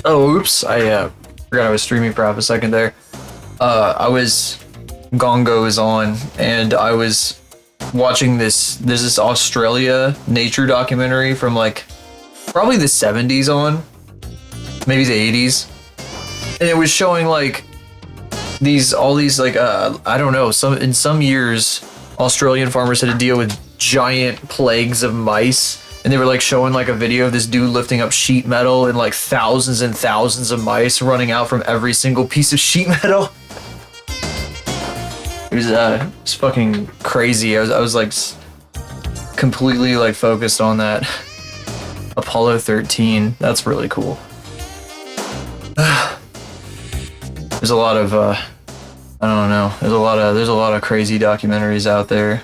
Oh, oops. I forgot I was streaming for half a second there. I was Gongo is on, and I was watching this. There's this Australia nature documentary from like probably the 70s on, maybe the 80s, and it was showing like all these like I don't know, some years Australian farmers had to deal with giant plagues of mice, and they were like showing like a video of this dude lifting up sheet metal and like thousands and thousands of mice running out from every single piece of sheet metal. It's fucking crazy. I was like completely like focused on that. Apollo 13. That's really cool. There's a lot of I don't know. There's a lot of crazy documentaries out there.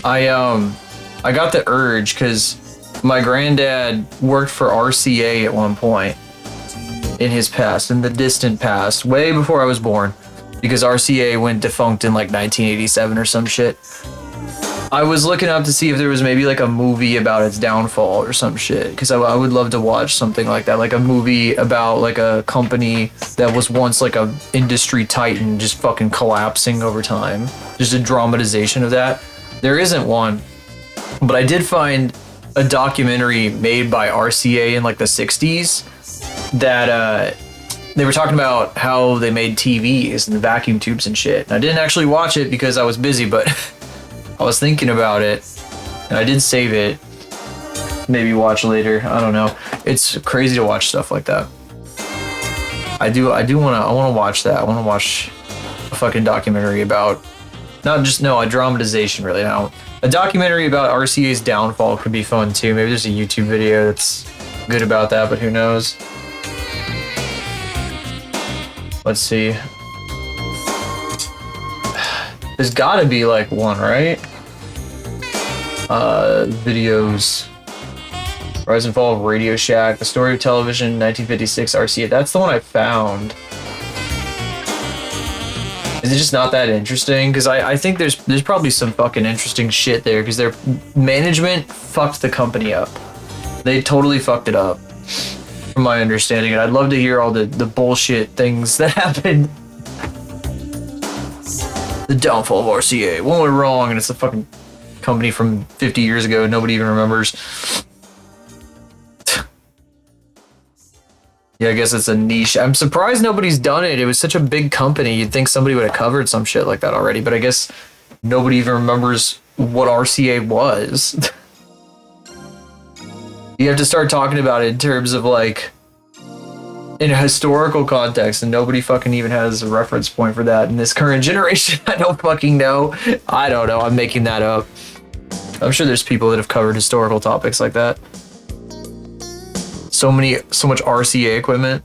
I got the urge because my granddad worked for RCA at one point in his past, in the distant past, way before I was born, because RCA went defunct in like 1987 or some shit. I was looking up to see if there was maybe like a movie about its downfall or some shit, because I would love to watch something like that, like a movie about like a company that was once like a industry titan just fucking collapsing over time. Just a dramatization of that. There isn't one, but I did find a documentary made by RCA in like the 60s that they were talking about how they made TVs and the vacuum tubes and shit. And I didn't actually watch it because I was busy, but I was thinking about it and I did save it. Maybe watch later. I don't know. It's crazy to watch stuff like that. I want to watch that. I want to watch a fucking documentary about a dramatization really. Now, a documentary about RCA's downfall could be fun too. Maybe there's a YouTube video that's good about that, but who knows? Let's see. There's gotta be like one, right? Videos. Rise and Fall of Radio Shack, The Story of Television, 1956 RCA. That's the one I found. Is it just not that interesting? Because I think there's probably some fucking interesting shit there, because their management fucked the company up. They totally fucked it up, from my understanding. And I'd love to hear all the bullshit things that happened. The downfall of RCA. What went wrong? And it's a fucking company from 50 years ago. Nobody even remembers. Yeah, I guess it's a niche. I'm surprised nobody's done it. It was such a big company. You'd think somebody would have covered some shit like that already, but I guess nobody even remembers what RCA was. You have to start talking about it in terms of like in a historical context, and nobody fucking even has a reference point for that in this current generation. I don't fucking know. I don't know. I'm making that up. I'm sure there's people that have covered historical topics like that. So much RCA equipment.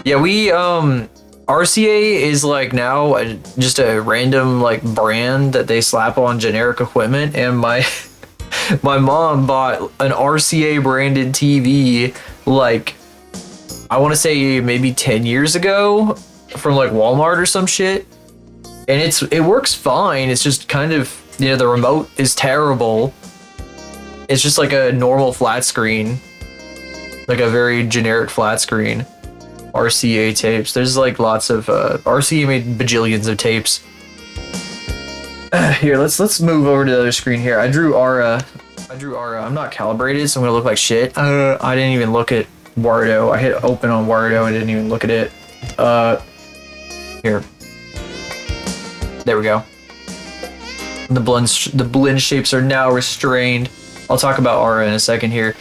Yeah, RCA is like now just a random like brand that they slap on generic equipment, and my mom bought an RCA branded TV like I want to say maybe 10 years ago from like Walmart or some shit, and it works fine. It's just kind of, the remote is terrible. It's just like a normal flat screen. Like a very generic flat screen. RCA tapes. There's like lots of RCA made bajillions of tapes. Here, let's move over to the other screen here. I drew Aura. I'm not calibrated, so I'm gonna look like shit. I didn't even look at Wardo. I hit open on Wardo. I didn't even look at it. Here. There we go. The blend shapes are now restrained. I'll talk about Aura in a second here.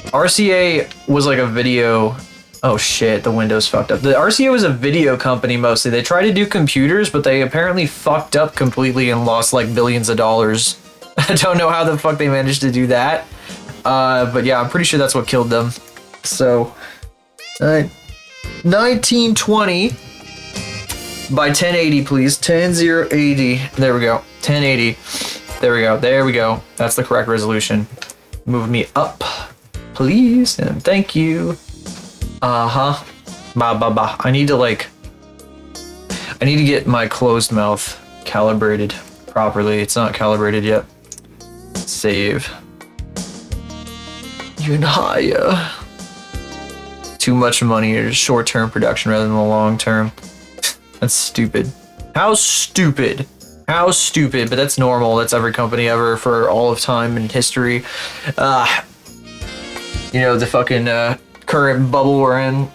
RCA was like a video. Oh shit, the window's fucked up. The RCA was a video company mostly. They tried to do computers, but they apparently fucked up completely and lost like billions of dollars. I don't know how the fuck they managed to do that. But yeah, I'm pretty sure that's what killed them. So, 1920 by 1080, please. 10080. There we go. 1080. There we go. There we go. That's the correct resolution. Move me up, please, and thank you. Ba ba ba. I need to get my closed mouth calibrated properly. It's not calibrated yet. Save. Even higher. too much money or short-term production rather than the long-term. That's stupid. How stupid. How stupid, but that's normal. That's every company ever for all of time in history. You know, the fucking current bubble we're in.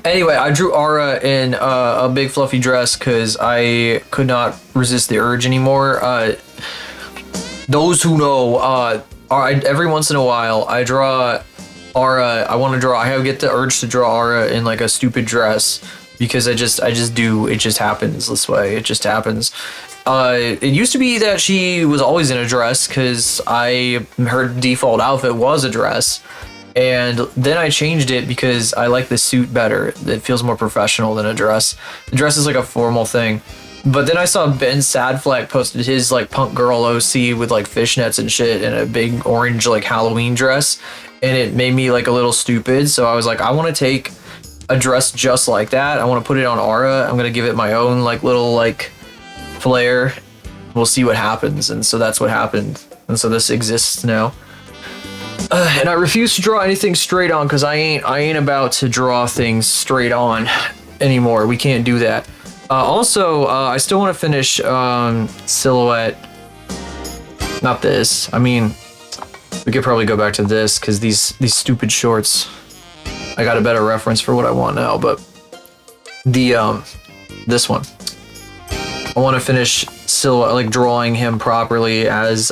Anyway, I drew Aura in a big fluffy dress because I could not resist the urge anymore. Those who know, every once in a while, I draw Aura. I get the urge to draw Aura in like a stupid dress because I just do. It just happens this way. It just happens. It used to be that she was always in a dress because her default outfit was a dress. And then I changed it because I like the suit better. It feels more professional than a dress. The dress is like a formal thing. But then I saw Ben Sadfleck posted his like punk girl OC with like fishnets and shit and a big orange like Halloween dress. And it made me like a little stupid. So I was like, I want to take a dress just like that. I want to put it on Aura. I'm going to give it my own like little like flair. We'll see what happens. And so that's what happened. And so this exists now. And I refuse to draw anything straight on because I ain't about to draw things straight on anymore. We can't do that. Also, I still want to finish Silhouette. Not this. I mean, we could probably go back to this because these stupid shorts. I got a better reference for what I want now, but the this one. I want to finish Silhouette, like drawing him properly as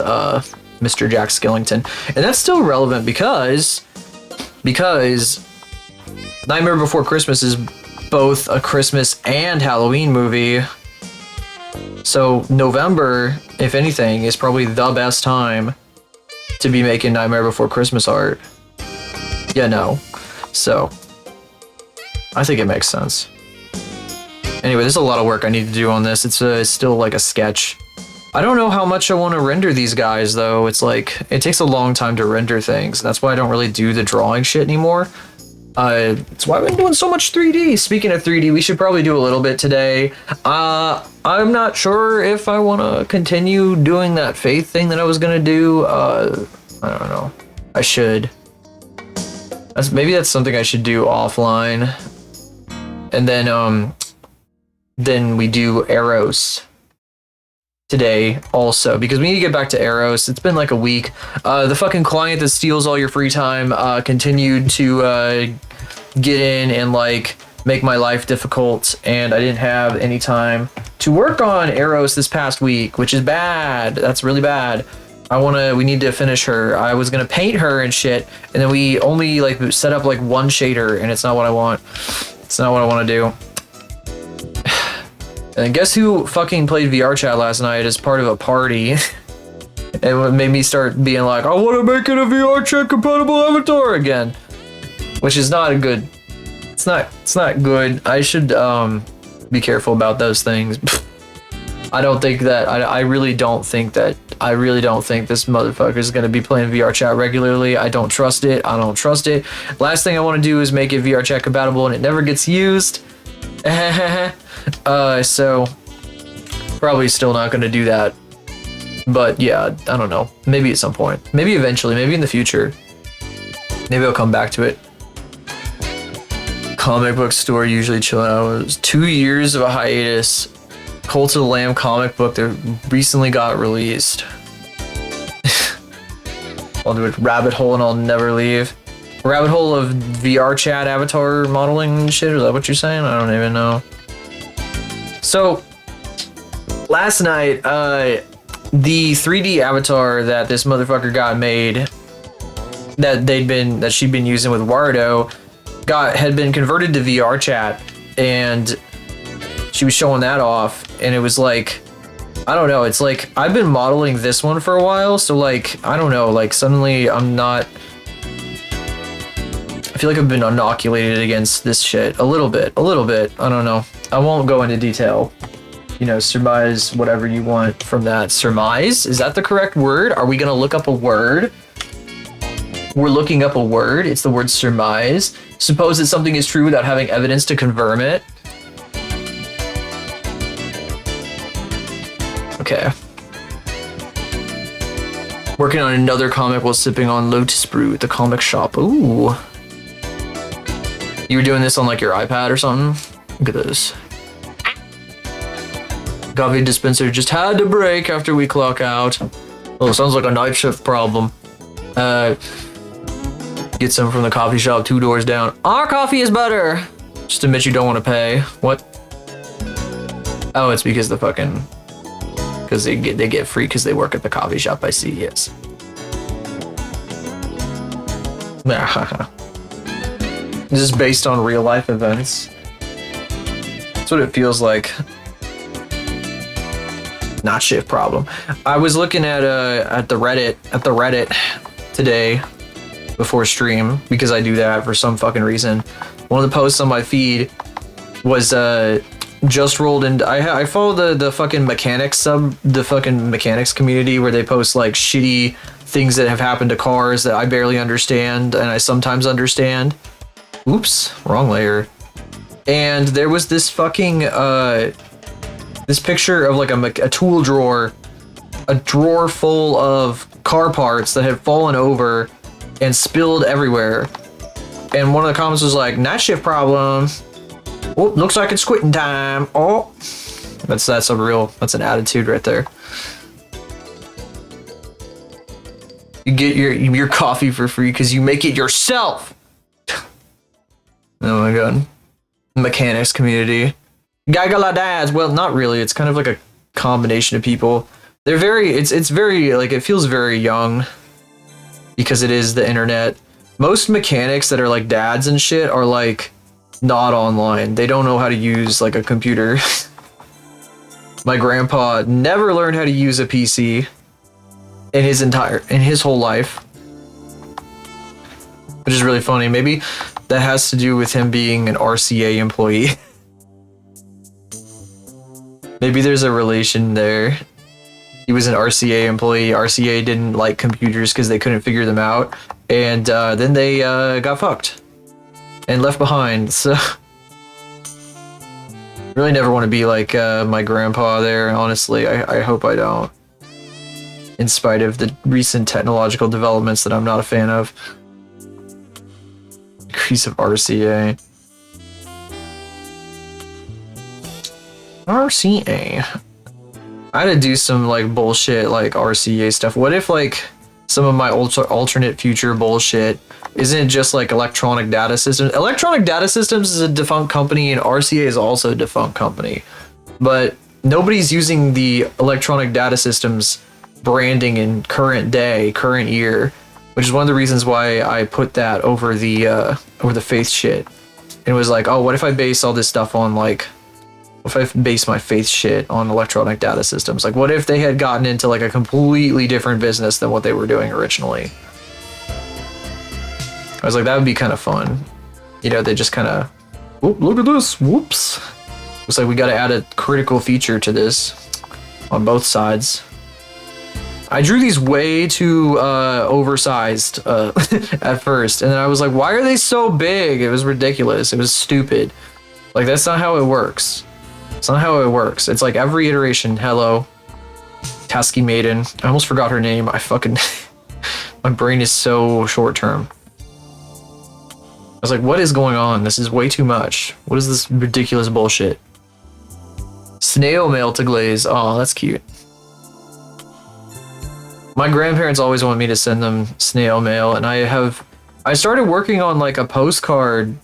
Mr. Jack Skellington. And that's still relevant because Nightmare Before Christmas is both a Christmas and Halloween movie. So November, if anything, is probably the best time to be making Nightmare Before Christmas art. Yeah, no. So I think it makes sense. Anyway, there's a lot of work I need to do on this. It's still like a sketch. I don't know how much I want to render these guys, though. It's like, it takes a long time to render things. That's why I don't really do the drawing shit anymore. That's why I've been doing so much 3D. Speaking of 3D, we should probably do a little bit today. I'm not sure if I want to continue doing that faith thing that I was going to do. I don't know. I should. Maybe that's something I should do offline. And then we do Eros today also, because we need to get back to Eros. It's been like a week. The fucking client that steals all your free time continued to get in and like make my life difficult, and I didn't have any time to work on Eros this past week, which is bad. That's really bad. We need to finish her. I was gonna paint her and shit, and then we only like set up like one shader, and it's not what I want. It's not what I want to do. And guess who fucking played VR chat last night as part of a party? And what made me start being like, I want to make it a VR chat compatible avatar again, which is not a good. It's not good. I should be careful about those things. I don't think that. I really don't think that. I really don't think this motherfucker is gonna be playing VR chat regularly. I don't trust it. I don't trust it. Last thing I want to do is make it VR chat compatible, and it never gets used. So probably still not going to do that, but yeah, I don't know, maybe at some point, maybe eventually, maybe in the future, maybe I'll come back to it. Comic book store usually chilling out. It was 2 years of a hiatus. Cult of the Lamb comic book that recently got released. I'll do a rabbit hole and I'll never leave. Rabbit hole of VR chat avatar modeling and shit, is that what you're saying? I don't even know. So, last night, the 3D avatar that this motherfucker got made, that she'd been using with Wardo, had been converted to VR chat, and she was showing that off, and it was like, I don't know, it's like, I've been modeling this one for a while, so like, I don't know, like suddenly I feel like I've been inoculated against this shit a little bit, I don't know. I won't go into detail. You know, surmise whatever you want from that. Surmise? Is that the correct word? Are we gonna look up a word? We're looking up a word. It's the word surmise. Suppose that something is true without having evidence to confirm it. Okay. Working on another comic while sipping on Lotus Brew at the comic shop. Ooh. You were doing this on like your iPad or something? Look at this. Coffee dispenser just had to break after we clock out. Oh, sounds like a night shift problem. Get some from the coffee shop 2 doors down. Our coffee is better. Just admit you don't want to pay. What? Oh, it's because the fucking... Because they get free because they work at the coffee shop. I see, yes. This is based on real life events. That's what it feels like. Not shift problem. I was looking at the Reddit today before stream because I do that for some fucking reason. One of the posts on my feed was just rolled in. I follow the fucking mechanics mechanics community where they post like shitty things that have happened to cars that I barely understand and I sometimes understand. Oops, wrong layer. And there was this fucking this picture of like a tool drawer, a drawer full of car parts that had fallen over and spilled everywhere. And one of the comments was like, night shift problem. Oh, looks like it's quitting time. Oh, that's an attitude right there. You get your coffee for free because you make it yourself. Oh my god. Mechanics community. Gagala dads. Well, not really. It's kind of like a combination of people. They're very, it's very, like, it feels very young because it is the internet. Most mechanics that are like dads and shit are like not online. They don't know how to use like a computer. My grandpa never learned how to use a PC in his whole life. Which is really funny. Maybe that has to do with him being an RCA employee. Maybe there's a relation there. He was an RCA employee. RCA didn't like computers because they couldn't figure them out. And then they got fucked and left behind. So really never want to be like my grandpa there, honestly. I hope I don't. In spite of the recent technological developments that I'm not a fan of. Increase of RCA. RCA. I had to do some like bullshit like RCA stuff. What if like some of my alternate future bullshit isn't just like Electronic Data Systems? Electronic Data Systems is a defunct company and RCA is also a defunct company. But nobody's using the Electronic Data Systems branding in current year, which is one of the reasons why I put that over the faith shit. And it was like, oh, what if I base all this stuff on like, if I base my faith shit on Electronic Data Systems? Like, what if they had gotten into like a completely different business than what they were doing originally? I was like, that would be kind of fun. You know, they just kind of, look at this, whoops. It's like, we got to add a critical feature to this on both sides. I drew these way too oversized at first, and then I was like, why are they so big? It was ridiculous. It was stupid. Like, that's not how it works. It's not how it works. It's like every iteration. Hello, Tasky Maiden. I almost forgot her name. I fucking my brain is so short term. I was like, what is going on? This is way too much. What is this ridiculous bullshit? Snail mail to Glaze. Oh, that's cute. My grandparents always want me to send them snail mail, and I started working on like a postcard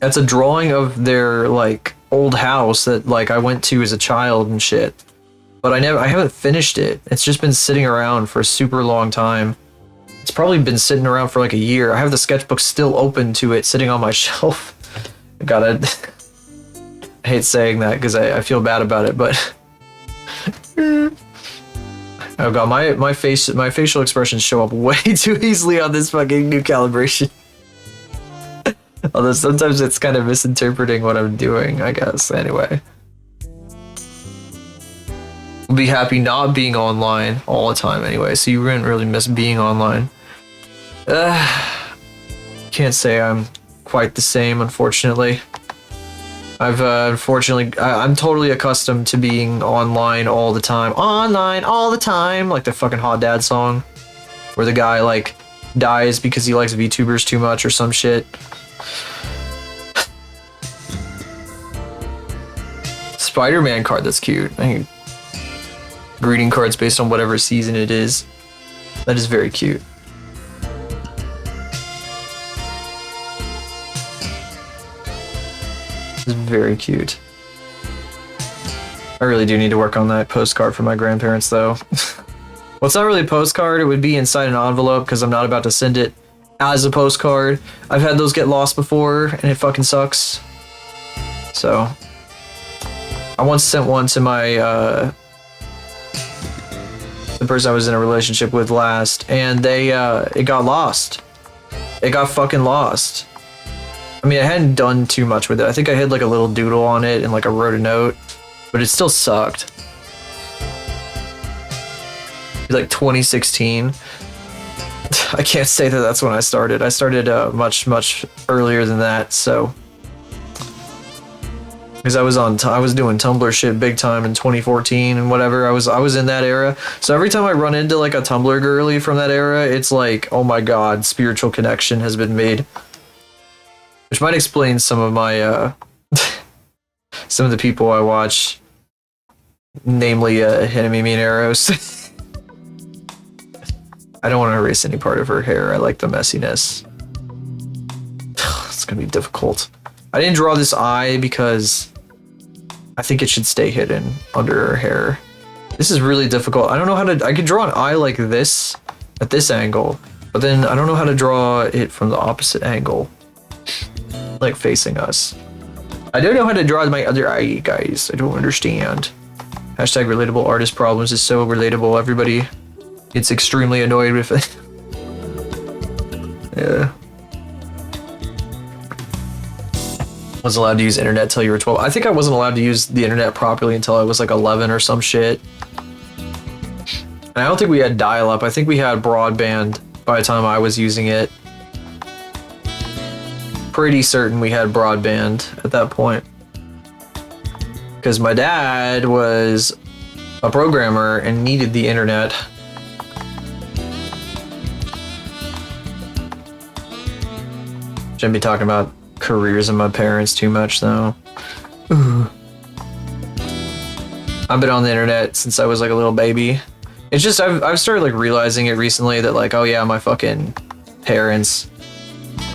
that's a drawing of their like old house that like I went to as a child and shit. But I haven't finished it. It's just been sitting around for a super long time. It's probably been sitting around for like a year. I have the sketchbook still open to it, sitting on my shelf. I hate saying that because I feel bad about it, but oh god, my facial expressions show up way too easily on this fucking new calibration. Although sometimes it's kind of misinterpreting what I'm doing, I guess. Anyway. We'll be happy not being online all the time anyway, so you wouldn't really miss being online. Can't say I'm quite the same, unfortunately. I'm totally accustomed to being online all the time. Online all the time, like the fucking Hot Dad song. where the guy like dies because he likes VTubers too much or some shit. Spider-Man card, that's cute. Greeting cards based on whatever season it is. That is very cute. It's very cute. I really do need to work on that postcard for my grandparents though. Well, it's not really a postcard, it would be inside an envelope because I'm not about to send it as a postcard. I've had those get lost before and it fucking sucks. So I once sent one to my the person I was in a relationship with last, and they it got lost. It got fucking lost. I mean, I hadn't done too much with it. I think I had like a little doodle on it and like I wrote a note, but it still sucked. Like 2016. I can't say that that's when I started. I started much earlier than that, so. Because I was doing Tumblr shit big time in 2014 and whatever. I was in that era. So every time I run into like a Tumblr girly from that era, it's like, oh my god, spiritual connection has been made. Which might explain some of my some of the people I watch, namely Hinamimi and Eros. I don't want to erase any part of her hair. I like the messiness. It's gonna be difficult. I didn't draw this eye because I think it should stay hidden under her hair. This is really difficult. I don't know how to... I could draw an eye like this at this angle, but then I don't know how to draw it from the opposite angle, like facing us. I don't know how to draw my other eye, guys. I don't understand. Hashtag relatable artist problems is so relatable. Everybody gets extremely annoyed with it. Yeah. Was allowed to use internet till you were 12. I think I wasn't allowed to use the internet properly until I was like 11 or some shit. And I don't think we had dial-up. I think we had broadband by the time I was using it. Pretty certain we had broadband at that point. Because my dad was a programmer and needed the internet. Shouldn't be talking about careers of my parents too much though. Ooh. I've been on the internet since I was like a little baby. It's just I've started like realizing it recently that like, oh yeah, my fucking parents,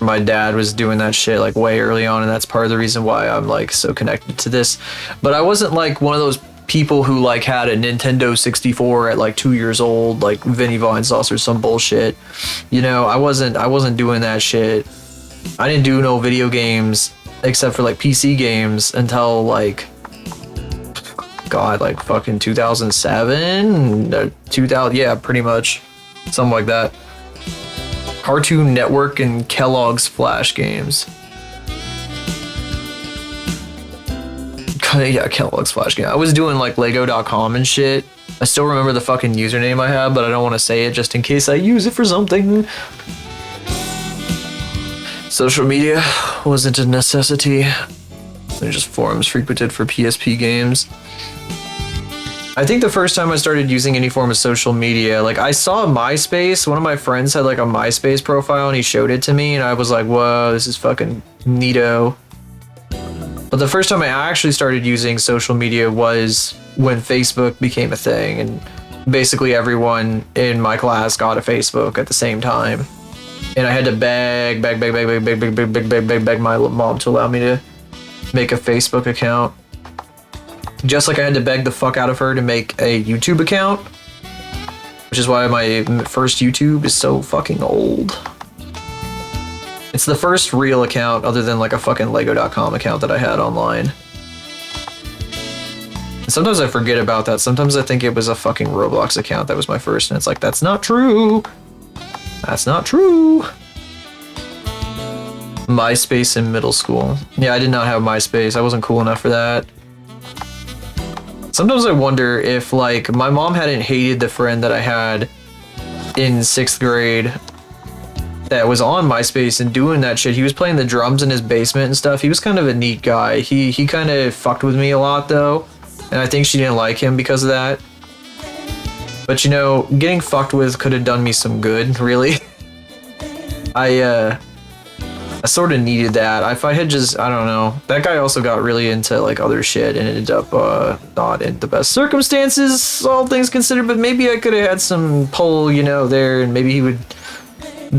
my dad was doing that shit like way early on, and that's part of the reason why I'm like so connected to this. But I wasn't like one of those people who like had a Nintendo 64 at like 2 years old, like Vinny Vinesauce or some bullshit. You know, I wasn't doing that shit. I didn't do no video games except for like PC games until like, god, like fucking 2007, 2000, yeah, pretty much, something like that. Cartoon Network and Kellogg's Flash games. Yeah, Kellogg's Flash game. I was doing like Lego.com and shit. I still remember the fucking username I had, but I don't want to say it just in case I use it for something. Social media wasn't a necessity. They're just forums frequented for PSP games. I think the first time I started using any form of social media, like I saw MySpace. One of my friends had like a MySpace profile and he showed it to me and I was like, whoa, this is fucking neato. But the first time I actually started using social media was when Facebook became a thing, and basically everyone in my class got a Facebook at the same time. And I had to beg my mom to allow me to make a Facebook account. Just like I had to beg the fuck out of her to make a YouTube account. Which is why my first YouTube is so fucking old. It's the first real account other than like a fucking Lego.com account that I had online. And sometimes I forget about that. Sometimes I think it was a fucking Roblox account that was my first, and it's like, that's not true. That's not true. MySpace in middle school. Yeah, I did not have MySpace. I wasn't cool enough for that. Sometimes I wonder if, like, my mom hadn't hated the friend that I had in 6th grade that was on MySpace and doing that shit. He was playing the drums in his basement and stuff. He was kind of a neat guy. He kind of fucked with me a lot, though. And I think she didn't like him because of that. But you know, getting fucked with could have done me some good, really. I sort of needed that. If I had just, I don't know. That guy also got really into like other shit and ended up not in the best circumstances, all things considered. But maybe I could have had some pull, you know, there, and maybe he would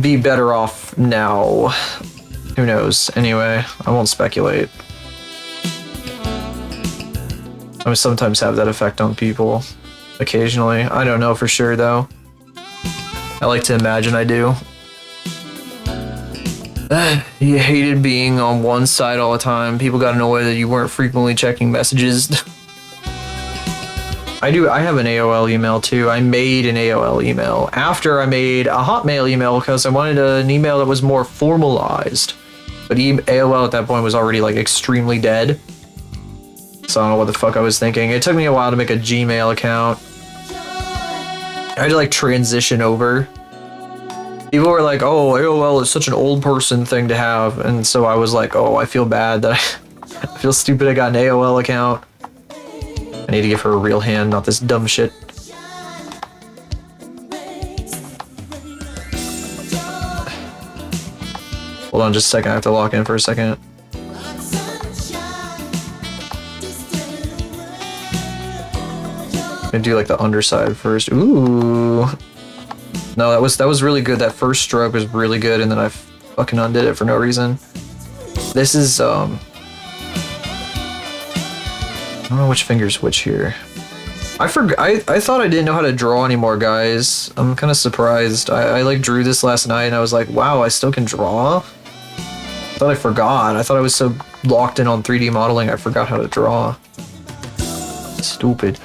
be better off now. Who knows? Anyway, I won't speculate. I would sometimes have that effect on people. Occasionally. I don't know for sure, though. I like to imagine I do. You hated being on one side all the time. People got annoyed that you weren't frequently checking messages. I have an AOL email too. I made an AOL email after I made a Hotmail email because I wanted an email that was more formalized. But AOL at that point was already like extremely dead. So I don't know what the fuck I was thinking. It took me a while to make a Gmail account. I had to like transition over. People were like, oh, AOL is such an old person thing to have. And so I was like, oh, I feel bad that I feel stupid I got an AOL account. I need to give her a real hand, not this dumb shit. Hold on just a second, I have to lock in for a second. I'm gonna do like the underside first. Ooh. No, that was really good. That first stroke was really good, and then I fucking undid it for no reason. This is I don't know which finger's which here. I thought I didn't know how to draw anymore, guys. I'm kind of surprised. I like drew this last night, and I was like, wow, I still can draw? I thought I forgot. I thought I was so locked in on 3D modeling, I forgot how to draw. Stupid.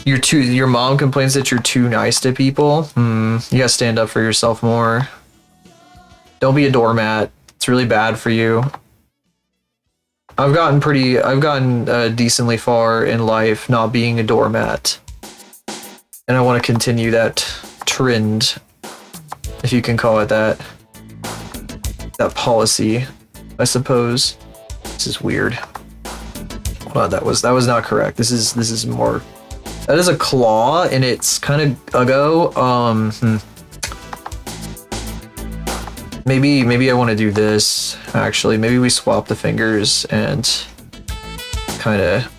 Your mom complains that you're too nice to people. You gotta stand up for yourself more. Don't be a doormat. It's really bad for you. I've gotten decently far in life not being a doormat. And I want to continue that trend, if you can call it that. That policy, I suppose. This is weird. Well, that was not correct. This is more. That is a claw, and it's kind of uggo. Maybe I want to do this. Actually, maybe we swap the fingers and kind of.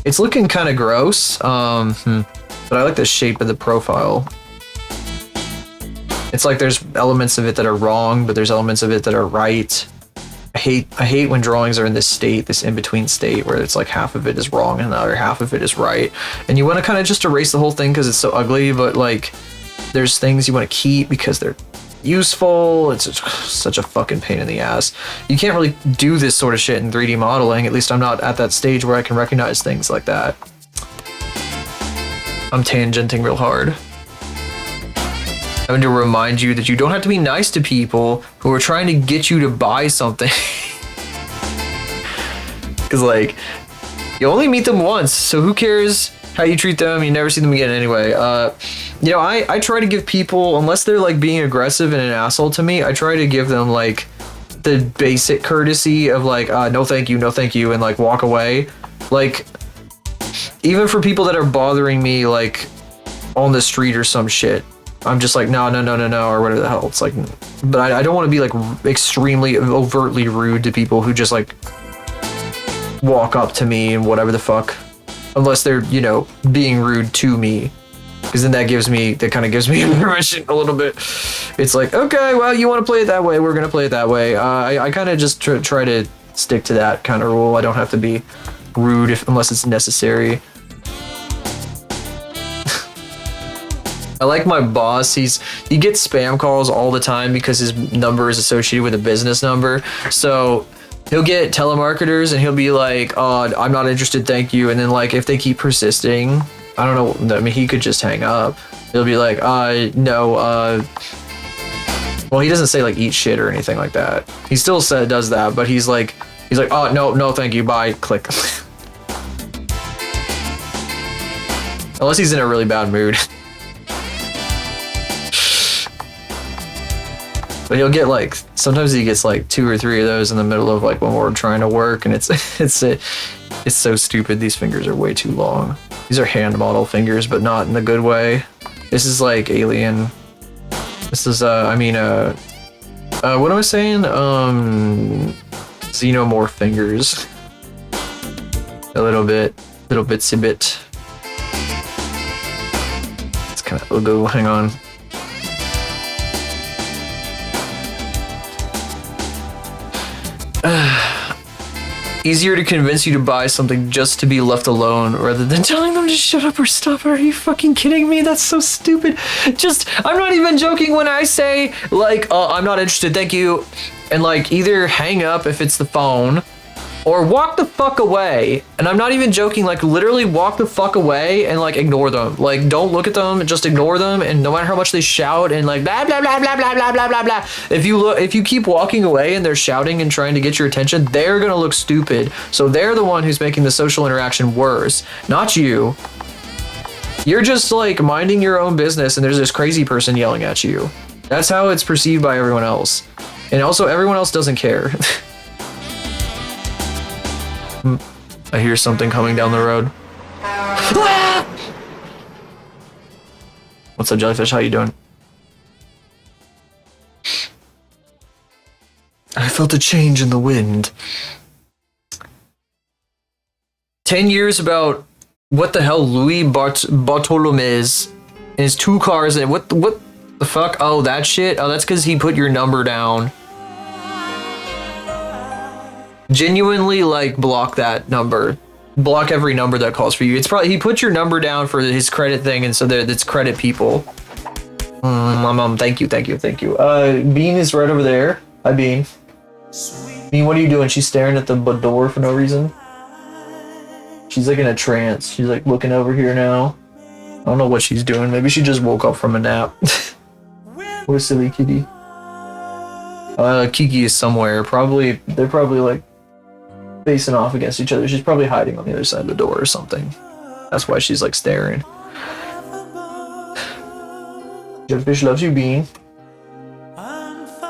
It's looking kind of gross. But I like the shape of the profile. It's like there's elements of it that are wrong, but there's elements of it that are right. I hate when drawings are in this state, this in-between state, where it's like half of it is wrong and the other half of it is right. And you want to kind of just erase the whole thing because it's so ugly, but like there's things you want to keep because they're useful. It's such a fucking pain in the ass. You can't really do this sort of shit in 3D modeling. At least I'm not at that stage where I can recognize things like that. I'm tangenting real hard. Having to remind you that you don't have to be nice to people who are trying to get you to buy something. Because, like, you only meet them once, so who cares how you treat them? You never see them again anyway. You know, I try to give people, unless they're, like, being aggressive and an asshole to me, I try to give them, like, the basic courtesy of, like, no thank you, and, like, walk away. Like, even for people that are bothering me, like, on the street or some shit, I'm just like, no, or whatever the hell. It's like, but I don't want to be like extremely overtly rude to people who just like walk up to me and whatever the fuck, unless they're, you know, being rude to me, because then that kind of gives me permission a little bit. It's like, okay, well, you want to play it that way, we're gonna play it that way. I kind of just try to stick to that kind of rule. I don't have to be rude unless it's necessary. I like my boss. He gets spam calls all the time because his number is associated with a business number. So he'll get telemarketers and he'll be like, "Oh, I'm not interested, thank you." And then like if they keep persisting, I don't know. I mean, he could just hang up. He'll be like, no. Well, he doesn't say like eat shit or anything like that. He still does that, but he's like, "Oh, no, thank you, bye." Click. Unless he's in a really bad mood. But he'll get like, sometimes he gets like 2 or 3 of those in the middle of like when we're trying to work, and it's so stupid. These fingers are way too long. These are hand model fingers, but not in the good way. This is like alien. This is what am I saying? Xenomorph fingers. A little bitsy bit. It's kind of ugly. Hang on. Easier to convince you to buy something just to be left alone rather than telling them to shut up or stop. Are you fucking kidding me? That's so stupid. I'm not even joking when I say like, I'm not interested, thank you. And like either hang up if it's the phone or walk the fuck away. And I'm not even joking, like literally walk the fuck away and like ignore them. Like don't look at them, just ignore them. And no matter how much they shout and like blah, blah, blah, blah, blah, blah, blah, blah, blah. If you keep walking away and they're shouting and trying to get your attention, they're gonna look stupid. So they're the one who's making the social interaction worse, not you. You're just like minding your own business and there's this crazy person yelling at you. That's how it's perceived by everyone else. And also everyone else doesn't care. I hear something coming down the road. What's up, jellyfish? How you doing? I felt a change in the wind. 10 years about what the hell Louis Bartolome's and his 2 cars and what the fuck? Oh, that shit? Oh, that's because he put your number down. Genuinely, like, block that number. Block every number that calls for you. It's probably he put your number down for his credit thing, and so that's credit people. Thank you. Bean is right over there. Hi, Bean. Bean, what are you doing? She's staring at the door for no reason. She's like in a trance. She's like looking over here now. I don't know what she's doing. Maybe she just woke up from a nap. What a silly kitty. Kiki is somewhere. They're probably like facing off against each other. She's probably hiding on the other side of the door or something. That's why she's like staring. Jellyfish loves you, Bean.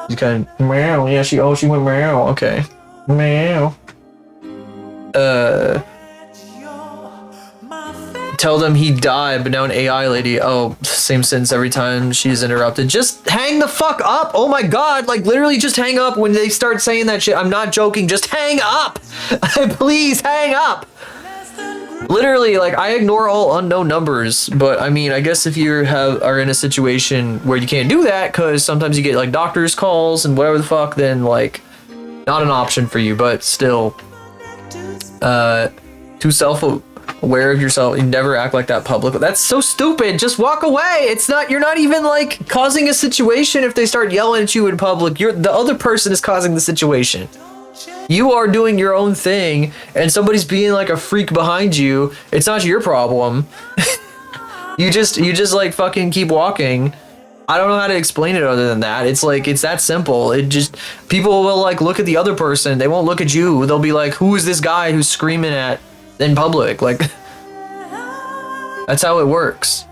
She's kind of meow. Yeah, she went meow. Okay, meow. Tell them he died, but now an AI lady. Oh, same sentence every time she's interrupted. Just hang the fuck up. Oh my god, like literally just hang up when they start saying that shit. I'm not joking. Just hang up. Please hang up. Literally, like I ignore all unknown numbers, but I mean, I guess if you are in a situation where you can't do that because sometimes you get like doctor's calls and whatever the fuck, then like not an option for you, but still too self-aware of yourself. You never act like that public. That's so stupid. Just walk away. You're not even like causing a situation if they start yelling at you in public. The other person is causing the situation. You are doing your own thing and somebody's being like a freak behind you. It's not your problem. you just like fucking keep walking. I don't know how to explain it other than that. It's like, it's that simple. People will like look at the other person. They won't look at you. They'll be like, who is this guy who's screaming at in public? Like, that's how it works.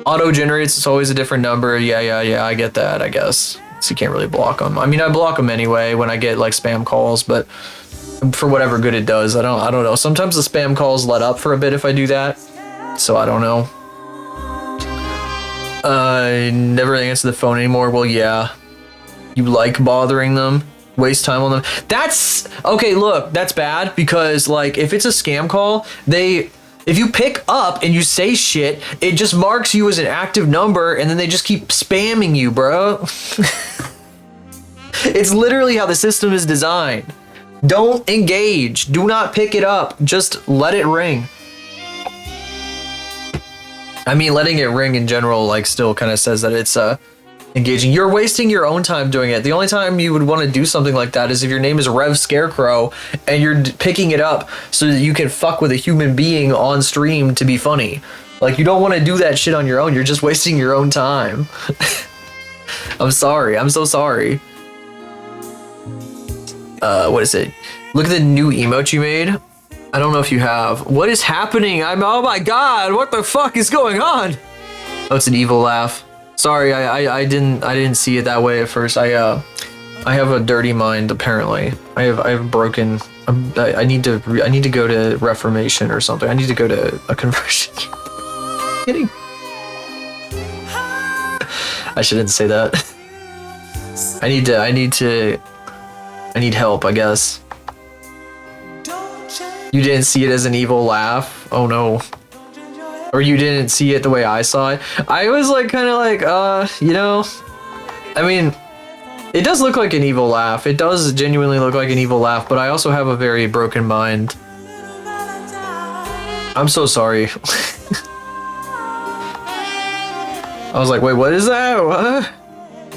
Auto generates, it's always a different number. Yeah, I get that, I guess. So you can't really block them. I mean, I block them anyway when I get like spam calls, but for whatever good it does, I don't know. Sometimes the spam calls let up for a bit if I do that. So I don't know. Never answer the phone anymore. Well, yeah. You like bothering them? Waste time on them. That's okay. Look, that's bad because like if it's a scam call, if you pick up and you say shit, it just marks you as an active number and then they just keep spamming you, bro. It's literally how the system is designed. Don't engage. Do not pick it up. Just let it ring. I mean, letting it ring in general, like, still kind of says that it's engaging. You're wasting your own time doing it. The only time you would want to do something like that is if your name is Rev Scarecrow and you're picking it up so that you can fuck with a human being on stream to be funny. Like, you don't want to do that shit on your own. You're just wasting your own time. I'm sorry. I'm so sorry. What is it? Look at the new emote you made. I don't know if you have. What is happening? Oh my god, what the fuck is going on? Oh, it's an evil laugh. Sorry, I didn't see it that way at first. I have a dirty mind apparently. I have broken. I need to go to Reformation or something. I need to go to a conversion. Kidding. I shouldn't say that. I need help, I guess. You didn't see it as an evil laugh? Oh no. Or you didn't see it the way I saw it? I was like, kind of like, you know, I mean, it does look like an evil laugh. It does genuinely look like an evil laugh, but I also have a very broken mind. I'm so sorry. I was like, wait, what is that? What?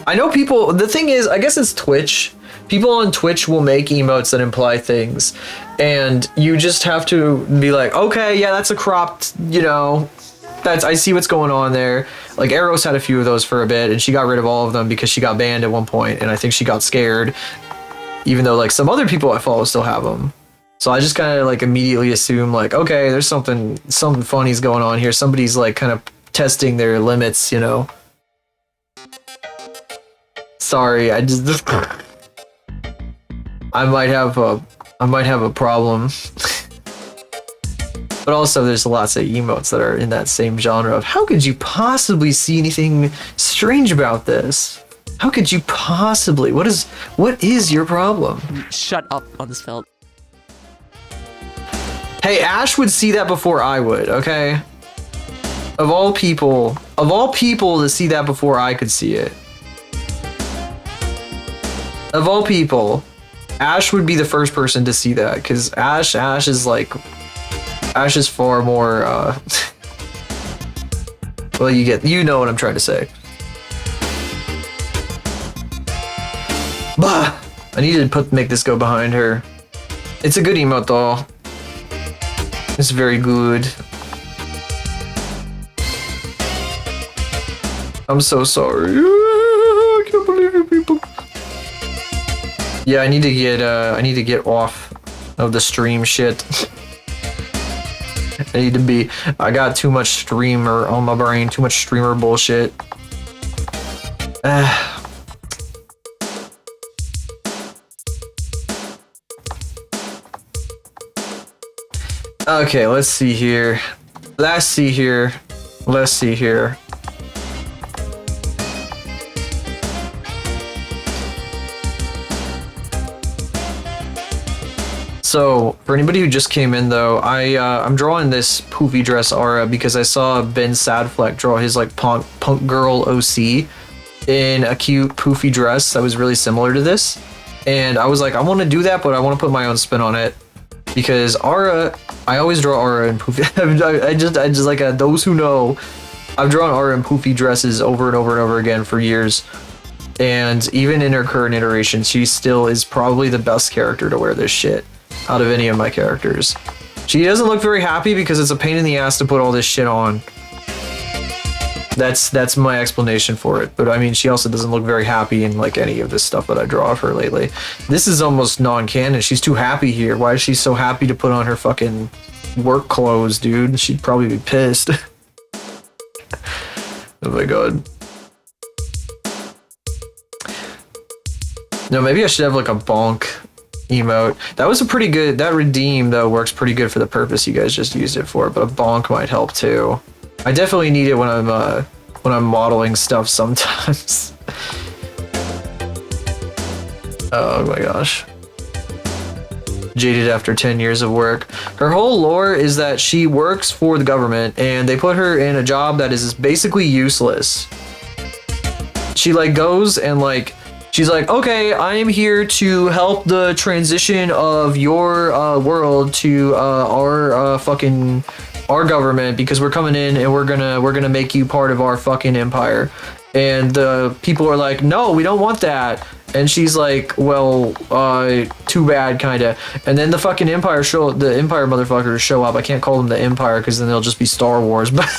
I know people, the thing is, I guess it's Twitch. People on Twitch will make emotes that imply things, and you just have to be like, okay, yeah, that's a cropped, you know, I see what's going on there. Like, Eros had a few of those for a bit, and she got rid of all of them because she got banned at one point, and I think she got scared, even though, like, some other people I follow still have them. So I just kind of, like, immediately assume, like, okay, there's something funny's going on here. Somebody's, like, kind of testing their limits, you know? Sorry, I might have a problem. But also there's lots of emotes that are in that same genre of how could you possibly see anything strange about this? How could you possibly? What is your problem? Shut up, Unspelt. Hey, Ash would see that before I would, okay? Of all people to see that before I could see it. Of all people, Ash would be the first person to see that, because Ash is far more, well, you know what I'm trying to say. Bah! I need to make this go behind her. It's a good emote though. It's very good. I'm so sorry. I can't believe you people. Yeah, I need to get off of the stream shit. I got too much streamer on my brain, too much streamer bullshit. Okay, let's see here. So, for anybody who just came in though, I'm drawing this poofy dress aura because I saw Ben Sadfleck draw his like punk girl OC in a cute poofy dress that was really similar to this. And I was like, I want to do that, but I want to put my own spin on it. Because aura, I always draw aura in poofy. I just like, those who know, I've drawn aura in poofy dresses over and over and over again for years. And even in her current iteration, she still is probably the best character to wear this shit out of any of my characters. She doesn't look very happy because it's a pain in the ass to put all this shit on. That's my explanation for it. But I mean, she also doesn't look very happy in like any of this stuff that I draw of her lately. This is almost non-canon. She's too happy here. Why is she so happy to put on her fucking work clothes, dude? She'd probably be pissed. Oh my god. No, maybe I should have like a bonk emote. That was a pretty good, that redeem though works pretty good for the purpose you guys just used it for, but a bonk might help too. I definitely need it when I'm modeling stuff sometimes. Oh my gosh. Jaded after 10 years of work. Her whole lore is that she works for the government and they put her in a job that is basically useless. She like goes and like, she's like, okay, I am here to help the transition of your world to our government because we're coming in and we're gonna make you part of our fucking empire. And the people are like, no, we don't want that. And she's like, well, too bad, kinda. And then the fucking empire motherfuckers show up. I can't call them the empire because then they'll just be Star Wars, but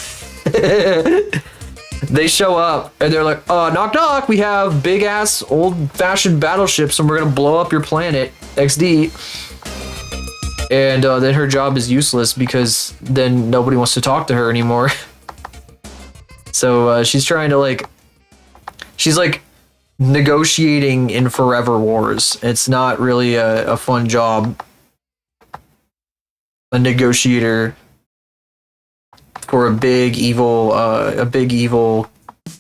they show up and they're like, knock knock, we have big ass old fashioned battleships and we're gonna blow up your planet, XD. And then her job is useless because then nobody wants to talk to her anymore. So she's trying to like she's like negotiating in Forever Wars. It's not really a fun job. A negotiator for a big evil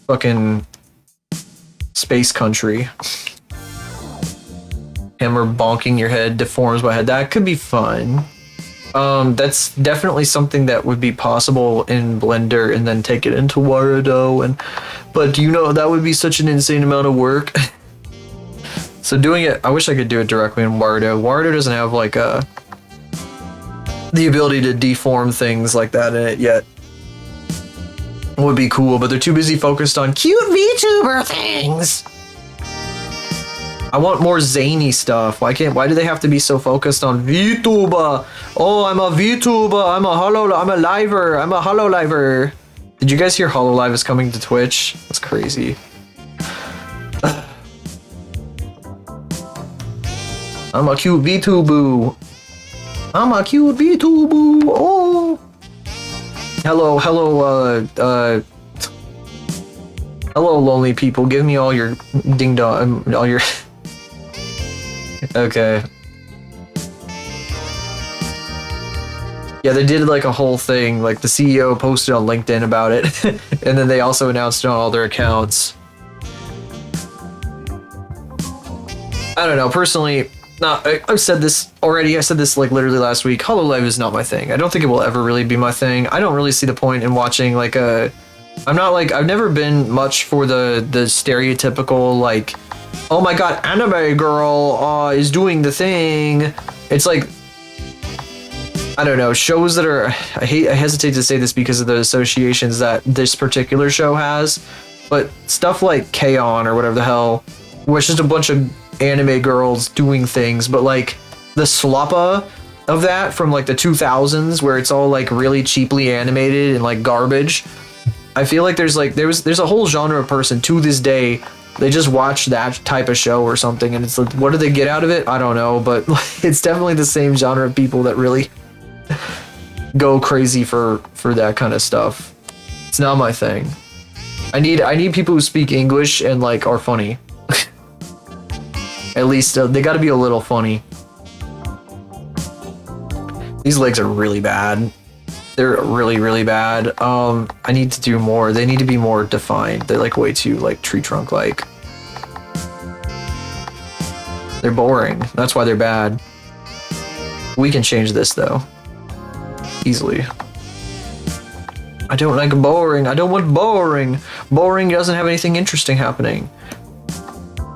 fucking space country. Hammer bonking your head deforms my head. That could be fun. That's definitely something that would be possible in Blender and then take it into Warudo. But you know, that would be such an insane amount of work. So doing it, I wish I could do it directly in Warudo. Warudo doesn't have like the ability to deform things like that in it yet. Would be cool, but they're too busy focused on cute VTuber things. I want more zany stuff. Why do they have to be so focused on VTuber? Oh, I'm a VTuber. I'm a HoloLiver. Did you guys hear HoloLive is coming to Twitch? That's crazy. I'm a cute VTuber. Oh. Hello, lonely people. Give me all your ding dong, all your. Okay. Yeah, they did like a whole thing. Like the CEO posted on LinkedIn about it, and then they also announced it on all their accounts. I don't know. Personally, I've said this already. I said this like literally last week. HoloLive is not my thing. I don't think it will ever really be my thing. I don't really see the point in watching like a. I've never been much for the stereotypical like, oh my god, anime girl is doing the thing. It's like, I don't know, shows that are, I hesitate to say this because of the associations that this particular show has, but stuff like K-On! Or whatever the hell, where it's just a bunch of anime girls doing things, but like the sloppa of that from like the 2000s where it's all like really cheaply animated and like garbage. I feel like there's a whole genre of person to this day, they just watch that type of show or something and it's like, what do they get out of it? I don't know, but it's definitely the same genre of people that really go crazy for that kind of stuff. It's not my thing. I need people who speak English and like are funny. At least they got to be a little funny. These legs are really bad. They're really, really bad. I need to do more. They need to be more defined. They're like way too like tree trunk like. They're boring. That's why they're bad. We can change this though. Easily. I don't like boring. I don't want boring. Boring doesn't have anything interesting happening.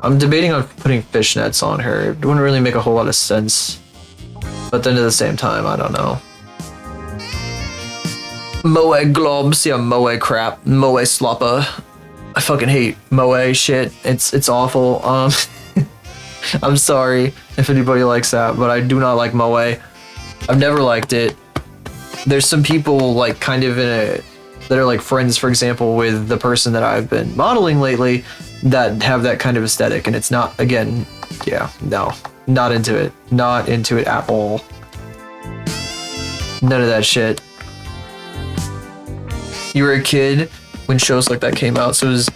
I'm debating on putting fishnets on her. It wouldn't really make a whole lot of sense. But then at the same time, I don't know. Moe globs, yeah, Moe crap, Moe sloppa. I fucking hate Moe shit. It's awful. I'm sorry if anybody likes that, but I do not like Moe. I've never liked it. There's some people like kind of that are like friends, for example, with the person that I've been modeling lately that have that kind of aesthetic, and it's not, again, yeah, no, not into it. Not into it at all. None of that shit. You were a kid when shows like that came out, so it was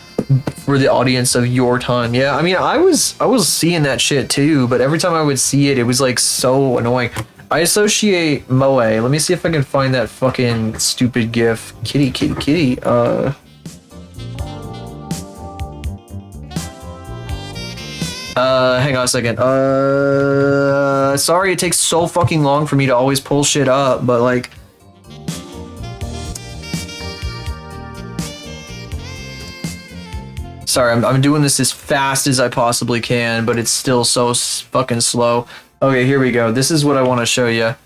for the audience of your time. Yeah, I mean, I was seeing that shit too, but every time I would see it, it was like so annoying. I associate Moe. Let me see if I can find that fucking stupid gif. Kitty. Hang on a second. Sorry it takes so fucking long for me to always pull shit up, but like, sorry, I'm doing this as fast as I possibly can, but it's still so fucking slow. Okay, here we go. This is what I want to show you.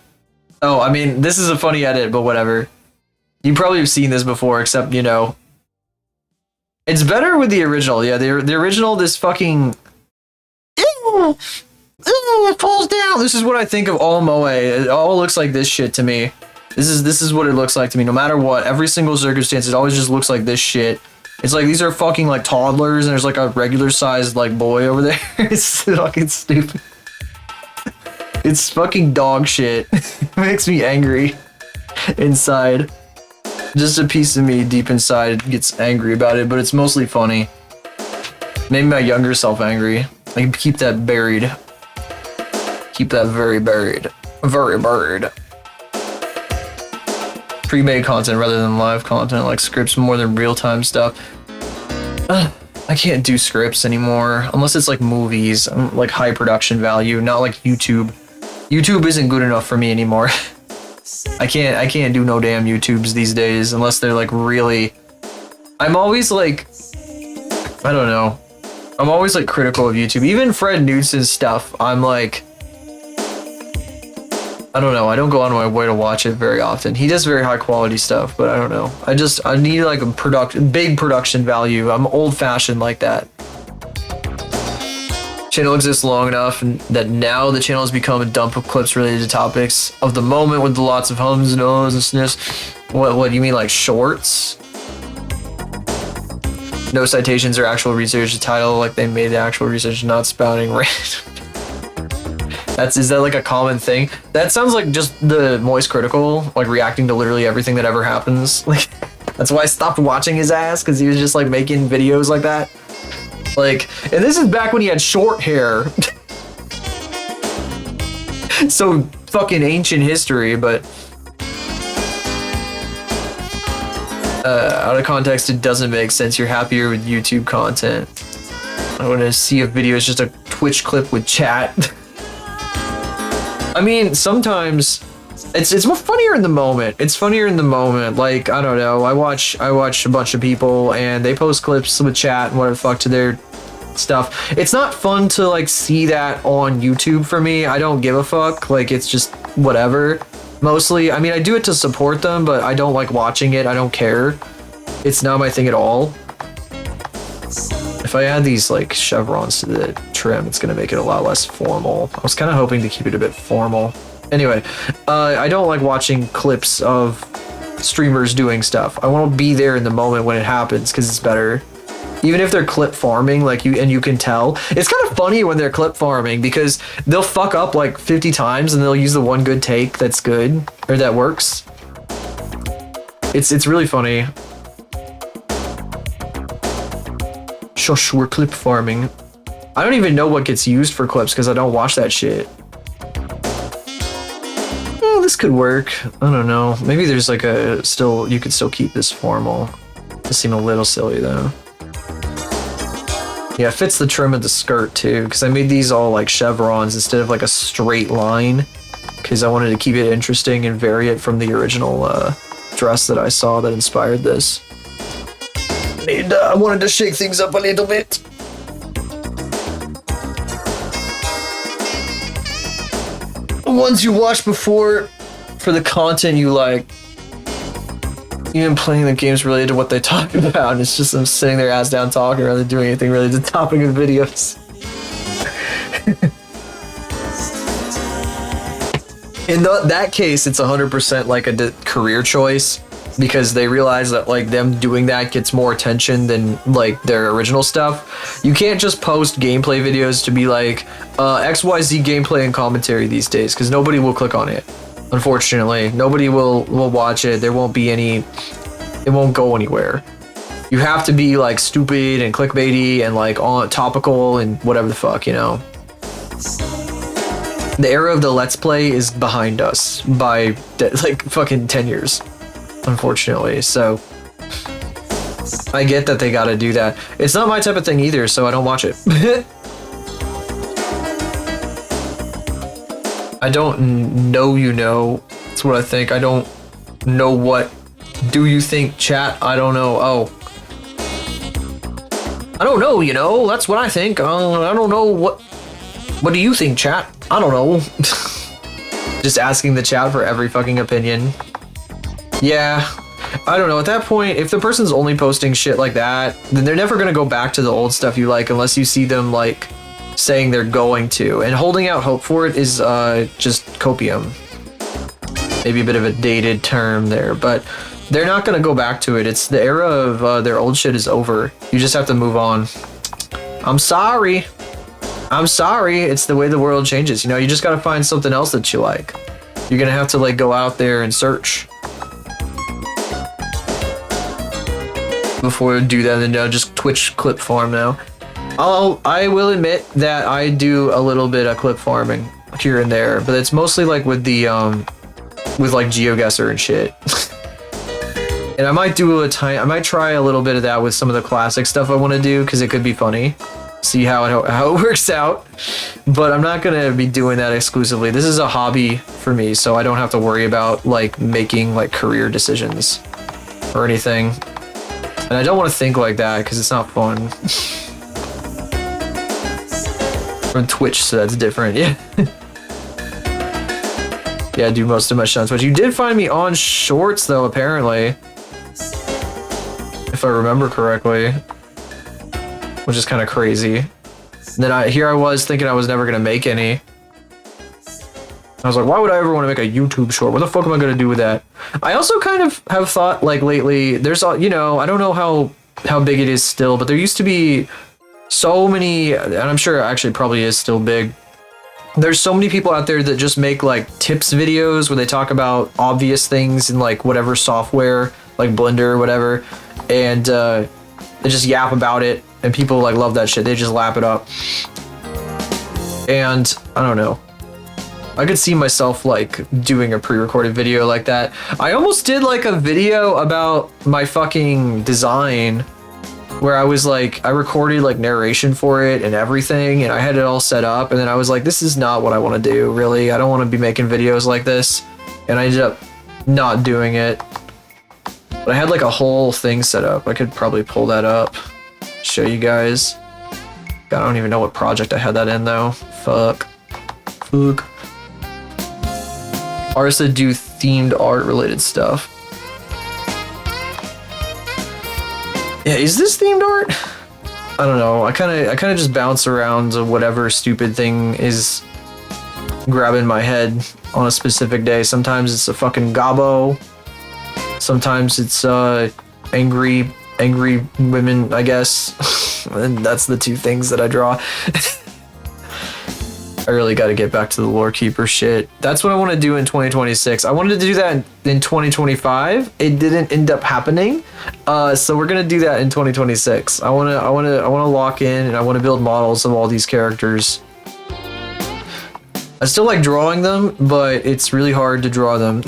Oh, I mean, this is a funny edit, but whatever. You probably have seen this before, except, you know, it's better with the original. Yeah, the original, this fucking... Ew, it falls down. This is what I think of all Moe. It all looks like this shit to me. This is what it looks like to me. No matter what, every single circumstance, it always just looks like this shit. It's like these are fucking like toddlers, and there's like a regular sized like boy over there. It's fucking stupid. It's fucking dog shit. It makes me angry inside. Just a piece of me deep inside gets angry about it, but it's mostly funny. Made my younger self angry. I can keep that buried. Keep that very buried. Very buried. Pre-made content rather than live content, like scripts more than real-time stuff. I can't do scripts anymore unless it's like movies, like high production value, not like YouTube. YouTube isn't good enough for me anymore. I can't do no damn YouTubes these days unless they're like really. I'm always like, I don't know. I'm always like critical of YouTube. Even Fred Newton's stuff, I'm like, I don't know. I don't go out of my way to watch it very often. He does very high quality stuff, but I don't know. I need like a big production value. I'm old fashioned like that. Channel exists long enough and that now the channel has become a dump of clips related to topics of the moment with lots of hums and ohs and sniffs. What do you mean, like shorts? No citations or actual research. The title, like they made the actual research, not spouting random. Is that like a common thing? That sounds like just the Moist Critical, like reacting to literally everything that ever happens. Like, that's why I stopped watching his ass, because he was just like making videos like that. Like, and this is back when he had short hair. So fucking ancient history, but out of context, it doesn't make sense. You're happier with YouTube content. I want to see a video is just a Twitch clip with chat. I mean, sometimes it's more funnier in the moment. It's funnier in the moment. Like, I don't know. I watch a bunch of people and they post clips with chat and whatever the fuck to their stuff. It's not fun to like see that on YouTube for me. I don't give a fuck. Like, it's just whatever. Mostly, I mean, I do it to support them, but I don't like watching it. I don't care. It's not my thing at all. If I add these like chevrons to the trim, it's gonna make it a lot less formal. I was kind of hoping to keep it a bit formal. Anyway, I don't like watching clips of streamers doing stuff. I want to be there in the moment when it happens because it's better. Even if they're clip farming, like you can tell. It's kind of funny when they're clip farming because they'll fuck up like 50 times and they'll use the one good take that's good or that works. It's really funny. Shush, we're clip farming. I don't even know what gets used for clips because I don't watch that shit. Oh, this could work. I don't know. Maybe there's like you could still keep this formal. This seemed a little silly though. Yeah, it fits the trim of the skirt too because I made these all like chevrons instead of like a straight line because I wanted to keep it interesting and vary it from the original dress that I saw that inspired this. And I wanted to shake things up a little bit. Ones you watched before for the content you like. Even playing the games related to what they talk about. It's just them sitting their ass down talking rather than doing anything related to the topic of videos. In that case, it's 100% like a career choice. Because they realize that like them doing that gets more attention than like their original stuff. You can't just post gameplay videos to be like XYZ gameplay and commentary these days because nobody will click on it. Unfortunately, nobody will watch it. There won't be any. It won't go anywhere. You have to be like stupid and clickbaity and like on topical and whatever the fuck, you know. The era of the Let's Play is behind us by like fucking 10 years. Unfortunately, so I get that they gotta do that. It's not my type of thing either, so I don't watch it. I don't know, you know. That's what I think. I don't know what do you think, chat? I don't know. Oh. I don't know, you know. That's what I think. I don't know what do you think, chat? I don't know. Just asking the chat for every fucking opinion. Yeah, I don't know. At that point, if the person's only posting shit like that, then they're never gonna go back to the old stuff you like unless you see them like saying they're going to. And holding out hope for it is just copium. Maybe a bit of a dated term there, but they're not gonna go back to it. It's the era of their old shit is over. You just have to move on. I'm sorry. I'm sorry. It's the way the world changes. You know, you just gotta find something else that you like. You're gonna have to like go out there and search. Before I do that, then just Twitch clip farm now. I will admit that I do a little bit of clip farming here and there, but it's mostly like with the with like GeoGuessr and shit. And I might do I might try a little bit of that with some of the classic stuff I want to do because it could be funny. See how it works out. But I'm not gonna be doing that exclusively. This is a hobby for me, so I don't have to worry about like making like career decisions or anything. And I don't want to think like that because it's not fun. On Twitch, so that's different. Yeah. Yeah, I do most of my shit on Twitch. You did find me on Shorts though, apparently. If I remember correctly. Which is kind of crazy. And then here I was thinking I was never gonna make any. I was like, why would I ever want to make a YouTube short? What the fuck am I gonna do with that? I also kind of have thought like lately, there's you know, I don't know how big it is still, but there used to be so many, and I'm sure it actually probably is still big. There's so many people out there that just make like tips videos where they talk about obvious things in like whatever software, like Blender or whatever, and they just yap about it, and people like love that shit. They just lap it up. And I don't know. I could see myself like doing a pre-recorded video like that. I almost did like a video about my fucking design where I was like, I recorded like narration for it and everything, and I had it all set up, and then I was like, this is not what I want to do, really. I don't want to be making videos like this, and I ended up not doing it. But I had like a whole thing set up. I could probably pull that up, show you guys. God, I don't even know what project I had that in though. Fuck. Artists that do themed art related stuff. Yeah, is this themed art? I don't know. I kind of just bounce around to whatever stupid thing is grabbing my head on a specific day. Sometimes it's a fucking gobbo. Sometimes it's angry women, I guess. And that's the two things that I draw. I really got to get back to the lore keeper shit. That's what I want to do in 2026. I wanted to do that in 2025. It didn't end up happening. So we're gonna do that in 2026. I wanna lock in, and I want to build models of all these characters. I still like drawing them, but it's really hard to draw them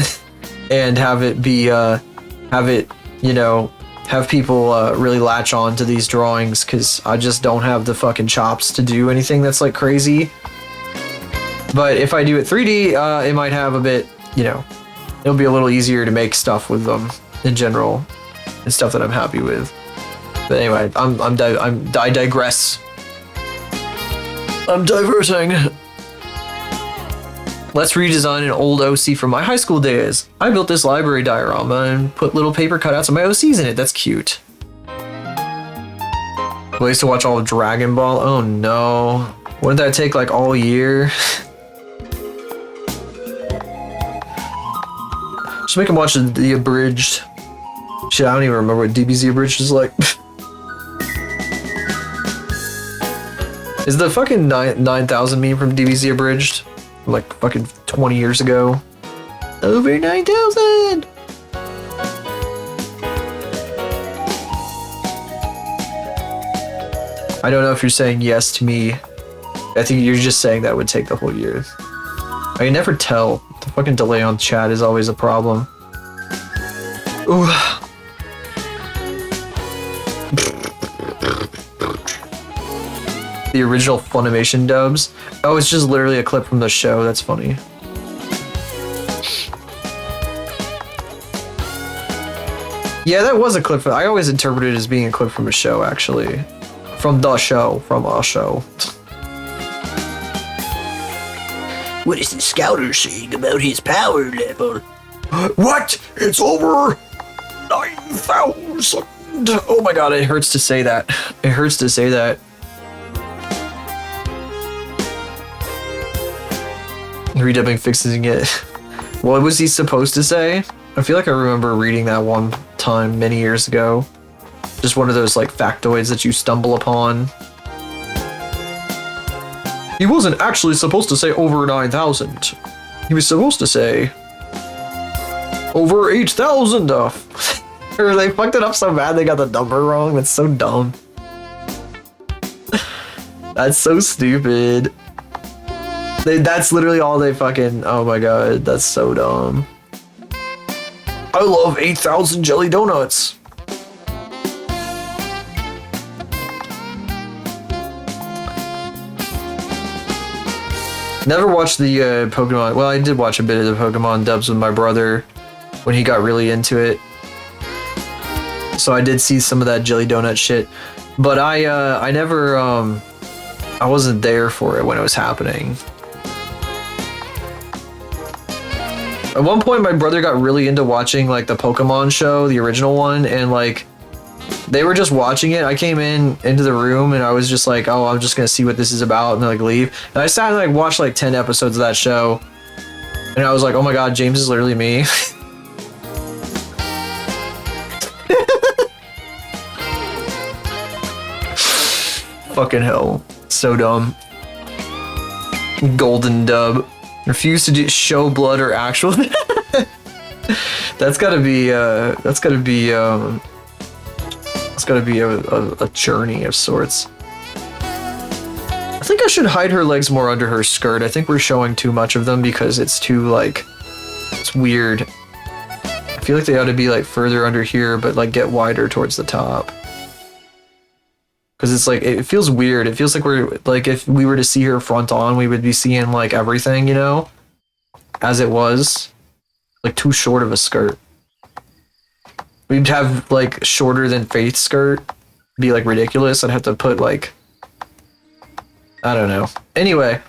and have it be have people really latch on to these drawings, because I just don't have the fucking chops to do anything that's like crazy. But if I do it 3D, it might have a bit, it'll be a little easier to make stuff with them in general, and stuff that I'm happy with. But anyway, I digress. I'm diversing. Let's redesign an old OC from my high school days. I built this library diorama and put little paper cutouts of my OCs in it. That's cute. I used to watch all of Dragon Ball. Oh no. Wouldn't that take like all year? Just make him watch the abridged. Shit, I don't even remember what DBZ abridged is like. Is the fucking 9,000 meme from DBZ abridged? Like fucking 20 years ago. Over 9,000! I don't know if you're saying yes to me. I think you're just saying that would take the whole year. I can never tell. The fucking delay on chat is always a problem. Ooh. The original Funimation dubs. Oh, it's just literally a clip from the show. That's funny. Yeah, that was a clip. I always interpreted it as being a clip from a show, actually. From the show. From a show. What is the scouter saying about his power level? What? It's over 9,000. Oh my god, it hurts to say that. It hurts to say that. Redubbing fixing it. What was he supposed to say? I feel like I remember reading that one time many years ago. Just one of those like factoids that you stumble upon. He wasn't actually supposed to say over 9,000. He was supposed to say over 8,000. Or they fucked it up so bad they got the number wrong. That's so dumb. That's so stupid. That's literally all they fucking. Oh my god, that's so dumb. I love 8,000 jelly donuts. Never watched the Pokemon. Well, I did watch a bit of the Pokemon dubs with my brother when he got really into it. So I did see some of that jelly donut shit, but I never I wasn't there for it when it was happening. At one point, my brother got really into watching like the Pokemon show, the original one, and like they were just watching it. I came into the room and I was just like, oh, I'm just gonna see what this is about, and like leave. And I sat and like watched like 10 episodes of that show, and I was like, oh my god, James is literally me. Fucking hell, so dumb. Golden dub. Refuse to do show blood or actual. That's gotta be a journey of sorts. I think I should hide her legs more under her skirt. I think we're showing too much of them because it's too like, it's weird. I feel like they ought to be like further under here, but like get wider towards the top. Because it's like, it feels weird. It feels like we're like, if we were to see her front on, we would be seeing like everything, you know, as it was, like too short of a skirt. We'd have like shorter than Faith's skirt, be like ridiculous. I'd have to put like, I don't know. Anyway.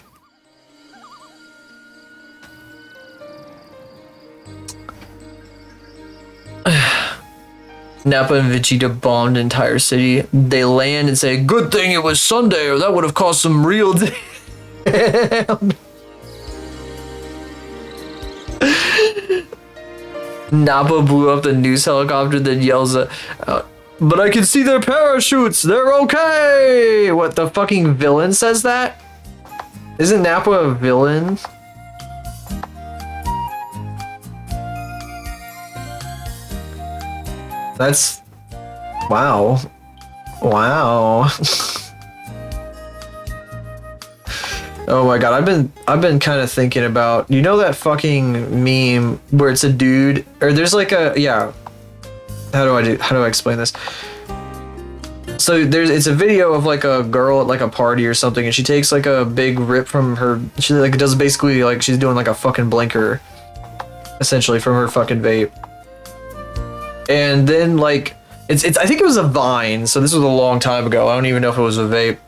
Nappa and Vegeta bombed an entire city. They land and say, good thing it was Sunday or that would have caused some real damn. Nappa blew up the news helicopter, then yells but I can see their parachutes, they're okay! What, the fucking villain says that? Isn't Nappa a villain? That's... wow. Wow. Oh my god, I've been kind of thinking about, you know that fucking meme where it's a dude, or there's like a, yeah. How do I explain this? So it's a video of like a girl at like a party or something, and she takes like a big rip from her, she like does basically like she's doing like a fucking blinker, essentially, from her fucking vape. And then like it's I think it was a Vine, so this was a long time ago. I don't even know if it was a vape.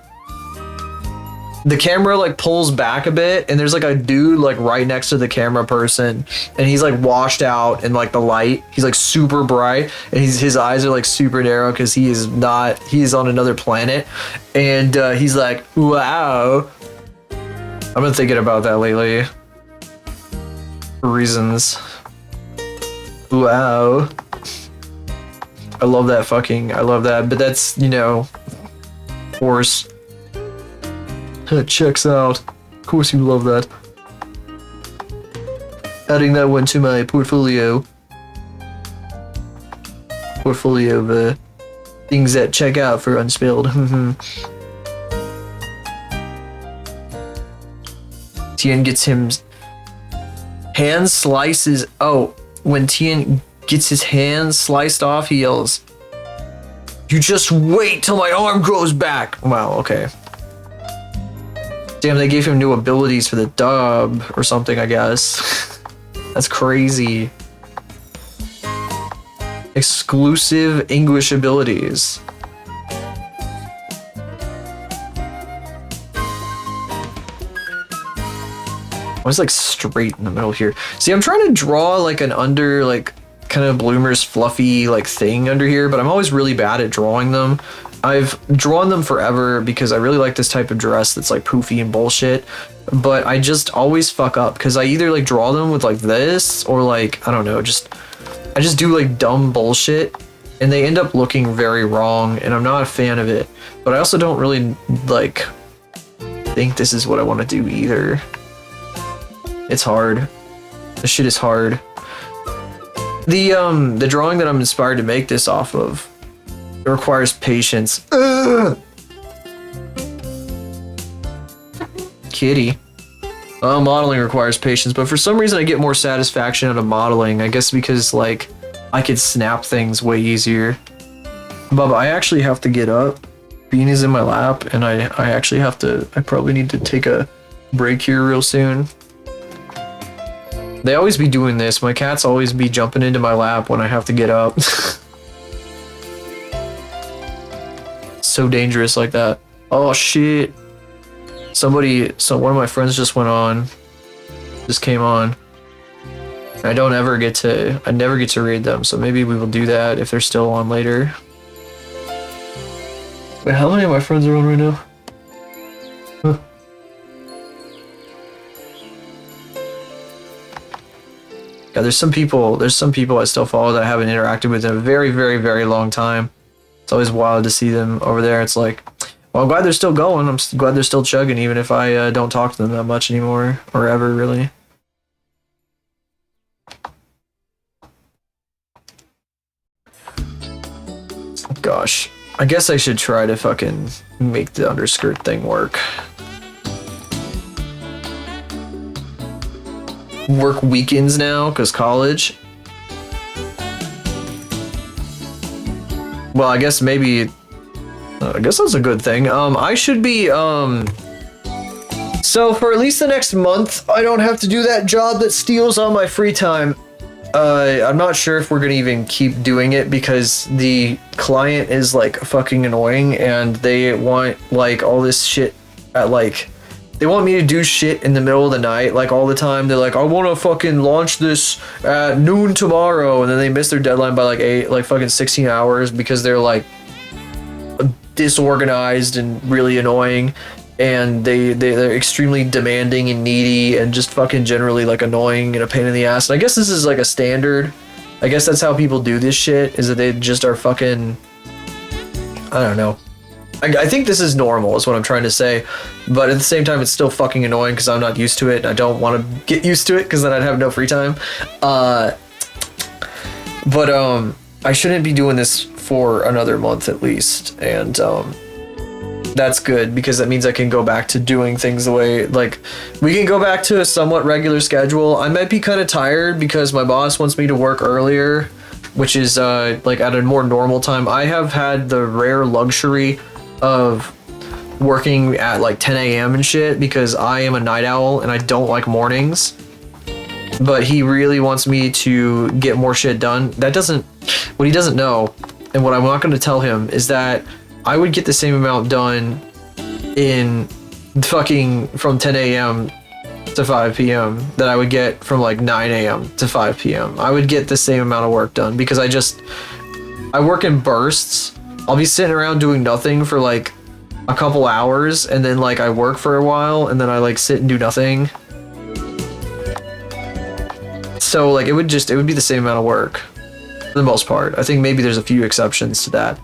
The camera like pulls back a bit, and there's like a dude like right next to the camera person, and he's like washed out in like the light. He's like super bright, and his eyes are like super narrow because he's on another planet, and he's like, wow. I've been thinking about that lately for reasons. Wow. I love that, but that's, you know, of course. Checks out. Of course you love that. Adding that one to my portfolio. Portfolio of things that check out for Unspilled. Tien gets him hand slices. Oh, when Tien gets his hand sliced off, he yells, "You just wait till my arm grows back." Wow, okay. Damn, they gave him new abilities for the dub or something, I guess. That's crazy. Exclusive English abilities. I was like straight in the middle here. See, I'm trying to draw like an under, like kind of Bloomer's fluffy like thing under here, but I'm always really bad at drawing them. I've drawn them forever because I really like this type of dress that's like poofy and bullshit, but I just always fuck up because I either like draw them with like this or like, I don't know, I just do like dumb bullshit and they end up looking very wrong, and I'm not a fan of it, but I also don't really like think this is what I want to do either. It's hard. This shit is hard. The drawing that I'm inspired to make this off of, it requires patience. Ugh. kitty. Modeling requires patience, but for some reason I get more satisfaction out of modeling. I guess because like I could snap things way easier. Bubba, I actually have to get up. Bean is in my lap, and I actually have to. I probably need to take a break here real soon. They always be doing this. My cats always be jumping into my lap when I have to get up. So dangerous like that. Oh shit. So one of my friends just came on. I never get to read them, so maybe we will do that if they're still on later. Wait, how many of my friends are on right now? Huh. Yeah, there's some people I still follow that I haven't interacted with in a very, very, very long time. It's always wild to see them over there. It's like, well, I'm glad they're still going. I'm glad they're still chugging, even if I don't talk to them that much anymore, or ever, really. Gosh. I guess I should try to fucking make the underskirt thing work. Work weekends now, because college. Well, I guess maybe... I guess that's a good thing. I should be, So for at least the next month, I don't have to do that job that steals all my free time. I'm not sure if we're gonna even keep doing it because the client is like fucking annoying and they want like all this shit at like, they want me to do shit in the middle of the night like all the time. They're like, I want to fucking launch this at noon tomorrow, and then they miss their deadline by like fucking 16 hours because they're like disorganized and really annoying. And they're extremely demanding and needy and just fucking generally like annoying and a pain in the ass. And I guess this is like a standard. I guess that's how people do this shit, is that they just are fucking, I don't know. I think this is normal is what I'm trying to say. But at the same time, it's still fucking annoying because I'm not used to it. And I don't want to get used to it because then I'd have no free time. But I shouldn't be doing this for another month at least. And that's good because that means I can go back to doing things the way, like, we can go back to a somewhat regular schedule. I might be kind of tired because my boss wants me to work earlier, which is like at a more normal time. I have had the rare luxury of working at like 10 a.m. and shit because I am a night owl and I don't like mornings. But he really wants me to get more shit done. What he doesn't know, and what I'm not going to tell him, is that I would get the same amount done in fucking from 10 a.m. to 5 p.m. that I would get from like 9 a.m. to 5 p.m. I would get the same amount of work done because I work in bursts. I'll be sitting around doing nothing for like a couple hours, and then like I work for a while, and then I like sit and do nothing. So like it would be the same amount of work for the most part. I think maybe there's a few exceptions to that.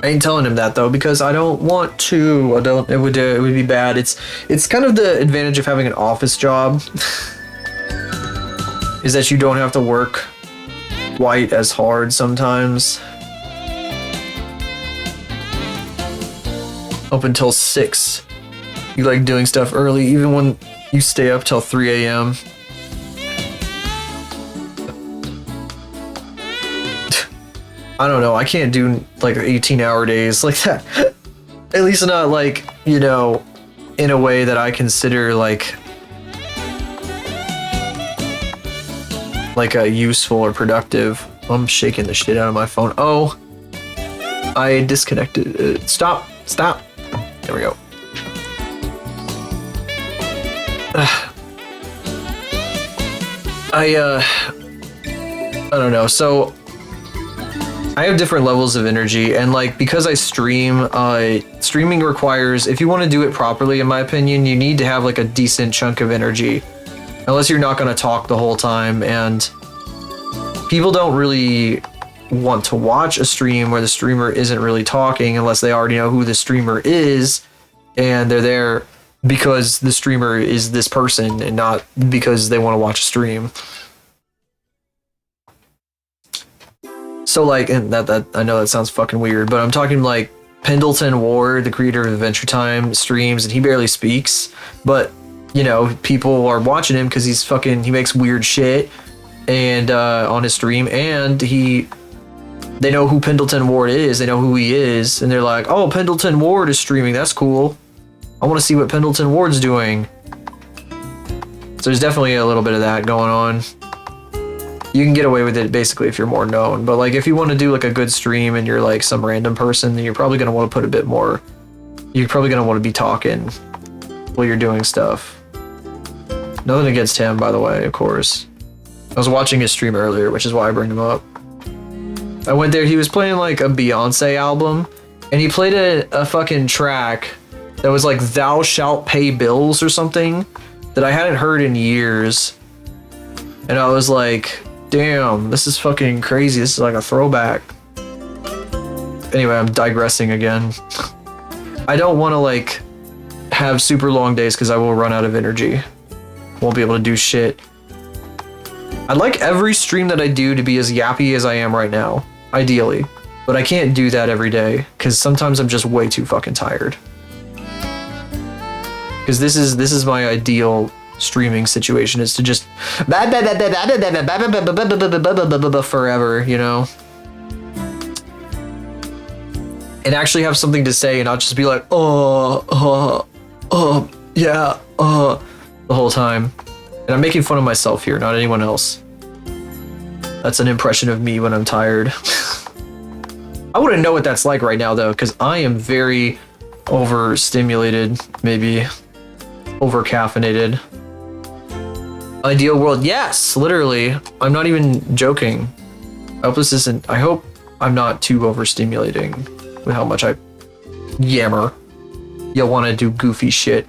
I ain't telling him that though because I don't want to. It would be bad. It's kind of the advantage of having an office job is that you don't have to work quite as hard sometimes. Up until 6. You like doing stuff early even when you stay up till 3 a.m. I don't know, I can't do like 18-hour days like that. At least not like, you know, in a way that I consider like a useful or productive. I'm shaking the shit out of my phone. Oh, I disconnected it. Stop. There we go. I don't know. So I have different levels of energy, and like because I stream, streaming requires, if you want to do it properly, in my opinion, you need to have like a decent chunk of energy, unless you're not going to talk the whole time. And people don't really want to watch a stream where the streamer isn't really talking unless they already know who the streamer is and they're there because the streamer is this person and not because they want to watch a stream. So like, and that I know that sounds fucking weird, but I'm talking like Pendleton Ward, the creator of Adventure Time, streams, and he barely speaks, but you know, people are watching him because he makes weird shit and on his stream, and they know who Pendleton Ward is, they know who he is, and they're like, oh, Pendleton Ward is streaming, that's cool. I want to see what Pendleton Ward's doing. So there's definitely a little bit of that going on. You can get away with it basically if you're more known, but like if you want to do like a good stream and you're like some random person, then you're probably going to want to put a bit more, you're probably going to want to be talking while you're doing stuff. Nothing against him, by the way, of course. I was watching his stream earlier, which is why I bring him up. I went there, he was playing like a Beyonce album, and he played a fucking track that was like Thou Shalt Pay Bills or something that I hadn't heard in years. And I was like, damn, this is fucking crazy. This is like a throwback. Anyway, I'm digressing again. I don't want to like have super long days because I will run out of energy. Won't be able to do shit. I'd like every stream that I do to be as yappy as I am right now, ideally. But I can't do that every day because sometimes I'm just way too fucking tired. Because this is my ideal streaming situation, is to just forever, you know? And actually have something to say and not just be like, yeah, the whole time. And I'm making fun of myself here, not anyone else. That's an impression of me when I'm tired. I wouldn't know what that's like right now though, because I am very overstimulated, maybe over-caffeinated. Ideal world, yes, literally. I'm not even joking. I hope I'm not too overstimulating with how much I yammer. You want to do goofy shit.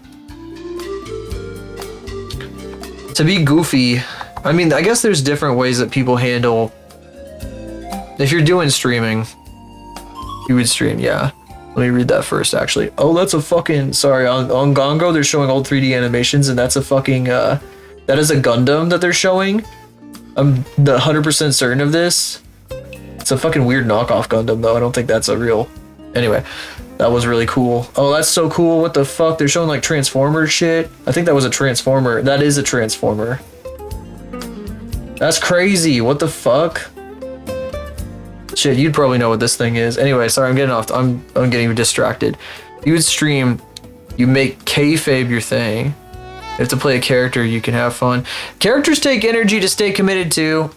To be goofy, I mean, I guess there's different ways that people handle. If you're doing streaming, you would stream, yeah. Let me read that first, actually. Oh, that's a fucking, sorry, on Gongo, they're showing old 3D animations, and that's a fucking, that is a Gundam that they're showing. I'm 100% certain of this. It's a fucking weird knockoff Gundam, though. I don't think that's a real. Anyway, that was really cool. Oh, that's so cool. What the fuck? They're showing like Transformer shit. I think that was a Transformer. That is a Transformer. That's crazy. What the fuck? Shit, you'd probably know what this thing is. Anyway, sorry, I'm getting distracted. You would stream, you make kayfabe your thing. You have to play a character, you can have fun. Characters take energy to stay committed to.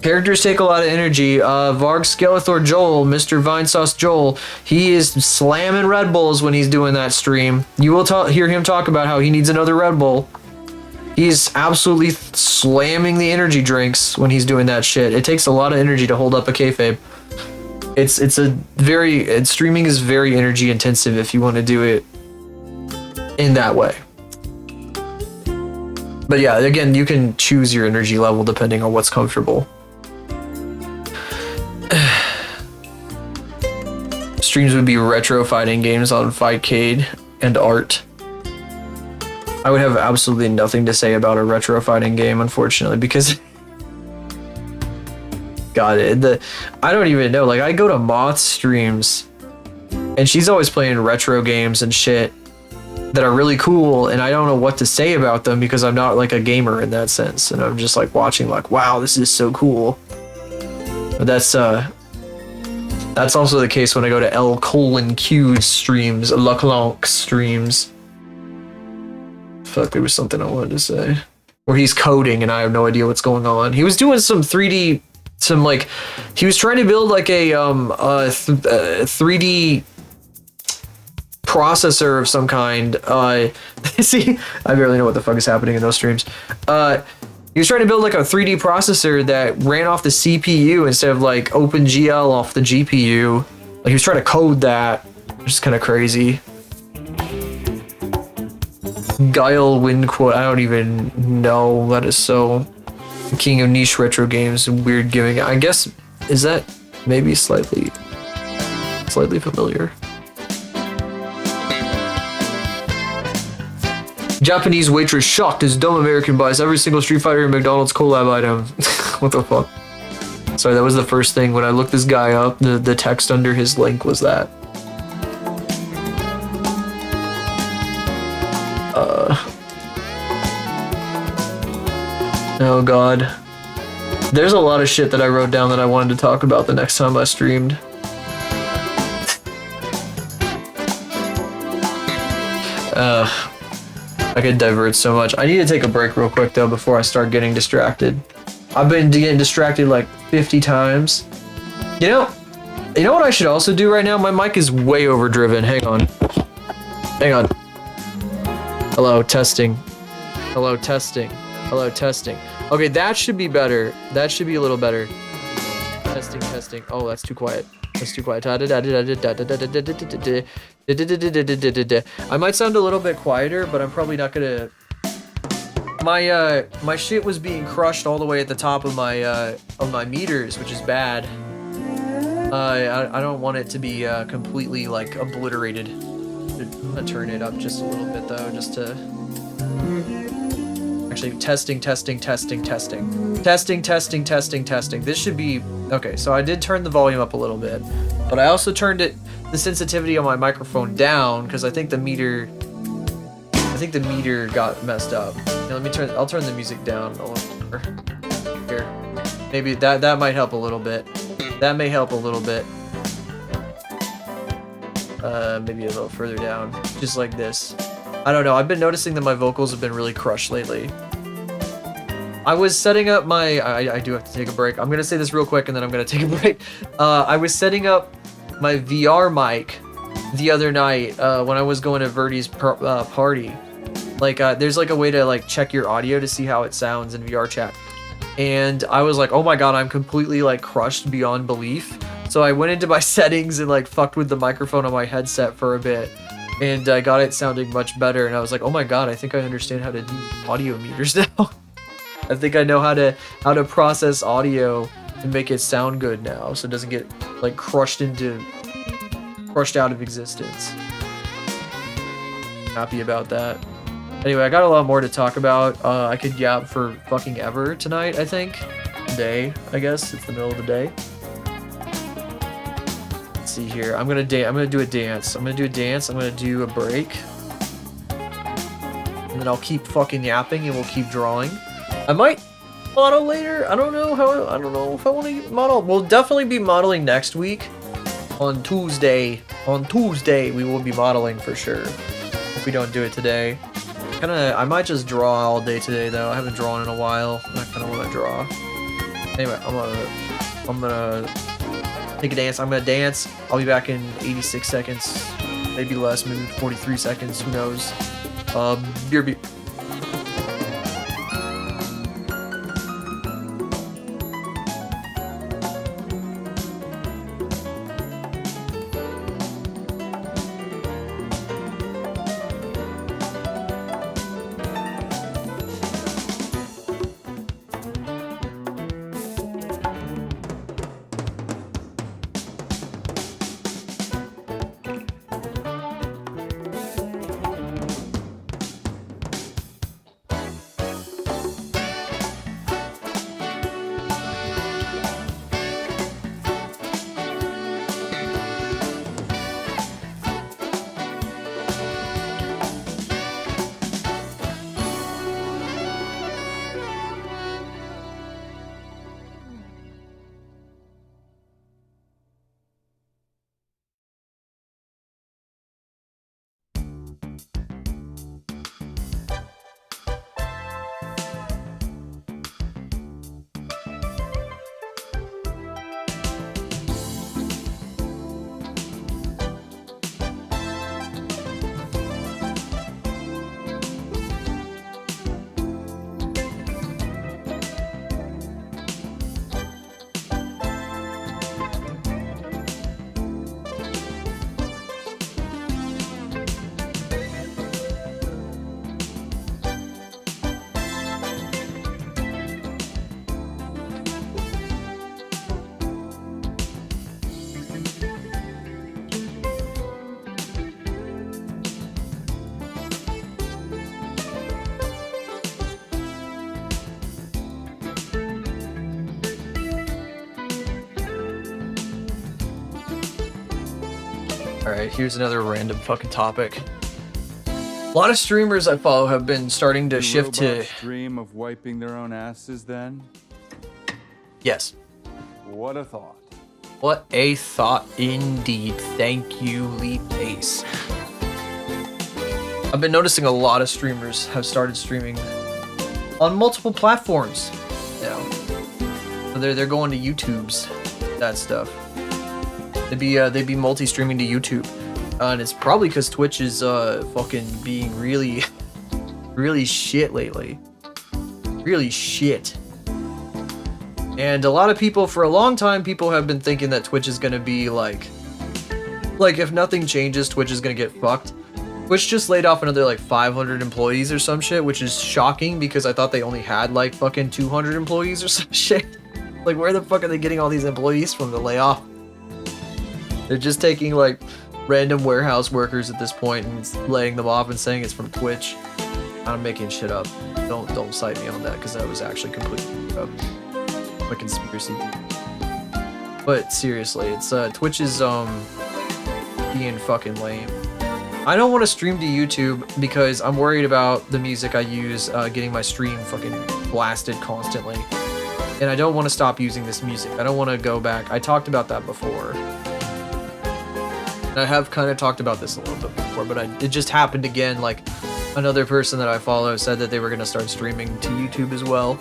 Characters take a lot of energy. Varg Skeletor Joel, Mr. Vinesauce Joel, he is slamming Red Bulls when he's doing that stream. You will hear him talk about how he needs another Red Bull. He's absolutely slamming the energy drinks when he's doing that shit. It takes a lot of energy to hold up a kayfabe. Streaming is very energy intensive if you want to do it in that way. But yeah, again, you can choose your energy level depending on what's comfortable. Streams would be retro fighting games on Fightcade and Art. I would have absolutely nothing to say about a retro fighting game, unfortunately, because God, I don't even know. Like, I go to Moth streams, and she's always playing retro games and shit that are really cool, and I don't know what to say about them because I'm not like a gamer in that sense, and I'm just like watching, like, wow, this is so cool. But that's also the case when I go to L:Q streams, LeClanc streams. Fuck, there was something I wanted to say. Where he's coding and I have no idea what's going on. He was doing some 3D, he was trying to build like a 3D processor of some kind. See, I barely know what the fuck is happening in those streams. He was trying to build like a 3D processor that ran off the CPU instead of like OpenGL off the GPU. Like, he was trying to code that, which is kind of crazy. Guile Windquote, I don't even know. That is so king of niche retro games and weird gimmick. I guess, is that maybe slightly familiar? Japanese waitress shocked as dumb American buys every single Street Fighter and McDonald's collab item. What the fuck? Sorry, that was the first thing when I looked this guy up. The text under his link was that. Oh god. There's a lot of shit that I wrote down that I wanted to talk about the next time I streamed. I could divert so much. I need to take a break real quick though before I start getting distracted. I've been getting distracted like 50 times. You know what I should also do right now? My mic is way overdriven. Hang on. Hang on. Hello, testing. Hello, testing. Hello, testing. Okay, that should be better. That should be a little better. Testing, testing. Oh, that's too quiet. That's too quiet. I might sound a little bit quieter, but I'm probably not gonna. My shit was being crushed all the way at the top of my meters, which is bad. I don't want it to be completely like obliterated. I'm gonna turn it up just a little bit though, just to. Actually, testing. This should be okay. So I did turn the volume up a little bit, but I also turned the sensitivity on my microphone down because I think the meter got messed up. Now, I'll turn the music down a little more. Here, maybe that might help a little bit. That may help a little bit. Maybe a little further down, just like this. I don't know. I've been noticing that my vocals have been really crushed lately. I was setting up my... I do have to take a break. I'm going to say this real quick and then I'm going to take a break. I was setting up my VR mic the other night when I was going to Verdi's party. Like, there's like a way to like check your audio to see how it sounds in VR chat. And I was like, oh my god, I'm completely like crushed beyond belief. So I went into my settings and like fucked with the microphone on my headset for a bit. And I got it sounding much better, and I was like, oh my god, I think I understand how to do audio meters now. I think I know how to process audio and make it sound good now, so it doesn't get like crushed out of existence. Happy about that. Anyway, I got a lot more to talk about. I could yap for fucking ever tonight, I think. Day, I guess. It's the middle of the day. See here. I'm gonna do a dance. I'm gonna do a break. And then I'll keep fucking yapping and we'll keep drawing. I might model later. I don't know if I want to model. We'll definitely be modeling next week. On Tuesday we will be modeling for sure. If we don't do it today. I might just draw all day today though. I haven't drawn in a while. I kinda wanna draw. Anyway, I'm gonna take a dance. I'm gonna dance. I'll be back in 86 seconds, maybe less, maybe 43 seconds. Who knows? BRB. Alright, here's another random fucking topic. A lot of streamers I follow have been starting to Do shift to... robots dream of wiping their own asses then? Yes. What a thought. What a thought indeed. Thank you, Leap Ace. I've been noticing a lot of streamers have started streaming on multiple platforms now. So they're going to YouTube's, that stuff. They'd be multi-streaming to YouTube. And it's probably because Twitch is fucking being really, really shit lately. Really shit. And a lot of people, for a long time, people have been thinking that Twitch is gonna be like if nothing changes, Twitch is gonna get fucked. Twitch just laid off another like 500 employees or some shit, which is shocking because I thought they only had like fucking 200 employees or some shit. Like, where the fuck are they getting all these employees from to lay off? They're just taking like random warehouse workers at this point and laying them off and saying it's from Twitch. I'm making shit up. Don't cite me on that because that was actually completely up. A conspiracy. But seriously, it's Twitch is being fucking lame. I don't want to stream to YouTube because I'm worried about the music I use getting my stream fucking blasted constantly. And I don't want to stop using this music. I don't want to go back. I talked about that before. And I have kind of talked about this a little bit before, but it just happened again. Like, another person that I follow said that they were going to start streaming to YouTube as well.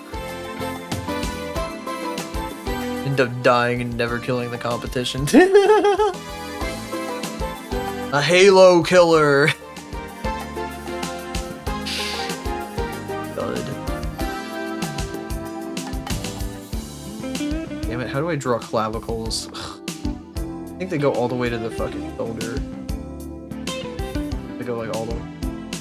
End up dying and never killing the competition. A Halo killer. God. Damn it, how do I draw clavicles? I think they go all the way to the fucking shoulder. They go like all the way,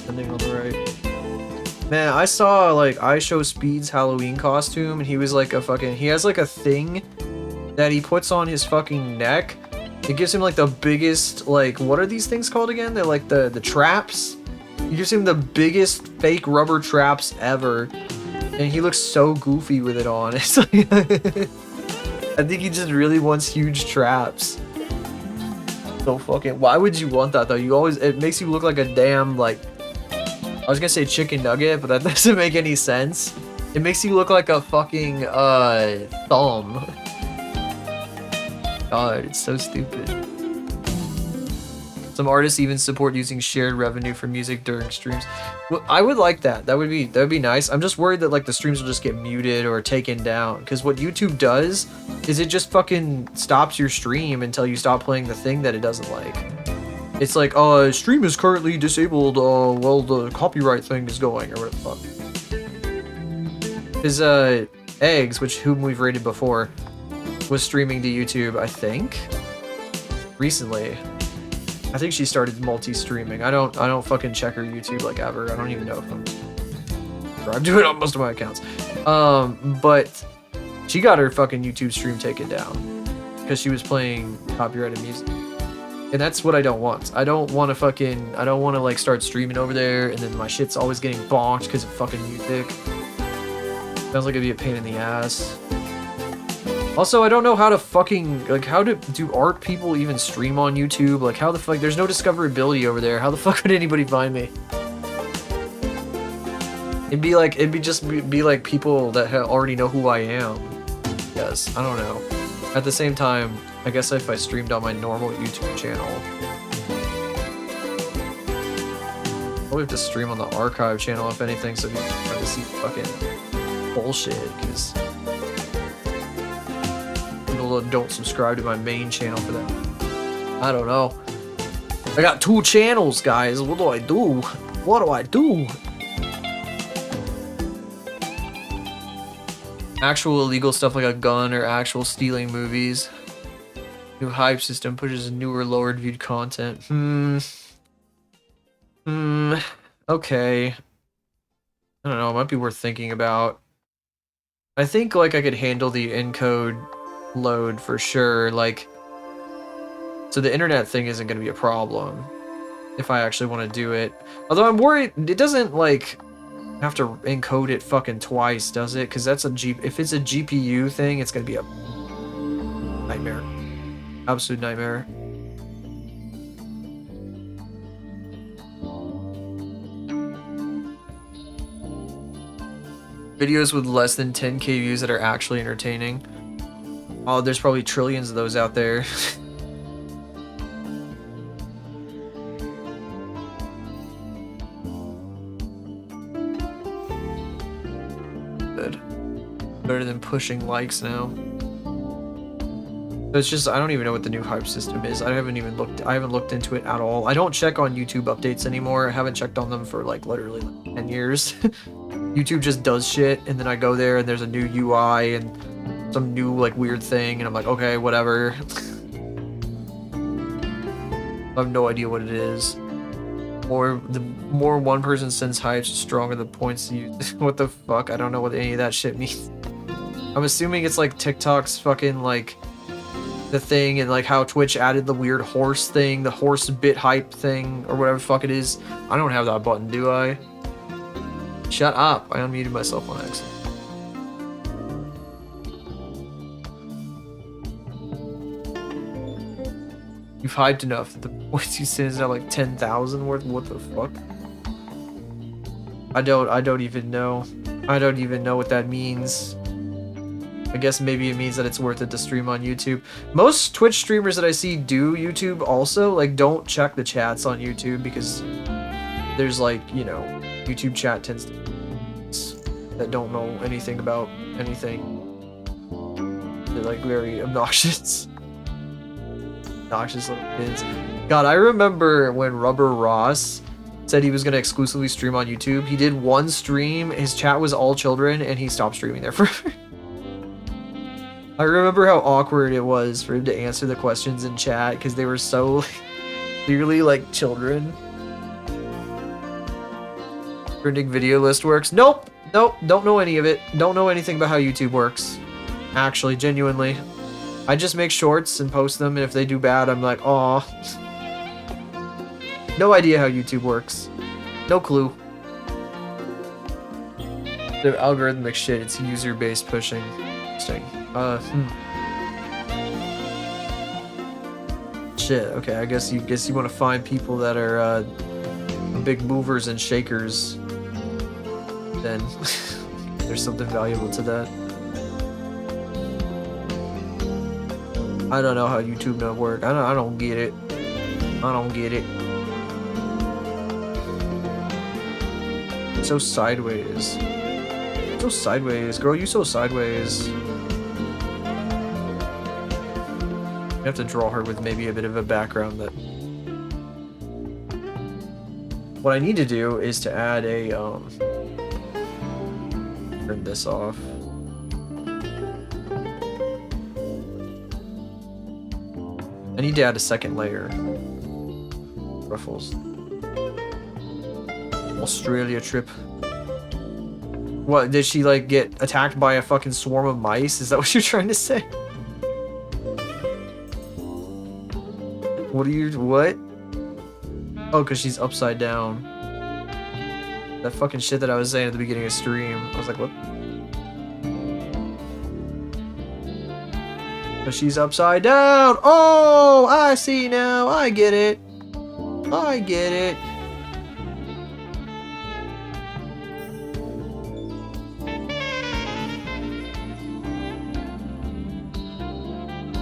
ending on the right. Man, I saw like IShowSpeed's Halloween costume and he was like he has like a thing that he puts on his fucking neck. It gives him like the biggest, like, what are these things called again? They're like the traps. It gives him the biggest fake rubber traps ever. And he looks so goofy with it on. It's like, I think he just really wants huge traps. So fucking, why would you want that though? It makes you look like a damn, like, I was gonna say chicken nugget, but that doesn't make any sense. It makes you look like a fucking, thumb. God, it's so stupid. Some artists even support using shared revenue for music during streams. Well, I would like that. That would be nice. I'm just worried that like the streams will just get muted or taken down. Because what YouTube does is it just fucking stops your stream until you stop playing the thing that it doesn't like. It's like, stream is currently disabled. Well, the copyright thing is going or whatever the fuck. Because Eggs, whom we've rated before, was streaming to YouTube, I think, recently. I think she started multi-streaming. I don't fucking check her YouTube like ever. I don't even know if I'm doing it on most of my accounts. But she got her fucking YouTube stream taken down because she was playing copyrighted music. And that's what I don't want. I don't want to like start streaming over there and then my shit's always getting bonked because of fucking music. Sounds like it'd be a pain in the ass. Also, I don't know how to fucking, like, how do art people even stream on YouTube? Like, how the fuck, there's no discoverability over there. How the fuck would anybody find me? It'd be like people that already know who I am. Yes, I don't know. At the same time, I guess if I streamed on my normal YouTube channel, probably have to stream on the archive channel if anything, so you can try to see fucking bullshit, because people don't subscribe to my main channel for that. I don't know. I got 2 channels, guys. What do I do? What do I do? Actual illegal stuff like a gun or actual stealing movies. New hype system pushes newer, lowered viewed content. Okay. I don't know, it might be worth thinking about. I think like I could handle the encode load for sure, like, so the internet thing isn't going to be a problem if I actually want to do it. Although I'm worried it doesn't like have to encode it fucking twice, does it? Because that's if it's a GPU thing, it's going to be a nightmare. Absolute nightmare. Videos with less than 10k views that are actually entertaining. Oh, there's probably trillions of those out there. Good. Better than pushing likes now. It's just, I don't even know what the new hype system is. I haven't looked into it at all. I don't check on YouTube updates anymore. I haven't checked on them for like literally like 10 years. YouTube just does shit, and then I go there and there's a new UI and some new like weird thing, and I'm like, okay, whatever. I have no idea what it is. The more one person sends hypes, the stronger the points you. What the fuck? I don't know what any of that shit means. I'm assuming it's like TikTok's fucking like the thing, and like how Twitch added the weird horse thing, the horse bit hype thing, or whatever the fuck it is. I don't have that button, do I? Shut up. I unmuted myself on accident. You've hyped enough that the points you send is now like 10,000 worth. What the fuck? I don't even know. I don't even know what that means. I guess maybe it means that it's worth it to stream on YouTube. Most Twitch streamers that I see do YouTube also, like, don't check the chats on YouTube because there's like, you know, YouTube chat tends to that don't know anything about anything. They're like very obnoxious. Obnoxious little kids. God, I remember when Rubber Ross said he was going to exclusively stream on YouTube. He did one stream, his chat was all children, and he stopped streaming there forever. I remember how awkward it was for him to answer the questions in chat because they were so clearly like children. Printing video list works. Nope. Don't know any of it. Don't know anything about how YouTube works. Actually, genuinely. I just make shorts and post them, and if they do bad, I'm like, aw. No idea how YouTube works. No clue. They're algorithmic shit. It's user-based pushing. Interesting. Shit. Okay, I guess you want to find people that are big movers and shakers. Then there's something valuable to that. I don't know how YouTube don't work. I don't get it. I don't get it. So sideways. So sideways, girl. You so sideways. You have to draw her with maybe a bit of a background that. What I need to do is to add a turn this off. I need to add a second layer. Ruffles. Australia trip. What, did she like get attacked by a fucking swarm of mice? Is that what you're trying to say? What? Oh, because she's upside down. That fucking shit that I was saying at the beginning of stream. I was like, what? But she's upside down. Oh, I see now. I get it. I get it.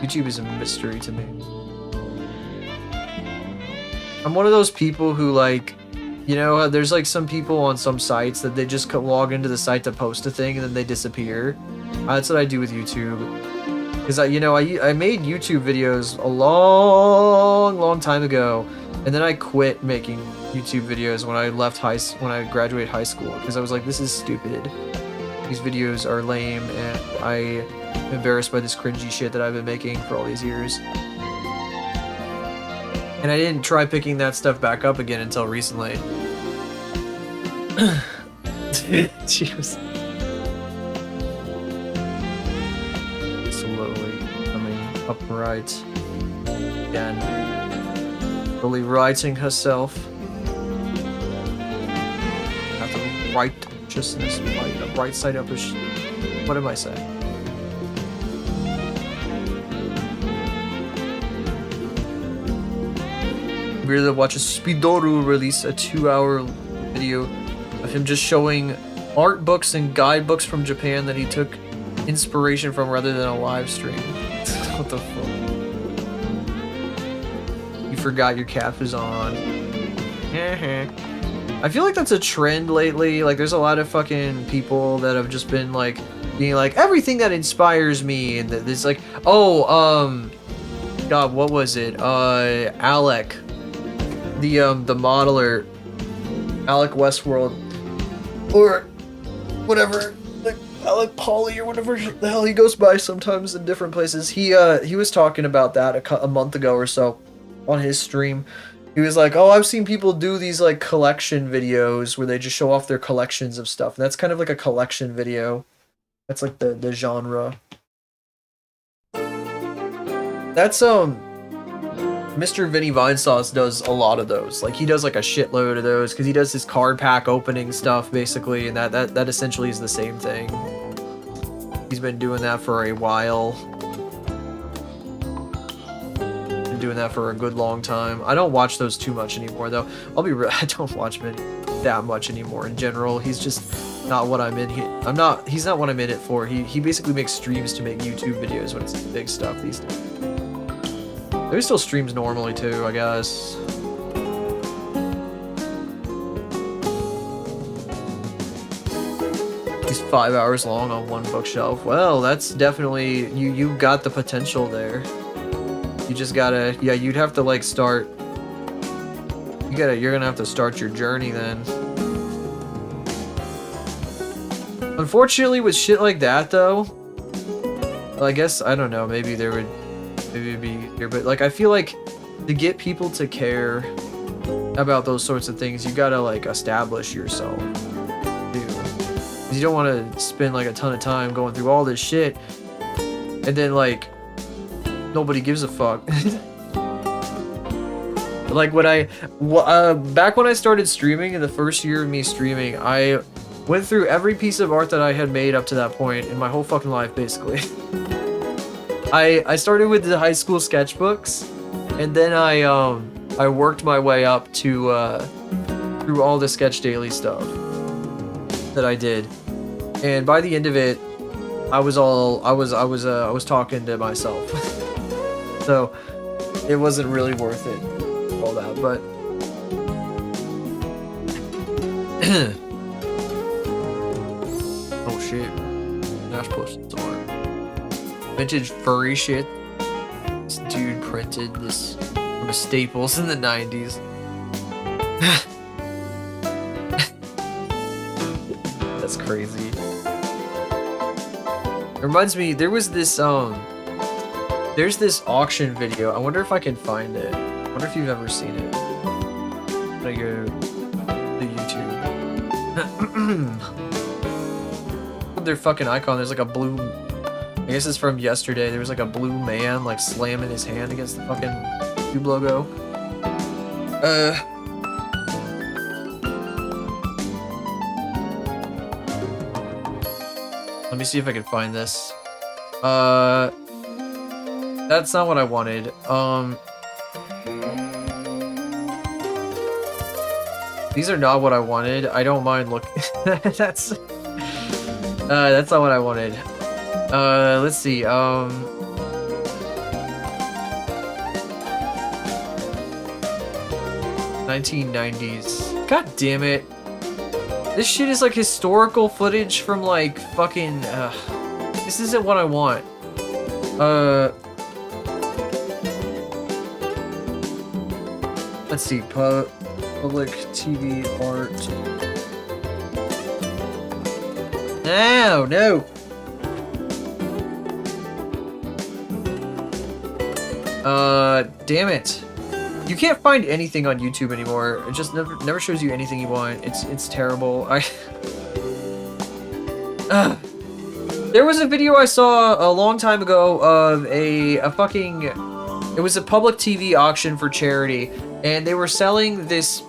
YouTube is a mystery to me. I'm one of those people who, like, you know, there's like some people on some sites that they just log into the site to post a thing and then they disappear. That's what I do with YouTube. Because I made YouTube videos a long time ago, and then I quit making YouTube videos when I graduated high school because I was like, this is stupid. These videos are lame, and I am embarrassed by this cringy shit that I've been making for all these years. And I didn't try picking that stuff back up again until recently. Jeez. Slowly coming upright again. Slowly righting herself. Not the righteousness, right side up. What am I saying? We're to watch a Speedoru release a 2-hour video of him just showing art books and guidebooks from Japan that he took inspiration from rather than a live stream. What the fuck? You forgot your cap is on. I feel like that's a trend lately. Like, there's a lot of fucking people that have just been like being like, everything that inspires me, and it's like, oh, God, what was it? Alec, the modeler, Alec Westworld, or whatever, like Alec Polly or whatever the hell he goes by sometimes in different places. He was talking about that a month ago or so on his stream. He was like, oh, I've seen people do these like collection videos where they just show off their collections of stuff. And that's kind of like a collection video. That's like the genre. That's Mr. Vinny Vinesauce does a lot of those. Like, he does like a shitload of those because he does his card pack opening stuff basically, and that essentially is the same thing. He's been doing that for a while. Been doing that for a good long time. I don't watch those too much anymore though. I'll be real, I don't watch Vinny that much anymore in general. He's just not what I'm in. He's not what I'm in it for. He basically makes streams to make YouTube videos when it's big stuff these days. He still streams normally too, I guess. He's 5 hours long on one bookshelf. Well, that's definitely you got the potential there. You just gotta, yeah, you'd have to like start. You're gonna have to start your journey then. Unfortunately, with shit like that though, well, I guess I don't know. Maybe it'd be easier, but like I feel like to get people to care about those sorts of things, you gotta like establish yourself too. 'Cause you don't want to spend like a ton of time going through all this shit, and then like nobody gives a fuck. Like back when I started streaming in the first year of me streaming, I went through every piece of art that I had made up to that point in my whole fucking life, basically. I started with the high school sketchbooks, and then I worked my way up to through all the Sketch Daily stuff that I did, and by the end of it, I was talking to myself, so it wasn't really worth it, all that, but. Oh shit! Nash posted some art. Vintage furry shit. This dude printed this from a Staples in the 90s. That's crazy. It reminds me, there was this there's this auction video. I wonder if I can find it. I wonder if you've ever seen it. I go to YouTube. Their fucking icon, there's like a blue, I guess it's from yesterday, there was like a blue man like slamming his hand against the fucking YouTube logo. Let me see if I can find this. That's not what I wanted. These are not what I wanted. I don't mind looking. That's not what I wanted. Let's see. 1990s. God damn it. This shit is like historical footage from like fucking. This isn't what I want. Let's see. Public TV art. No. Damn it. You can't find anything on YouTube anymore. It just never shows you anything you want. It's terrible. There was a video I saw a long time ago of a fucking, it was a public TV auction for charity, and they were selling this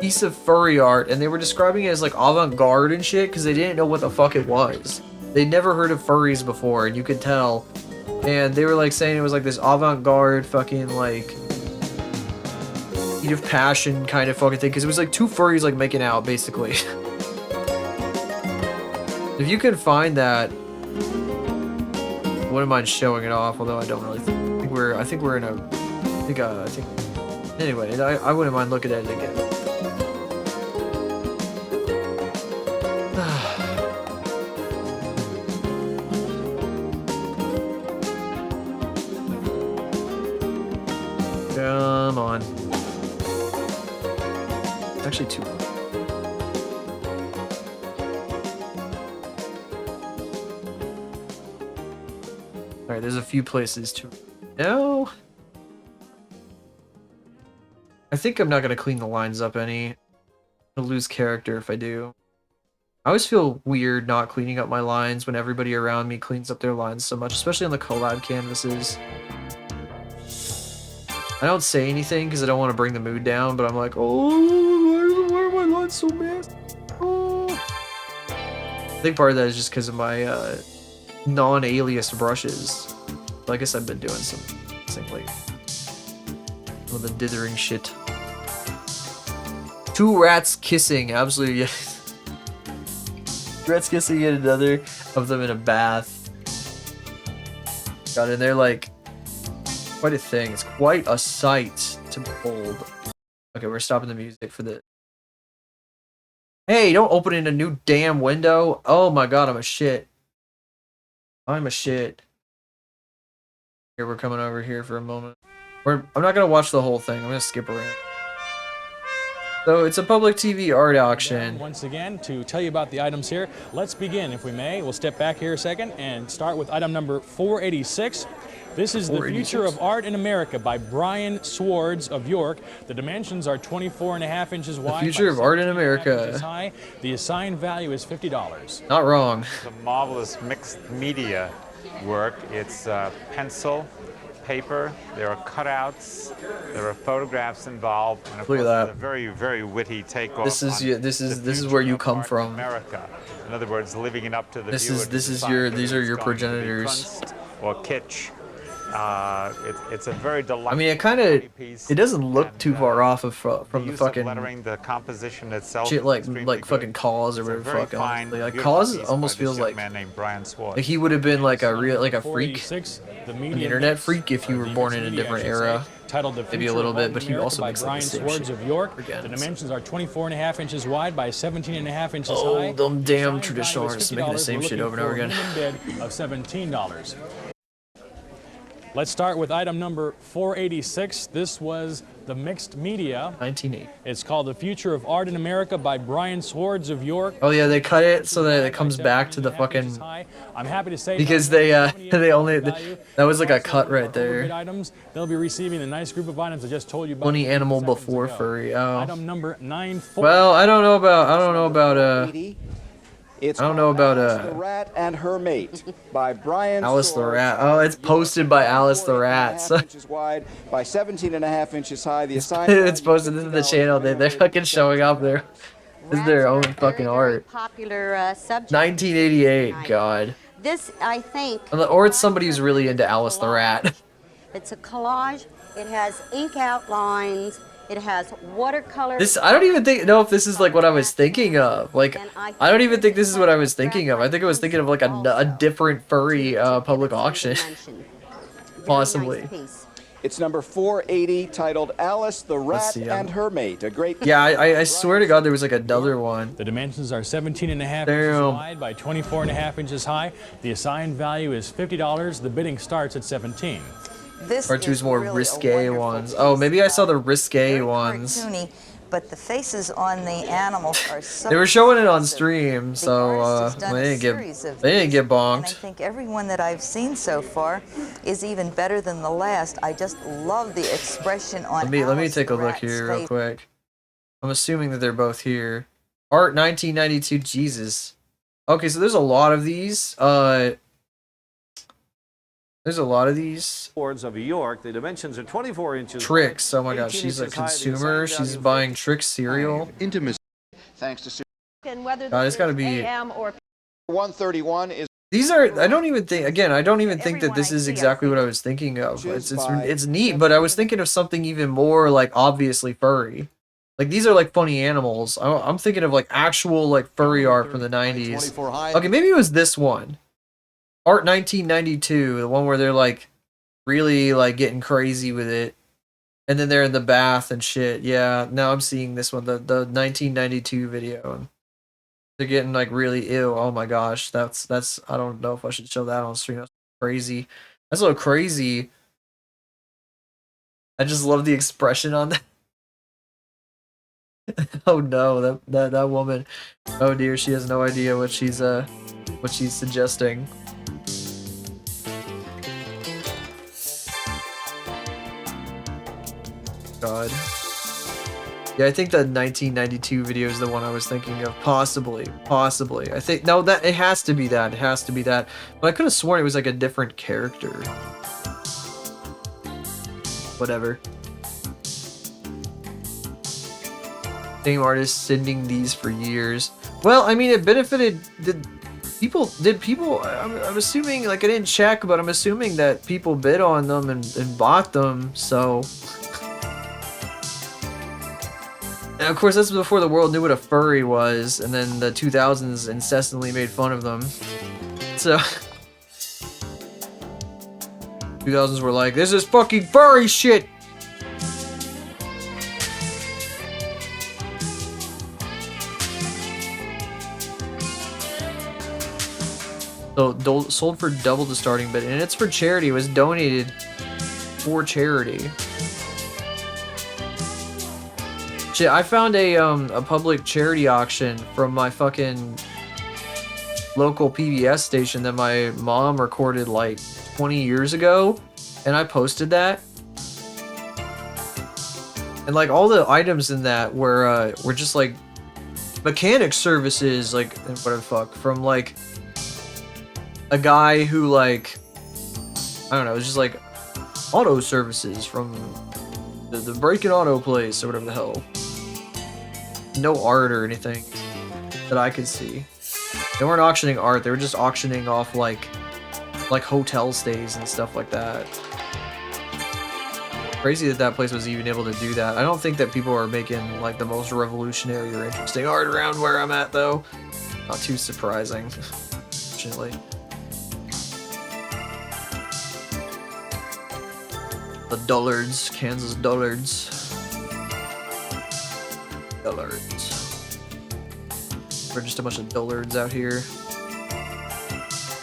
piece of furry art, and they were describing it as like avant-garde and shit because they didn't know what the fuck it was. They'd never heard of furries before, and you could tell. And they were like saying it was like this avant-garde fucking like heat of passion kind of fucking thing, because it was like two furries like making out basically. If you can find that, wouldn't mind showing it off. Although I don't really think I think we're in a. I think. Anyway, I wouldn't mind looking at it again. Come on. Actually, two. Alright, there's a few places to. No. I think I'm not going to clean the lines up any. I'll lose character if I do. I always feel weird not cleaning up my lines when everybody around me cleans up their lines so much, especially on the collab canvases. I don't say anything because I don't want to bring the mood down, but I'm like, oh, why are my lines so messed? Oh. I think part of that is just because of my non-alias brushes. So I guess I've been doing something like some of the dithering shit. Two rats kissing, absolutely yes. Rats kissing and another of them in a bath. God, and they're like quite a thing. It's quite a sight to behold. Okay, we're stopping the music for the. Hey, don't open in a new damn window. Oh my god, I'm a shit. I'm a shit. Here, we're coming over here for a moment. I'm not gonna watch the whole thing. I'm gonna skip around. So it's a public TV art auction. Once again, to tell you about the items here, let's begin, if we may. We'll step back here a second and start with item number 486. This is The Future of Art in America by Brian Swords of York. The dimensions are 24.5 inches wide. The Future of Art in America. High. The assigned value is $50. Not wrong. It's a marvelous mixed media work. It's pencil, paper, there are cutouts, there are photographs involved, and of Look at course that. a very, very witty takeoff. This is on this the is future where you of come art in from. America. In other words, living it up to the This viewer is to these decide are whether your it's going to be progenitors. Kunst or kitsch. It's a very delightful. I mean, it doesn't look too far off of from the fucking lettering, the composition itself, shit like extremely fucking good. Cause or It's a whatever very fuck fine, honestly. Like beautiful Cause piece almost by this feels young like man named Brian Swartz. he would have been like a real like a freak, 486, the an media internet mix, freak if you were the born in a media, different I should say, era. titled The Maybe a Future little of bit, Art in but he America also by makes like the Brian same Swords shit of York. again. The dimensions are 24.5 inches wide by 17.5 inches Oh, high. them The damn assigned traditional value is artists making the $50. same We're shit looking over and over for a again. minimum bid of $17. Let's start with item number 486. This was the mixed media. 1980. It's called The Future of Art in America by Brian Swords of York. Oh yeah, they cut it so that it comes back to the fucking. I'm happy to say Because they only that was like a cut right there. Items. They'll be receiving the nice group of items I just told you about. 20 animal seconds before ago. furry. Oh. Item number 94. Well, I don't know about It's I don't know about, Alice the Rat and Her Mate by Brian Alice the Swords. Rat. Oh, it's posted by Alice the Rat. 24.5 inches wide by 17.5 inches high. The assigned It's value posted. This is the $50. channel. They're fucking showing off their. This is their own Rats are a fucking very, art. very popular subject. 1988. God. This, I think. Or it's somebody who's really into Alice the Rat. It's a collage. It has ink outlines. It has watercolor. This I don't even know if this is like what I was thinking of. Like I don't even think this is what I was thinking of. I think I was thinking of like a different furry public auction, possibly. It's number 480, titled Alice the Rat see, and Her Mate. A great. Yeah, I swear to God there was like another one. The dimensions are 17.5 inches Damn. wide by 24.5 inches high. The assigned value is $50. The bidding starts at $17. This Or choose is more really a risque wonderful ones. piece. Oh, maybe I saw the risque Very ones. cartoony, but the faces on the animals are so They were showing it on expressive. stream, The so artist has done they a didn't get series of they didn't these, get And I bonked. think everyone that I've seen so far is even better than the last. I just love the expression on Let me Alice take a the look Rat's here real face. quick. I'm assuming that they're both here. Art 1992. Jesus. Okay, so there's a lot of these. There's a lot of these. Swords of York. The dimensions are 24 inches. Tricks. Oh my god, 18 she's a inches high. The consumer. assigned She's value buying Trix cereal. Intimacy. Thanks to And whether God, it's this gotta is be. AM or 131 is. These are. I don't even think. Again, I don't even think that this is exactly what I was thinking of. It's neat, but I was thinking of something even more like obviously furry. Like these are like funny animals. I'm thinking of like actual like furry art from the 90s. Okay, maybe it was this one. Art 1992, the one where they're like really like getting crazy with it. And then they're in the bath and shit. Yeah, now I'm seeing this one, the 1992 video. And they're getting like really ill. Oh my gosh, that's I don't know if I should show that on stream. That's crazy. That's a little crazy. I just love the expression on that. Oh no, that woman. Oh dear, she has no idea what she's suggesting. God. Yeah, I think the 1992 video is the one I was thinking of. Possibly. I think no, that it has to be that. It has to be that. But I could have sworn it was like a different character. Whatever. Same artist sending these for years. Well, I mean, it benefited people. I'm assuming, like, I didn't check, but I'm assuming that people bid on them and bought them. So. And of course, that's before the world knew what a furry was, and then the 2000s incessantly made fun of them. So, 2000s were like, this is fucking furry shit! So, sold for double the starting bid, and it's for charity. It was donated for charity. Shit, I found a public charity auction from my fucking local PBS station that my mom recorded like 20 years ago, and I posted that. And like all the items in that were just like mechanic services, like whatever the fuck, from like a guy who like I don't know, it was just like auto services from the Breaking Auto place or whatever the hell. No art or anything that I could see. They weren't auctioning art, they were just auctioning off like hotel stays and stuff like that. Crazy that that place was even able to do that. I don't think that people are making like the most revolutionary or interesting art around where I'm at though. Not too surprising, fortunately. The dullards, Kansas dullards. Dullards. We're just a bunch of dullards out here.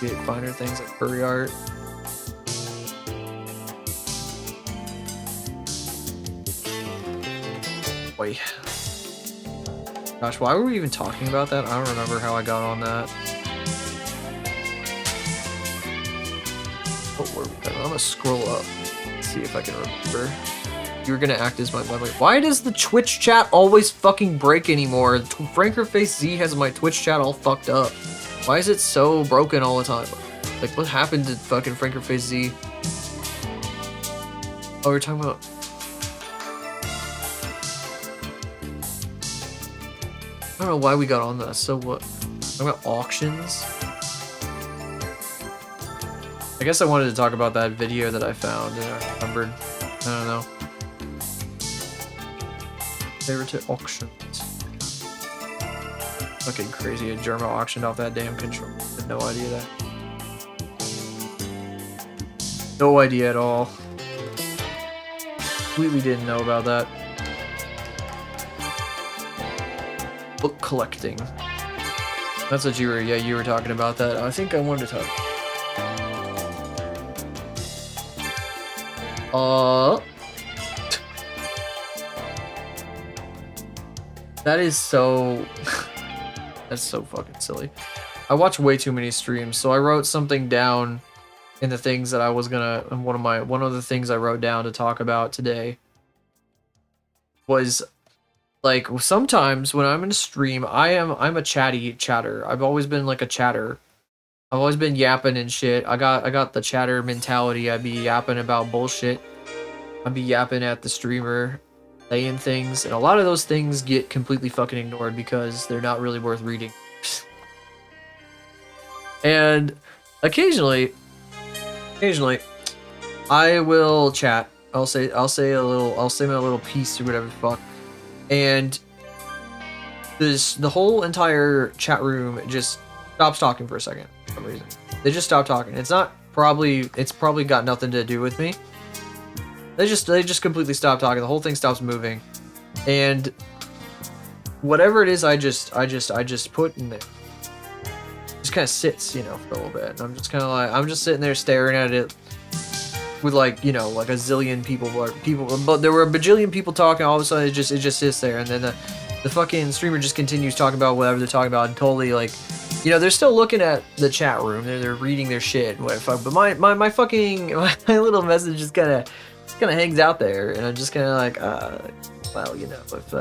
Get finer things like furry art. Boy. Gosh, why were we even talking about that? I don't remember how I got on that. What were we talking about? I'm gonna scroll up. See if I can remember. You're gonna act as my memory. Why does the Twitch chat always fucking break anymore? Frankerface Z has my Twitch chat all fucked up. Why is it so broken all the time? Like, what happened to fucking Frankerface Z? Oh, we're talking about... I don't know why we got on that. So what? Talking about auctions? I guess I wanted to talk about that video that I found and I remembered. I don't know. Favorite auctions. Fucking crazy. A German auctioned off that damn control. I had no idea that. No idea at all. Completely didn't know about that. Book collecting. That's what you were, yeah, you were talking about that. I think I wanted to talk. That is so... That's so fucking silly. I watch way too many streams, so I wrote something down in the things that I was gonna... One of the things I wrote down to talk about today was, like, sometimes when I'm in a stream, I'm a chatter. I've always been like a chatter. I've always been yapping and shit. I got the chatter mentality. I'd be yapping about bullshit. I'd be yapping at the streamer, saying things, and a lot of those things get completely fucking ignored because they're not really worth reading. And occasionally, I will chat. I'll say my little piece or whatever the fuck. and the whole entire chat room just stops talking for a second for some reason. They just stop talking. It's probably got nothing to do with me. They just completely stop talking. The whole thing stops moving, and whatever it is, I just put in there, just kind of sits, for a little bit. And I'm just kind of like, I'm just sitting there staring at it with like a zillion people, but there were a bajillion people talking. All of a sudden, it just sits there, and then the fucking streamer just continues talking about whatever they're talking about, and totally like, they're still looking at the chat room. They're reading their shit. But my fucking my little message just kind of hangs out there, and I'm just kind of like, well, if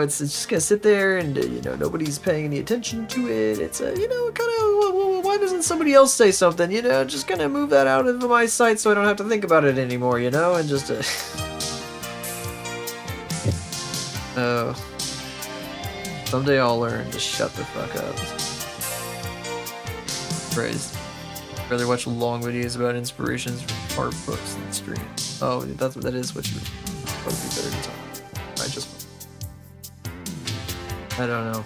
it's just gonna sit there, and nobody's paying any attention to it. It's kind of, why doesn't somebody else say something? Just gonna move that out of my sight so I don't have to think about it anymore. And just oh. Someday I'll learn to shut the fuck up. Praise. Rather watch long videos about inspirations from art books and streams. Oh, that is what you would be better to talk. I don't know.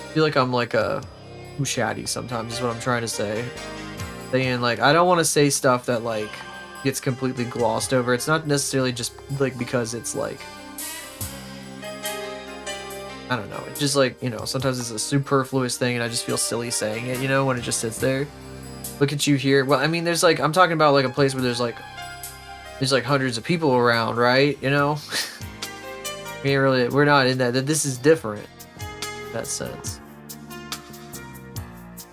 I feel like I'm like too chatty sometimes is what I'm trying to say. Saying like, I don't want to say stuff that like gets completely glossed over. It's not necessarily just like because it's like, I don't know, it's just like, sometimes it's a superfluous thing and I just feel silly saying it, when it just sits there. Look at you here. Well, I mean, there's like, I'm talking about like a place where there's like hundreds of people around, right? We're not in that. This is different in that sense.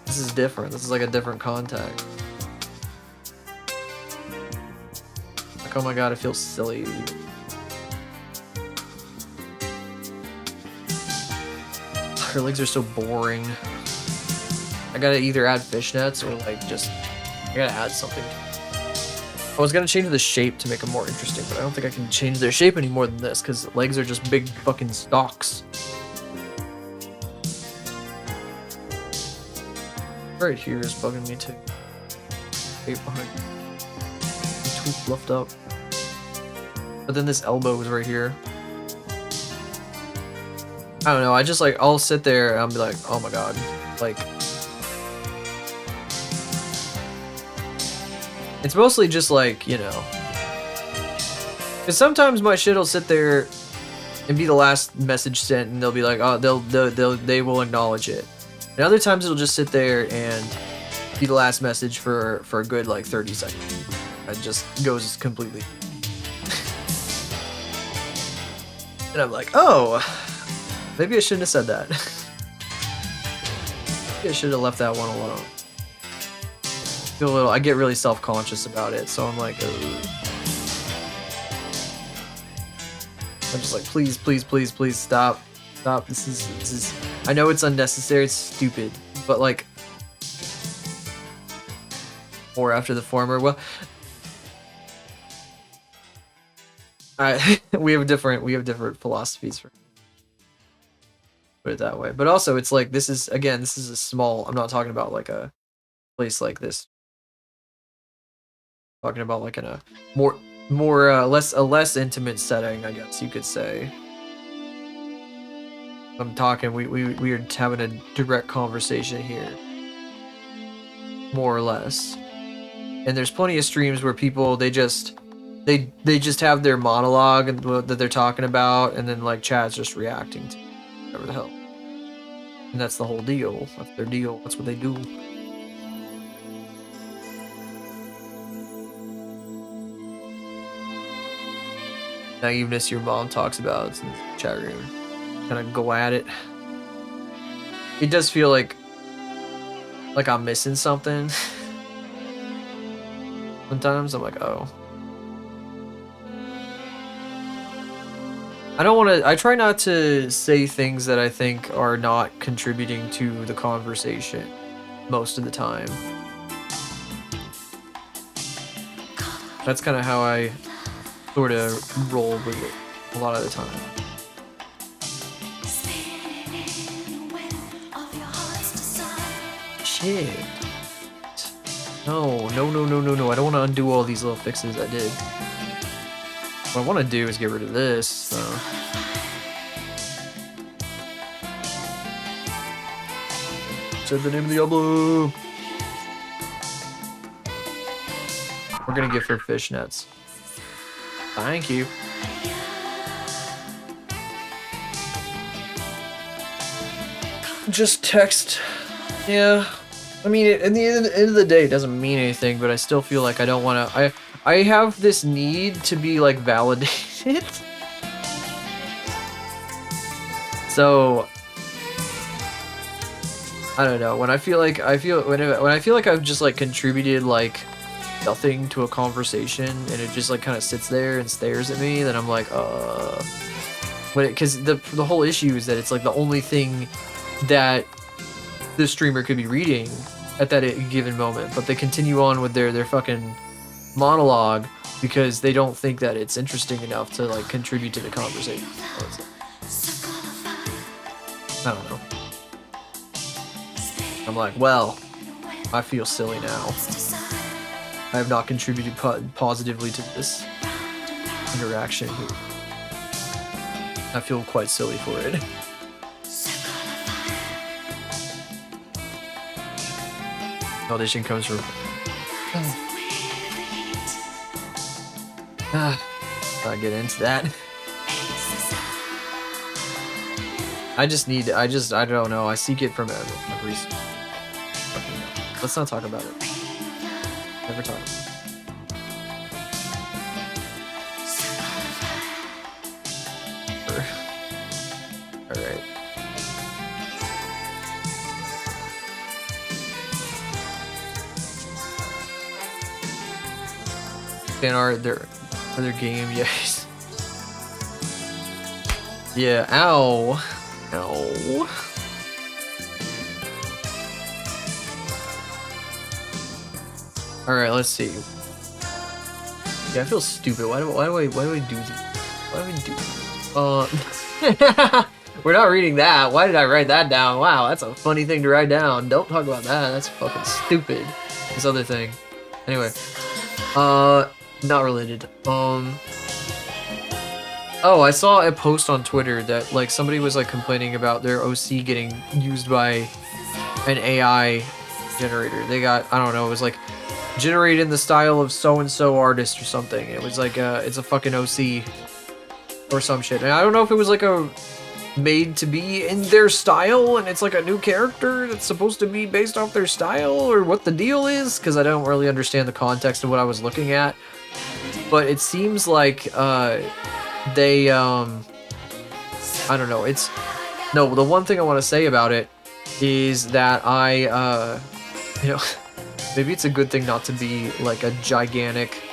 This is different. This is like a different context. Oh my god, it feels silly. Her legs are so boring. I gotta either add fishnets or like I gotta add something. I was gonna change the shape to make them more interesting, but I don't think I can change their shape any more than this because legs are just big fucking stalks. Right here is bugging me too. Shape behind. Too fluffed up. But then this elbow is right here. I don't know, I just like, I'll sit there and I'll be like, oh my god. Like, it's mostly just like, because sometimes my shit will sit there and be the last message sent and they'll be like, oh, they will acknowledge it. And other times it'll just sit there and be the last message for a good like 30 seconds. It just goes completely. And I'm like, oh, maybe I shouldn't have said that. Maybe I should have left that one alone. I get really self-conscious about it, so I'm like, ugh. I'm just like, please, please, please, please stop. Stop. This is, I know it's unnecessary, it's stupid, but like, or after the former, well, we have different philosophies for put it that way. But also it's like, this is a small, I'm not talking about like a place like this. I'm talking about like in a less intimate setting, I guess you could say. I'm talking, we are having a direct conversation here. More or less. And there's plenty of streams where people, they just have their monologue and that they're talking about, and then like chat's just reacting to whatever the hell. And that's the whole deal. That's their deal. That's what they do. Naiveness your mom talks about, it's in the chat room. Kind of go at it. It does feel like I'm missing something. Sometimes I'm like, oh. I try not to say things that I think are not contributing to the conversation most of the time. That's kind of how I sort of roll with it a lot of the time. Shit. No, no, no, no, no, no. I don't want to undo all these little fixes I did. What I want to do is get rid of this, so. Said the name of the album. We're gonna give her fishnets. Thank you. Just text. Yeah. I mean, at the end of the day, it doesn't mean anything, but I still feel like I don't want to. I have this need to be like validated. So I don't know. When I feel like when I feel like I've just like contributed like nothing to a conversation and it just like kind of sits there and stares at me, then I'm like, because the whole issue is that it's like the only thing that the streamer could be reading at that given moment, but they continue on with their fucking monologue because they don't think that it's interesting enough to like contribute to the conversation. I don't know. I'm like, well, I feel silly now. I have not contributed positively to this interaction. I feel quite silly for it. Audition comes from. I'll get into that. I don't know. I seek it from every. Let's not talk about it. Never talk about it. Alright. Fan art, their game, yes. Yeah, ow. Ow. Alright, let's see. Yeah, I feel stupid. Why do I do this? Why do we do this? We're not reading that. Why did I write that down? Wow, that's a funny thing to write down. Don't talk about that. That's fucking stupid. This other thing. Anyway. Not related. Oh, I saw a post on Twitter that like somebody was like complaining about their OC getting used by an AI generator. They got, I don't know, it was like generated in the style of so-and-so artist or something. It was like it's a fucking OC or some shit. And I don't know if it was like a made to be in their style and it's like a new character that's supposed to be based off their style or what the deal is, because I don't really understand the context of what I was looking at. But it seems like they I don't know, the one thing I want to say about it is that I you know, maybe it's a good thing not to be like a gigantic,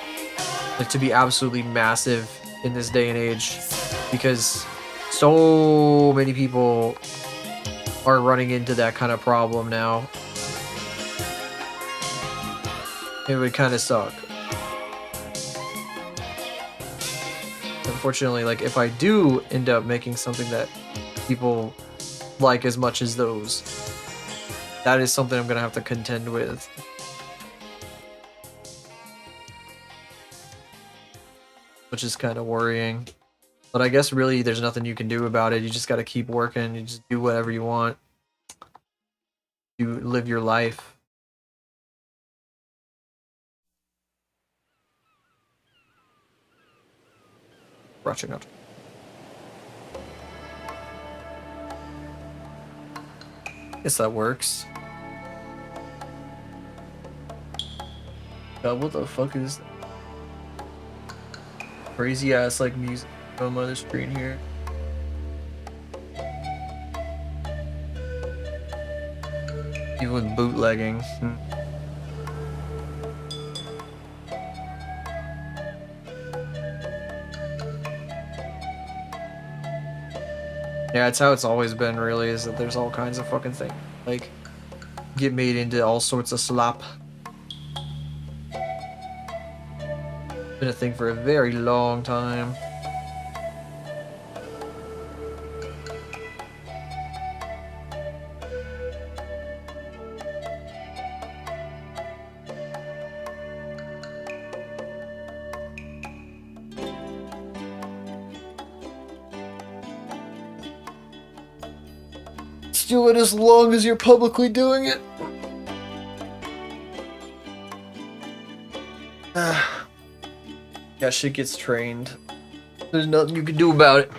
like to be absolutely massive in this day and age, because so many people are running into that kind of problem now. It would kind of suck. Unfortunately, like if I do end up making something that people like as much as those, that is something I'm gonna have to contend with. Which is kind of worrying. But I guess really there's nothing you can do about it. You just gotta keep working. You just do whatever you want. You live your life. Rushing out. Guess that works. God, what the fuck is that? Crazy ass like music on my other screen here. Even with bootlegging. Yeah, it's how it's always been, really, is that there's all kinds of fucking things, like, get made into all sorts of slop. Been a thing for a very long time. do it as long as you're publicly doing it. Yeah, shit gets trained. There's nothing you can do about it.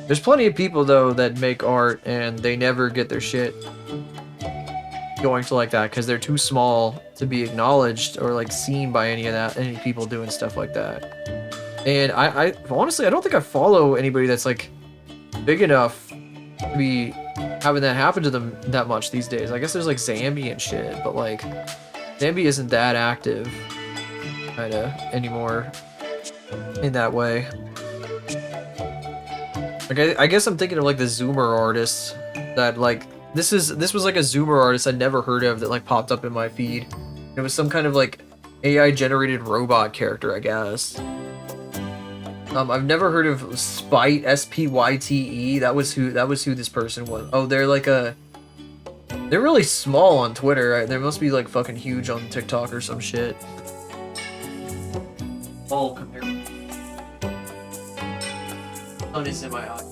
There's plenty of people though that make art and they never get their shit going to like that because they're too small to be acknowledged or like seen by any people doing stuff like that. And I honestly I don't think I follow anybody that's like big enough to be having that happen to them that much these days. I guess there's like Zambi and shit, but like Zambi isn't that active kinda anymore in that way. Like I guess I'm thinking of like the Zoomer artists that like this was like a Zoomer artist I'd never heard of that like popped up in my feed. It was some kind of like AI generated robot character, I guess. I've never heard of Spite, S-P-Y-T-E. That was who this person was. Oh, they're really small on Twitter. Right? They must be like fucking huge on TikTok or some shit. All compared. Sun is in my eye.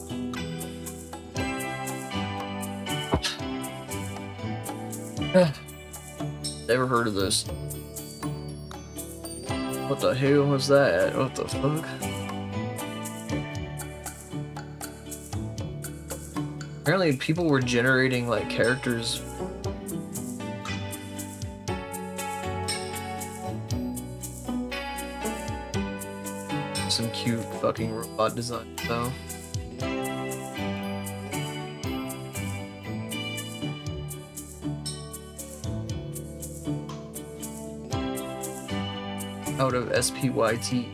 Never heard of this. What the hell was that? What the fuck? Apparently people were generating like characters. Some cute fucking robot design though. Out of SPYT.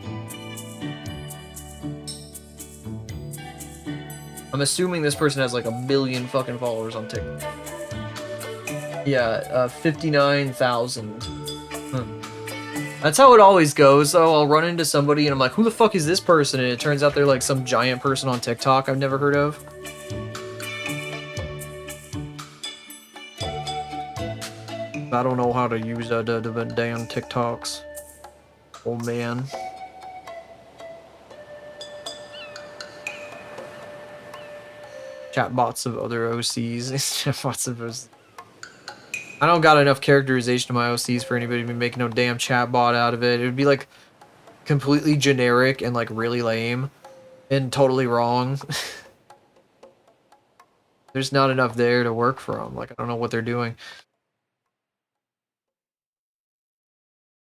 I'm assuming this person has like 1 million fucking followers on TikTok. Yeah, 59,000. That's how it always goes, though. I'll run into somebody and I'm like, who the fuck is this person? And it turns out they're like some giant person on TikTok I've never heard of. I don't know how to use the damn TikToks. Oh man. Chatbots of other OCs. Chatbots of OCs. I don't got enough characterization of my OCs for anybody to be making no damn chatbot out of it. It would be like completely generic and like really lame and totally wrong. There's not enough there to work from. Like I don't know what they're doing.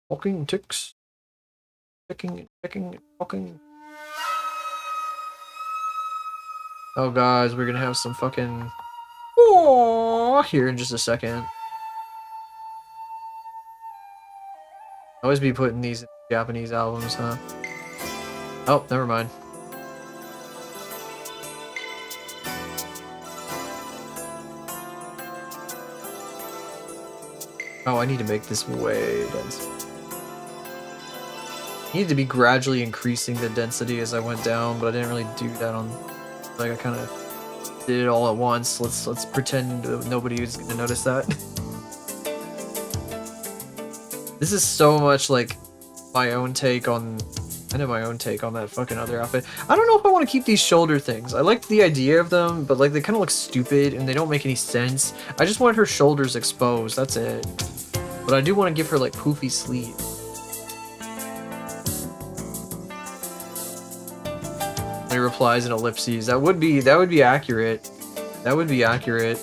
Walking ticks. Checking, talking. Oh, guys, we're gonna have some fucking here in just a second. Always be putting these in Japanese albums, huh? Oh, never mind. Oh, I need to make this way dense. I need to be gradually increasing the density as I went down, but I didn't really do that on. Like I kind of did it all at once. Let's pretend nobody is gonna notice that. This is so much like my own take on. I know my own take on that fucking other outfit. I don't know if I want to keep these shoulder things. I like the idea of them, but like they kind of look stupid and they don't make any sense. I just want her shoulders exposed. That's it. But I do want to give her like poofy sleeves. He replies in ellipses. That would be accurate. That would be accurate.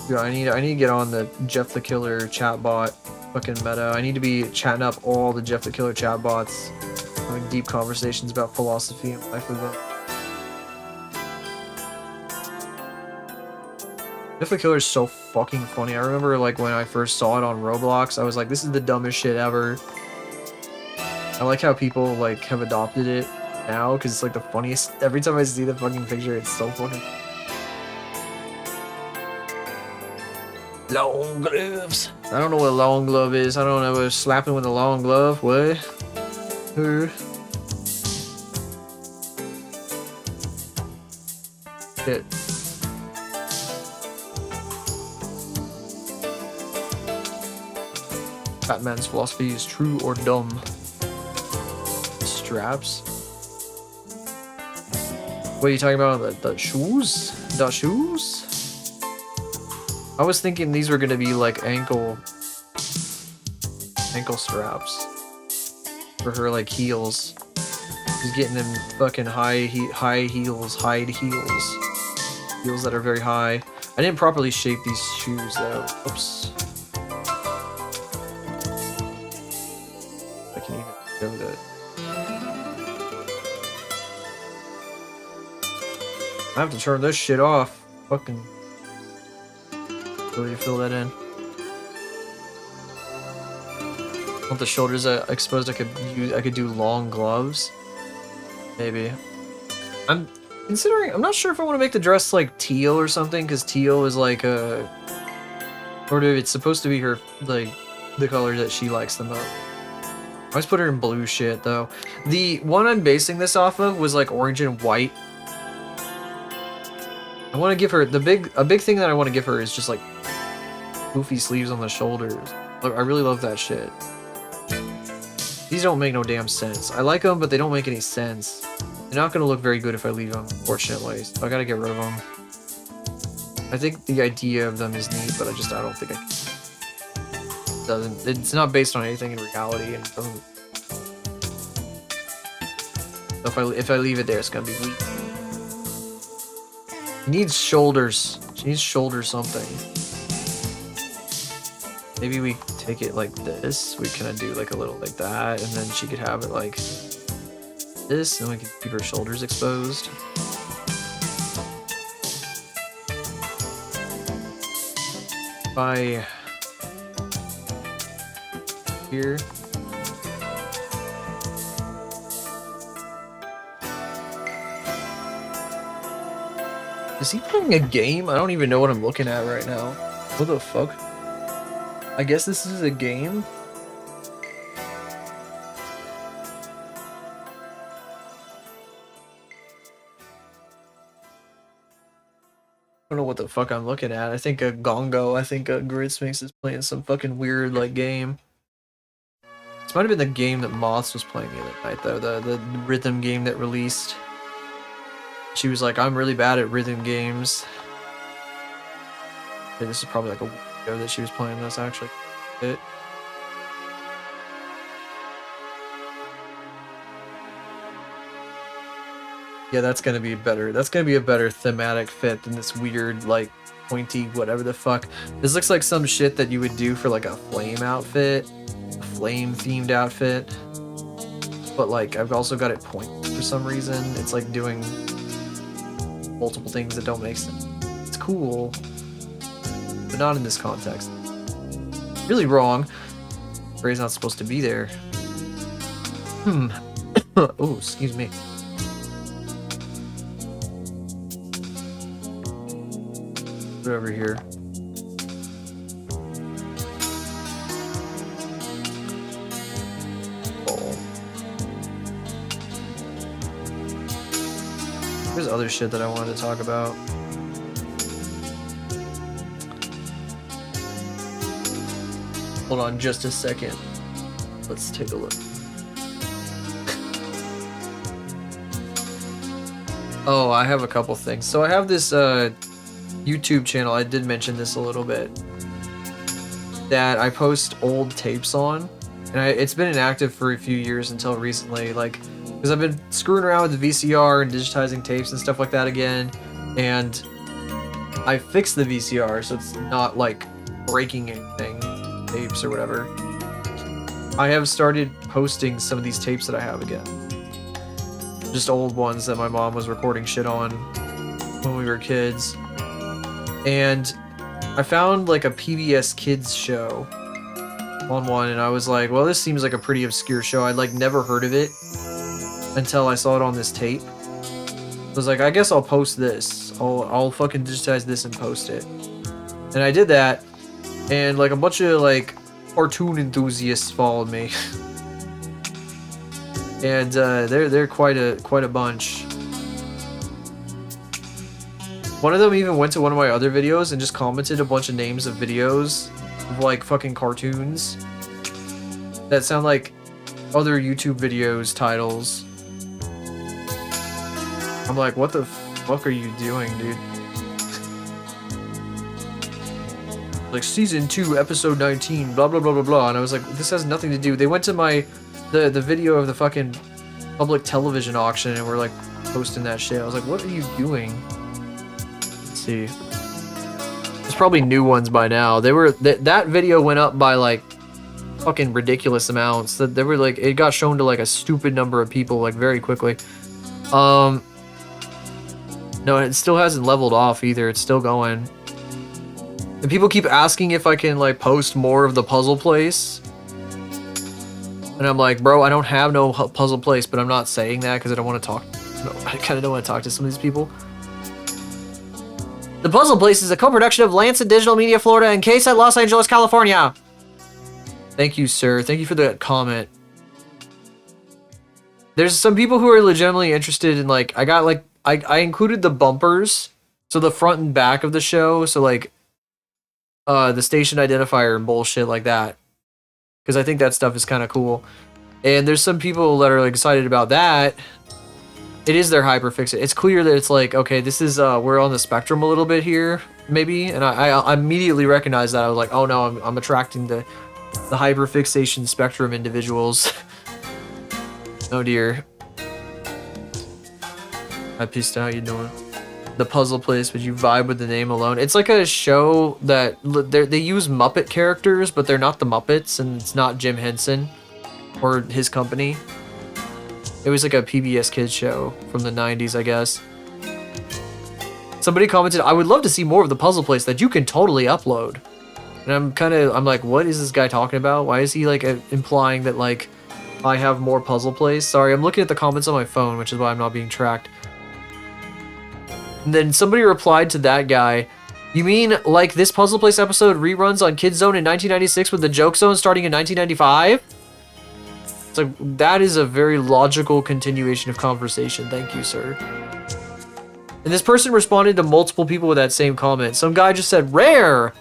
Dude, I need to get on the Jeff the Killer chatbot fucking meta. I need to be chatting up all the Jeff the Killer chatbots, having deep conversations about philosophy and life with them. Jeff the Killer is so fucking funny. I remember like when I first saw it on Roblox, I was like, this is the dumbest shit ever. I like how people like have adopted it now because it's like the funniest. Every time I see the fucking picture, it's so funny. Long gloves. I don't know what a long glove is. I don't know what slapping with a long glove. What? Shit. Batman's philosophy is true or dumb. Straps. What are you talking about? The shoes? The shoes? I was thinking these were gonna be like ankle straps for her, like heels. She's getting them fucking high heels that are very high. I didn't properly shape these shoes though. Oops. I can even show that. I have to turn this shit off. Fucking really fill that in. Want the shoulders exposed? I could do long gloves. Maybe. I'm considering. I'm not sure if I want to make the dress like teal or something, because teal is like a sort of. It's supposed to be her like the color that she likes the most. I always put her in blue shit though. The one I'm basing this off of was like orange and white. I want to give her a big thing that I want to give her is just like poofy sleeves on the shoulders. I really love that shit. These don't make no damn sense. I like them, but they don't make any sense. They're not gonna look very good if I leave them, unfortunately. So I gotta get rid of them. I think the idea of them is neat, but I don't think I can. It's not based on anything in reality, and it doesn't. So if I leave it there, it's gonna be weak. She needs shoulders. She needs shoulder something. Maybe we take it like this. We kind of do like a little like that, and then she could have it like this, and we could keep her shoulders exposed. By here. Is he playing a game? I don't even know what I'm looking at right now. What the fuck? I guess this is a game? I don't know what the fuck I'm looking at. I think a Gongo, Gridsmix is playing some fucking weird like game. This might have been the game that Moths was playing the other night though, the rhythm game that released. She was like, I'm really bad at rhythm games. Okay, this is probably like a week ago that she was playing this actually. Yeah, that's gonna be better. That's gonna be a better thematic fit than this weird, like, pointy whatever the fuck. This looks like some shit that you would do for like a flame outfit, a flame themed outfit. But like, I've also got it pointed for some reason. It's like doing multiple things that don't make sense. It's cool, but not in this context. Really wrong. Ray's not supposed to be there. Oh, excuse me. Put it over here. Oh. There's other shit that I wanted to talk about. Hold on just a second. Let's take a look. Oh, I have a couple things. So I have this YouTube channel, I did mention this a little bit, that I post old tapes on. And it's been inactive for a few years until recently, like, because I've been screwing around with the VCR and digitizing tapes and stuff like that again. And I fixed the VCR, so it's not like breaking anything. Tapes or whatever. I have started posting some of these tapes that I have again. Just old ones that my mom was recording shit on when we were kids. And I found like a PBS Kids show on one, and I was like, well, this seems like a pretty obscure show. I'd like never heard of it until I saw it on this tape. I was like, I guess I'll post this. I'll fucking digitize this and post it. And I did that. And like a bunch of like cartoon enthusiasts followed me, and they're quite a bunch. One of them even went to one of my other videos and just commented a bunch of names of videos of like fucking cartoons. that sound like other YouTube videos titles. I'm like, what the fuck are you doing, dude? Like season 2, episode 19, blah blah blah blah blah, and I was like, this has nothing to do. They went to the video of the fucking public television auction and were like posting that shit. I was like, what are you doing? Let's see. There's probably new ones by now. That video went up by like fucking ridiculous amounts. That they were like, it got shown to like a stupid number of people like very quickly. No, it still hasn't leveled off either. It's still going. And people keep asking if I can like post more of the puzzle place. And I'm like, bro, I don't have no puzzle place, but I'm not saying that because I don't want to talk. No, I kind of don't want to talk to some of these people. The Puzzle Place is a co-production of Lancet Digital Media Florida and KSAT Los Angeles, California. Thank you, sir. Thank you for the comment. There's some people who are legitimately interested in like, I included the bumpers. So the front and back of the show. So like, the station identifier and bullshit like that. Because I think that stuff is kind of cool. And there's some people that are like excited about that. It is their hyperfix. It's clear that it's like, okay, this is, we're on the spectrum a little bit here, maybe. And I immediately recognized that. I was like, oh no, I'm attracting the hyperfixation spectrum individuals. Oh dear. Hi Pista, how you doing? The Puzzle Place, would you vibe with the name alone? It's like a show that they use Muppet characters, but they're not the Muppets, and it's not Jim Henson or his company. It was like a PBS Kids show from the 90s, I guess. Somebody commented, I would love to see more of the Puzzle Place that you can totally upload. And I'm like, what is this guy talking about? Why is he like implying that like I have more Puzzle Place? Sorry, I'm looking at the comments on my phone, which is why I'm not being tracked. And then somebody replied to that guy, you mean like this Puzzle Place episode reruns on Kids Zone in 1996 with the Joke Zone starting in 1995? It's like, that is a very logical continuation of conversation. Thank you, sir. And this person responded to multiple people with that same comment. Some guy just said, rare!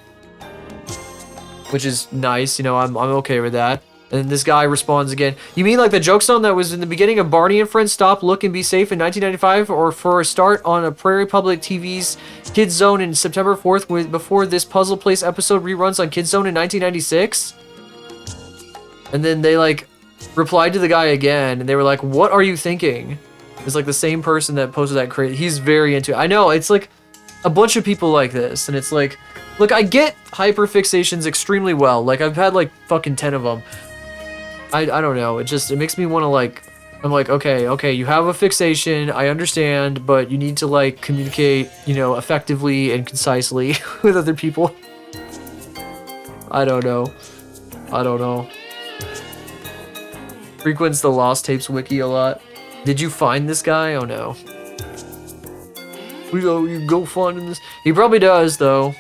Which is nice, you know, I'm okay with that. And this guy responds again, you mean like the Joke Zone that was in the beginning of Barney and Friends Stop, Look, and Be Safe in 1995? Or for a start on a Prairie Public TV's Kids Zone in September 4th before this Puzzle Place episode reruns on Kids Zone in 1996? And then they like replied to the guy again, and they were like, what are you thinking? It's like the same person that posted that crazy. He's very into it. I know, it's like a bunch of people like this, and it's like, look, I get hyperfixations extremely well. Like, I've had like fucking 10 of them. I don't know, it makes me want to like, I'm like, okay, you have a fixation, I understand, but you need to like communicate, you know, effectively and concisely with other people. I don't know. Frequents the Lost Tapes wiki a lot. Did you find this guy? Oh no. You go finding this. He probably does though.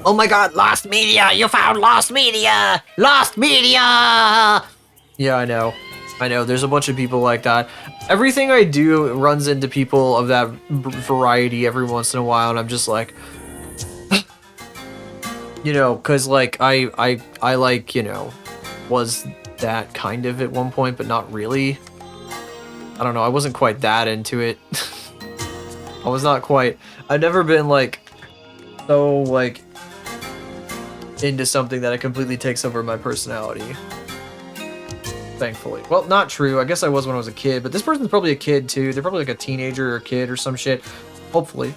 Oh my god, Lost Media! You found Lost Media! Lost Media! Yeah, I know. There's a bunch of people like that. Everything I do runs into people of that variety every once in a while, and I'm just like, you know, because like I like, you know, was that kind of at one point, but not really. I don't know. I wasn't quite that into it. I was not quite. I've never been like so like into something that it completely takes over my personality. Thankfully. Well, not true. I guess I was when I was a kid, but this person's probably a kid too. They're probably like a teenager or a kid or some shit. Hopefully.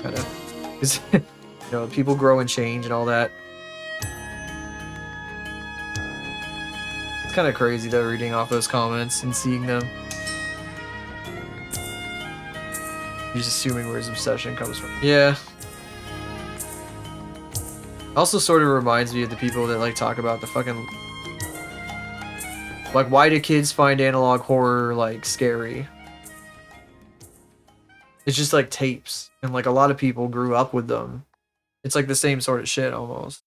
Kind of. Because, you know, people grow and change and all that. It's kind of crazy though, reading off those comments and seeing them. He's assuming where his obsession comes from. Yeah. Also sort of reminds me of the people that like talk about the fucking, like, why do kids find analog horror like scary? It's just like tapes, and like a lot of people grew up with them. It's like the same sort of shit almost.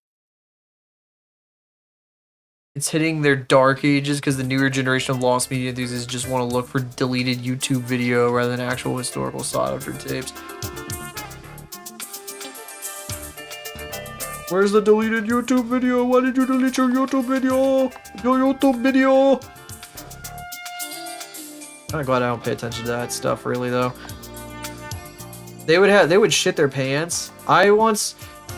It's hitting their dark ages because the newer generation of lost media enthusiasts just want to look for deleted YouTube video rather than actual historical sought after tapes. Where's the deleted YouTube video? Why did you delete your YouTube video? Your YouTube video. I'm glad I don't pay attention to that stuff really though. They would shit their pants. I once,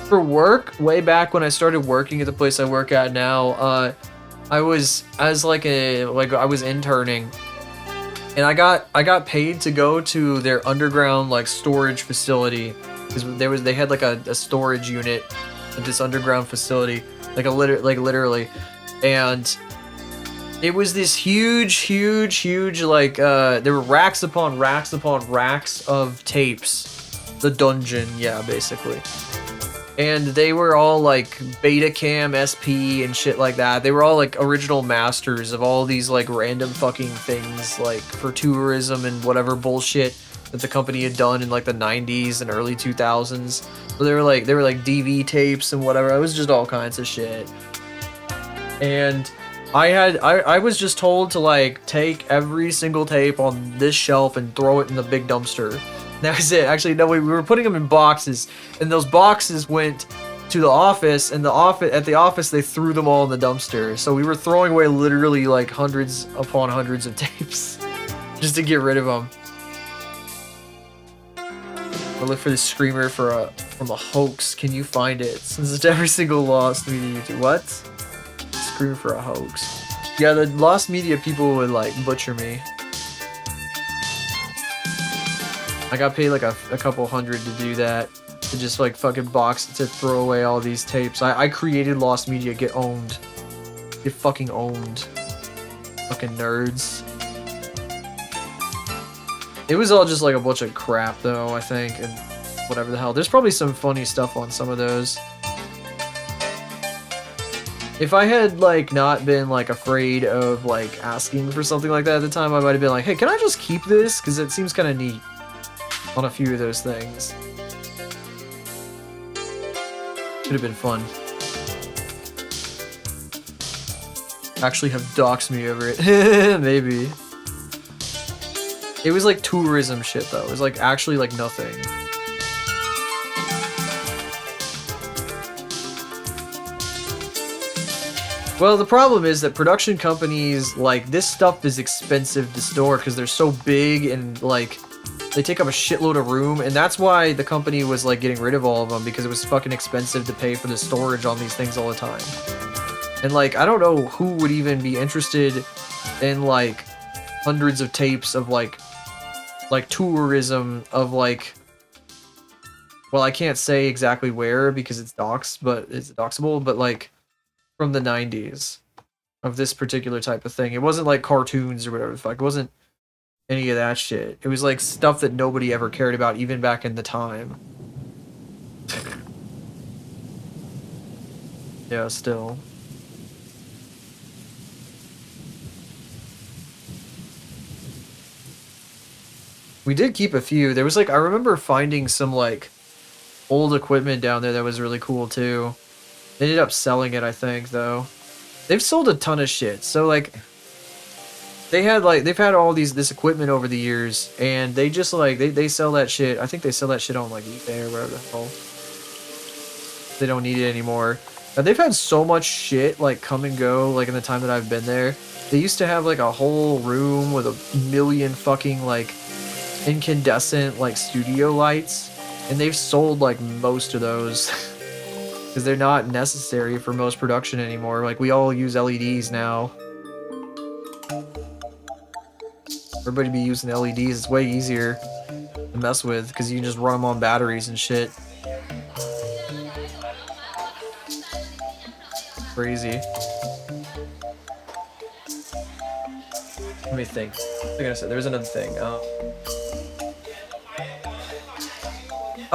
for work, way back when I started working at the place I work at now, I was interning, and I got paid to go to their underground like storage facility, because they had like a storage unit at this underground facility, literally, and it was this huge like there were racks upon racks of tapes. The dungeon, yeah, basically. And they were all like Betacam SP and shit like that. They were all like original masters of all these like random fucking things like for tourism and whatever bullshit that the company had done in like the 90s and early 2000s. So they were like DV tapes and whatever. It was just all kinds of shit. And I was just told to like take every single tape on this shelf and throw it in the big dumpster. That was it. Actually, no, we were putting them in boxes, and those boxes went to the office, and at the office they threw them all in the dumpster. So we were throwing away literally like hundreds upon hundreds of tapes just to get rid of them. I look for the screamer from a hoax. Can you find it? Since it's every single Lost Media YouTube. What? Screamer for a hoax. Yeah, the Lost Media people would like butcher me. I got paid like a couple hundred to do that, to just like fucking box to throw away all these tapes. I created Lost Media. Get owned. Get fucking owned. Fucking nerds. It was all just like a bunch of crap though, I think, and whatever the hell. There's probably some funny stuff on some of those. If I had like not been like afraid of like asking for something like that at the time, I might have been like, hey, can I just keep this? Because it seems kind of neat on a few of those things. Could have been fun. Actually have doxed me over it. Maybe. It was like tourism shit though. It was like actually like nothing. Well, the problem is that production companies, like, this stuff is expensive to store because they're so big and like they take up a shitload of room, and that's why the company was like getting rid of all of them, because it was fucking expensive to pay for the storage on these things all the time. And like, I don't know who would even be interested in like hundreds of tapes of like tourism of like, well, I can't say exactly where because it's doxable, but like from the 90s of this particular type of thing. It wasn't like cartoons or whatever the fuck. It wasn't any of that shit. It was like stuff that nobody ever cared about, even back in the time. Yeah, still. We did keep a few. There was like, I remember finding some like old equipment down there that was really cool too. They ended up selling it, I think, though. They've sold a ton of shit. So like, they've had all this equipment over the years, and they just like they sell that shit. I think they sell that shit on like eBay or whatever the hell. They don't need it anymore. Now, they've had so much shit like come and go like in the time that I've been there. They used to have like a whole room with a million fucking like incandescent like studio lights, and they've sold like most of those because they're not necessary for most production anymore. Like, we all use LEDs now. Everybody be using LEDs. It's way easier to mess with because you can just run them on batteries and shit. Crazy. Let me think. Like I said, there's another thing.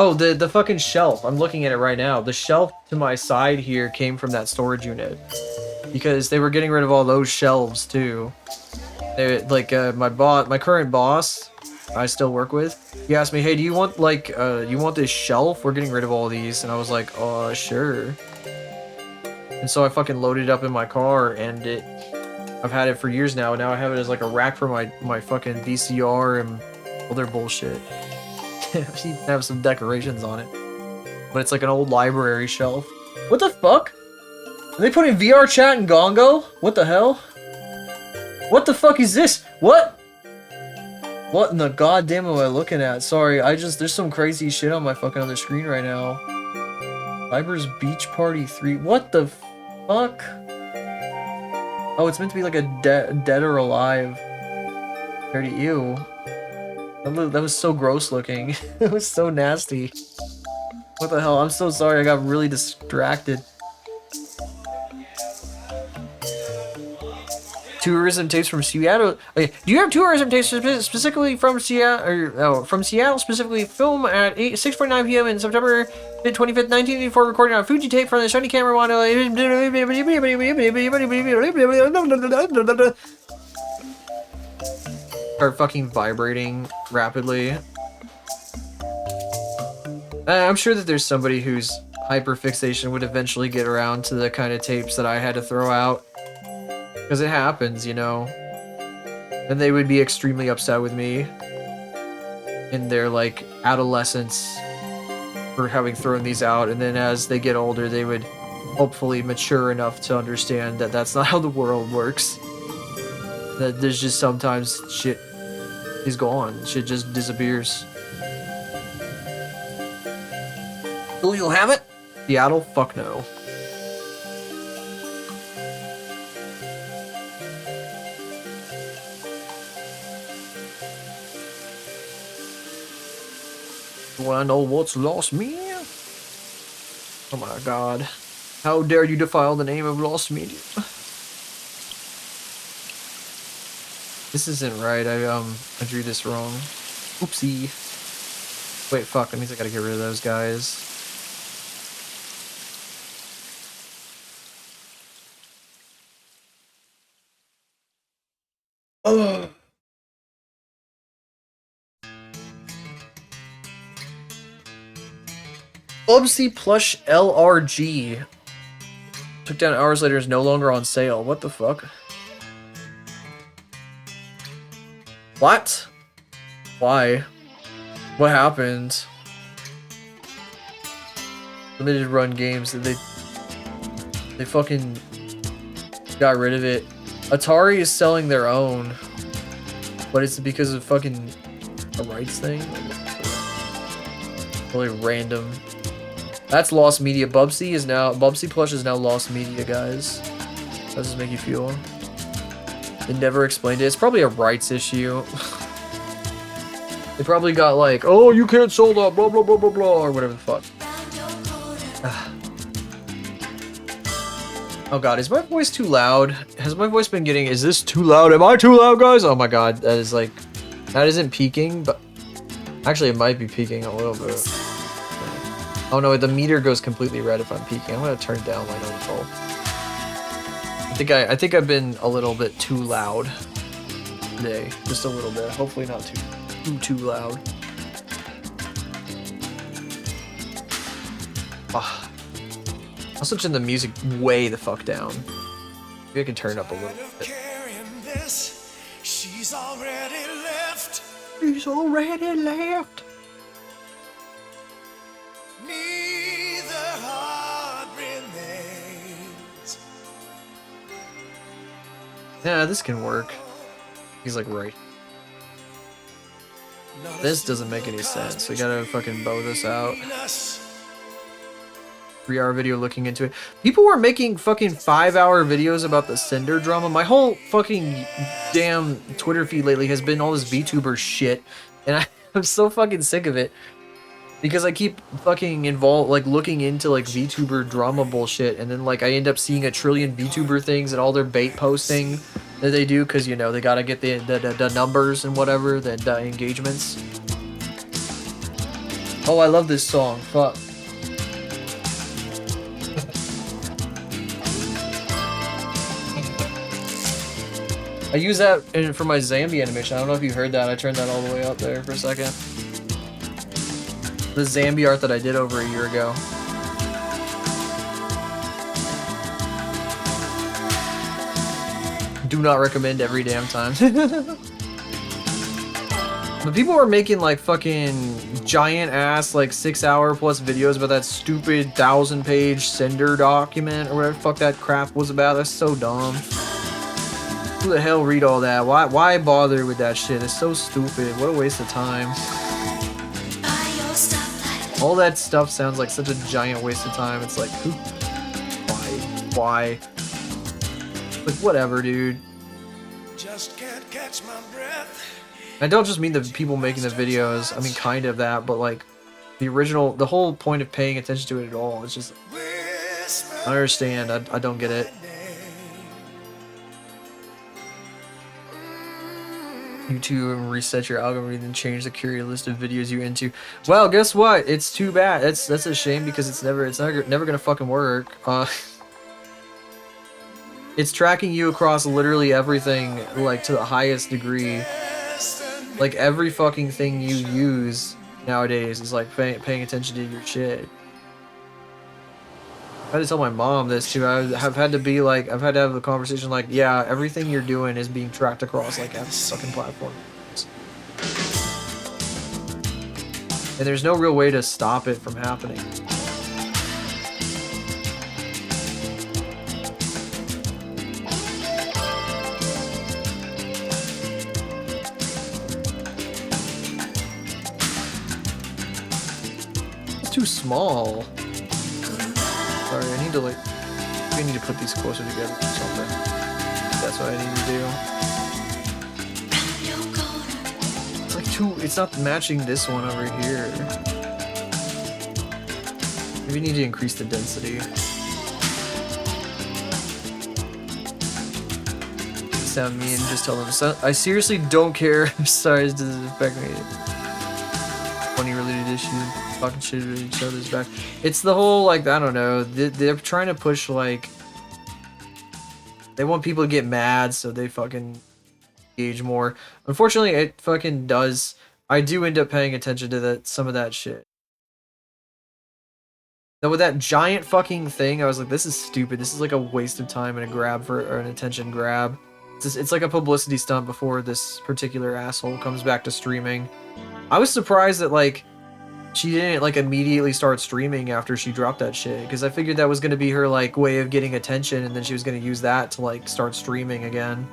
Oh, the fucking shelf. I'm looking at it right now. The shelf to my side here came from that storage unit because they were getting rid of all those shelves too. They, like my current boss, I still work with. He asked me, "Hey, do you want like you want this shelf? We're getting rid of all these." And I was like, "Oh, sure." And so I fucking loaded it up in my car, and I've had it for years now. And now I have it as like a rack for my fucking VCR and other bullshit. You have some decorations on it, but it's like an old library shelf. What the fuck? Are they putting VR chat in Gongo? What the hell? What the fuck is this? What? What in the goddamn am I looking at? Sorry, there's some crazy shit on my fucking other screen right now. Viber's Beach Party 3. What the fuck? Oh, it's meant to be like a dead or alive. Dirty, ew. That was so gross looking. It was so nasty. What the hell? I'm so sorry, I got really distracted. Tourism tapes from Seattle. Okay, do you have tourism tapes specifically from Seattle? From Seattle specifically, film at 6:49 p.m. in September 25th, 1984, recording on Fuji tape from the Sony camera model. Start fucking vibrating rapidly. I'm sure that there's somebody whose hyperfixation would eventually get around to the kind of tapes that I had to throw out. Because it happens, you know. And they would be extremely upset with me in their, like, adolescence for having thrown these out. And then as they get older, they would hopefully mature enough to understand that that's not how the world works. That there's just sometimes shit is gone. Shit just disappears. Will you have it? Seattle? Fuck no. Wanna know what's lost media? Oh my god. How dare you defile the name of lost media? This isn't right. I drew this wrong. Oopsie. Wait, fuck, that means I gotta get rid of those guys. Ugh. Bubsy Plush LRG. Took down hours later, is no longer on sale. What the fuck? What? Why? What happened? Limited run games. They fucking got rid of it. Atari is selling their own, but it's because of fucking a rights thing. Really random. That's lost media. Bubsy Plush is now lost media, guys. How does this make you feel? They never explained it. It's probably a rights issue. They probably got like, oh, you can't sell that, blah blah blah blah blah, or whatever the fuck. Oh god, is my voice too loud? Has my voice been getting, is this too loud? Am I too loud, guys? Oh my god, that is like, that isn't peaking, but actually it might be peaking a little bit. Oh no, the meter goes completely red if I'm peaking. I'm gonna turn down my notification. I think I've been a little bit too loud today. Just a little bit. Hopefully not too loud. Ah. I'll switch in the music way the fuck down. Maybe I can turn it up a little bit. She's already left. She's already left. Neither heart remains. Yeah, this can work. He's like, right. This doesn't make any sense. We gotta fucking bow this out. 3-hour video looking into it. People were making fucking 5-hour videos about the Cinder drama. My whole fucking damn Twitter feed lately has been all this VTuber shit, and I'm so fucking sick of it. Because I keep fucking looking into like VTuber drama bullshit, and then like I end up seeing a trillion VTuber things and all their bait posting that they do, because you know they gotta get the numbers and whatever, the engagements. Oh, I love this song. Fuck. I use that for my Zambi animation. I don't know if you heard that. I turned that all the way up there for a second. The Zambi art that I did over a year ago. Do not recommend every damn time. But people are making like fucking giant ass like 6-hour plus videos about that stupid 1,000-page Cinder document or whatever the fuck that crap was about. That's so dumb. Who the hell read all that? Why bother with that shit? It's so stupid. What a waste of time. All that stuff sounds like such a giant waste of time. It's like, who? Why? Like, whatever, dude. Just can't catch my breath. I don't just mean the people making the videos. I mean, kind of that, but like, the whole point of paying attention to it at all. It's just, I don't understand. I don't get it. YouTube and reset your algorithm and change the curated list of videos you're into. Well, guess what? It's too bad. That's a shame because it's never gonna fucking work. It's tracking you across literally everything, like to the highest degree. Like every fucking thing you use nowadays is like paying attention to your shit. I had to tell my mom this too. I've had to have the conversation like, yeah, everything you're doing is being tracked across like every fucking platform. And there's no real way to stop it from happening. It's too small. Sorry, I need to like, we need to put these closer together or something. That's what I need to do. It's like it's not matching this one over here. Maybe we need to increase the density. Sound mean, just tell them. So, I seriously don't care. I'm sorry, this doesn't affect me. Funny related issues. Talking shit at each other's back. It's the whole, like, I don't know, they're trying to push, like, they want people to get mad so they fucking engage more. Unfortunately, it fucking does. I do end up paying attention to some of that shit. Now with that giant fucking thing, I was like, this is stupid. This is like a waste of time and an attention grab. It's like a publicity stunt before this particular asshole comes back to streaming. I was surprised that, like, she didn't like immediately start streaming after she dropped that shit, because I figured that was going to be her like way of getting attention, and then she was going to use that to like start streaming again.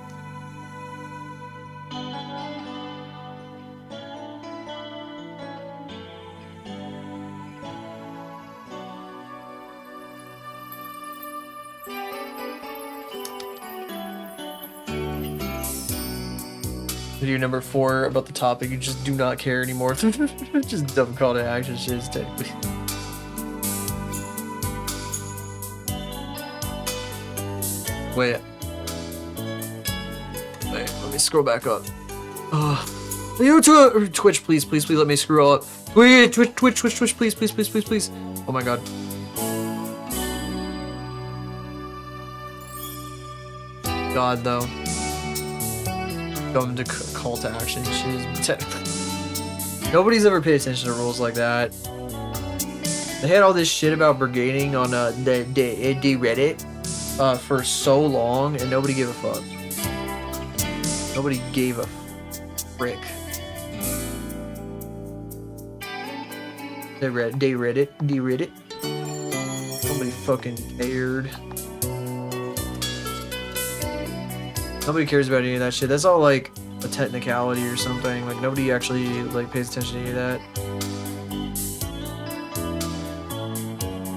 Video number 4 about the topic you just do not care anymore. Just dumb call to action shit. Technically. Wait, let me scroll back up. YouTube, Twitch, please let me scroll up. Twitch, please. Oh my god. God though. Dumb to call to action shit. Nobody's ever paid attention to rules like that. They had all this shit about brigading on the Reddit for so long, and nobody gave a fuck. Nobody gave a frick. They read it. Nobody fucking cared. Nobody cares about any of that shit. That's all like a technicality or something. Like nobody actually like pays attention to any of that.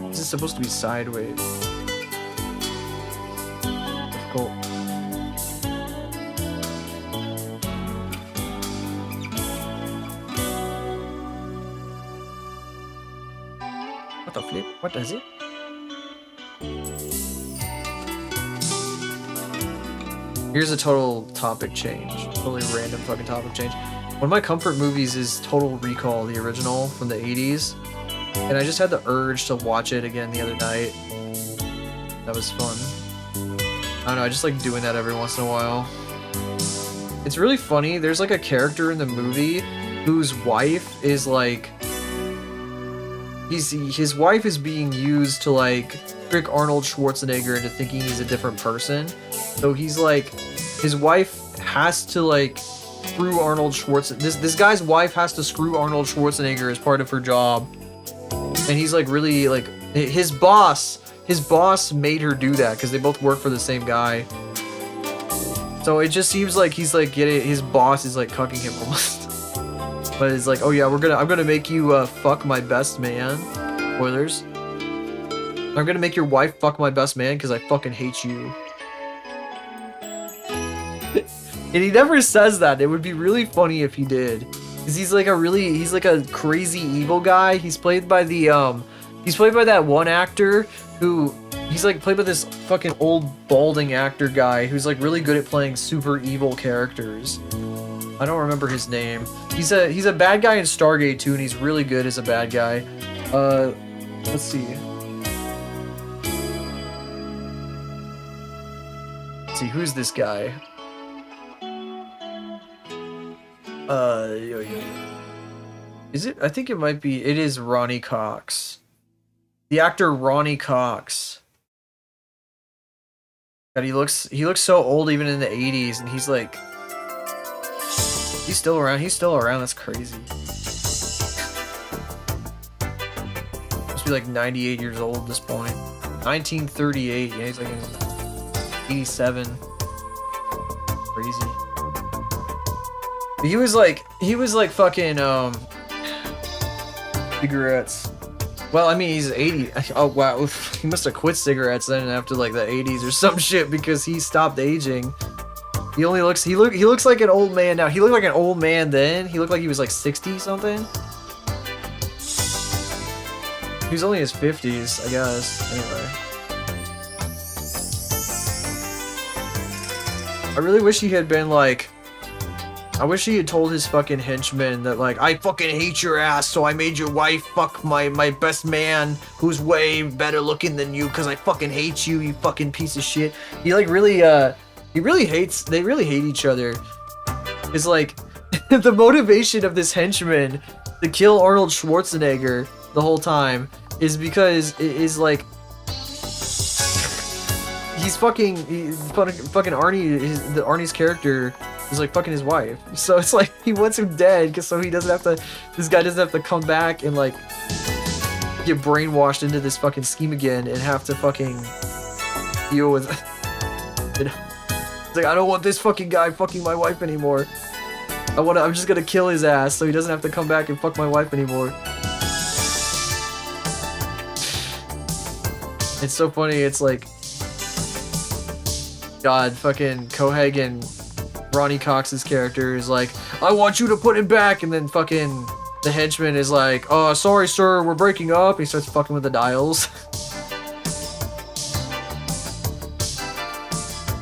This is supposed to be sideways. Difficult. What the flip? What is it? Here's a total topic change. Totally random fucking topic change. One of my comfort movies is Total Recall, the original from the 80s. And I just had the urge to watch it again the other night. That was fun. I don't know, I just like doing that every once in a while. It's really funny. There's like a character in the movie whose wife is like... His wife is being used to like trick Arnold Schwarzenegger into thinking he's a different person. So he's like, his wife has to like screw Arnold Schwarzenegger. This guy's wife has to screw Arnold Schwarzenegger as part of her job, and he's like really like his boss. His boss made her do that because they both work for the same guy. So it just seems like he's like getting his boss is like cucking him almost. But it's like, oh yeah, I'm gonna make you fuck my best man. Spoilers. I'm gonna make your wife fuck my best man because I fucking hate you. And he never says that. It would be really funny if he did. Cause he's like a crazy evil guy. He's played by that one actor who he's like played by this fucking old balding actor guy who's like really good at playing super evil characters. I don't remember his name. He's a bad guy in Stargate too, and he's really good as a bad guy. Let's see. Let's see, who's this guy? Is it? I think it might be. It is Ronnie Cox. The actor Ronnie Cox. God, he looks so old even in the 80s, and he's like, he's still around. He's still around. That's crazy. Must be like 98 years old at this point. 1938. Yeah, he's like 87. Crazy. He was like fucking cigarettes. Well, I mean, he's 80. Oh wow, he must have quit cigarettes then after like the 80s or some shit because he stopped aging. He looks like an old man now. He looked like an old man then. He looked like he was like 60 something. He was only in his 50s, I guess. Anyway. I really wish he had been like, I wish he had told his fucking henchman that like, I fucking hate your ass, so I made your wife fuck my best man who's way better looking than you because I fucking hate you, you fucking piece of shit. He like really, they really hate each other. It's like, the motivation of this henchman to kill Arnold Schwarzenegger the whole time is because it is like, he's fucking Arnie's character is like fucking his wife. So it's like he wants him dead so he doesn't have to, this guy doesn't have to come back and like get brainwashed into this fucking scheme again and have to fucking deal with it. It's like, I don't want this fucking guy fucking my wife anymore. I'm just gonna kill his ass so he doesn't have to come back and fuck my wife anymore. It's so funny, it's like, God, fucking Cohagen, Ronnie Cox's character is like, I want you to put him back, and then fucking the henchman is like, oh, sorry sir, we're breaking up. And he starts fucking with the dials.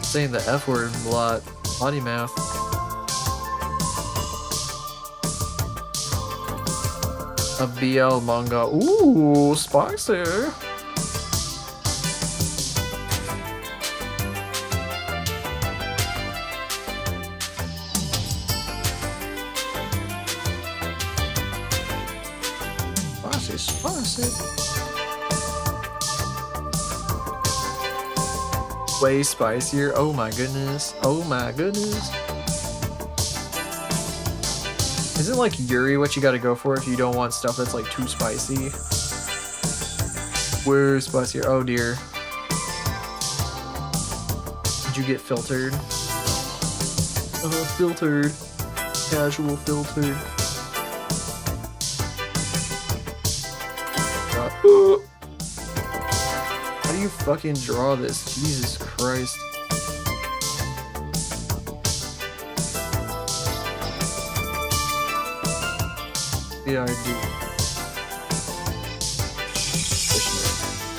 Saying the F word a lot. Potty mouth. A BL manga. Ooh, spicy. Way spicier. Oh my goodness. Oh my goodness. Isn't like Yuri what you gotta go for if you don't want stuff that's like too spicy? Way spicier. Oh dear. Did you get filtered? Filtered. Casual filtered. How do you fucking draw this? Jesus Christ. Yeah, I do.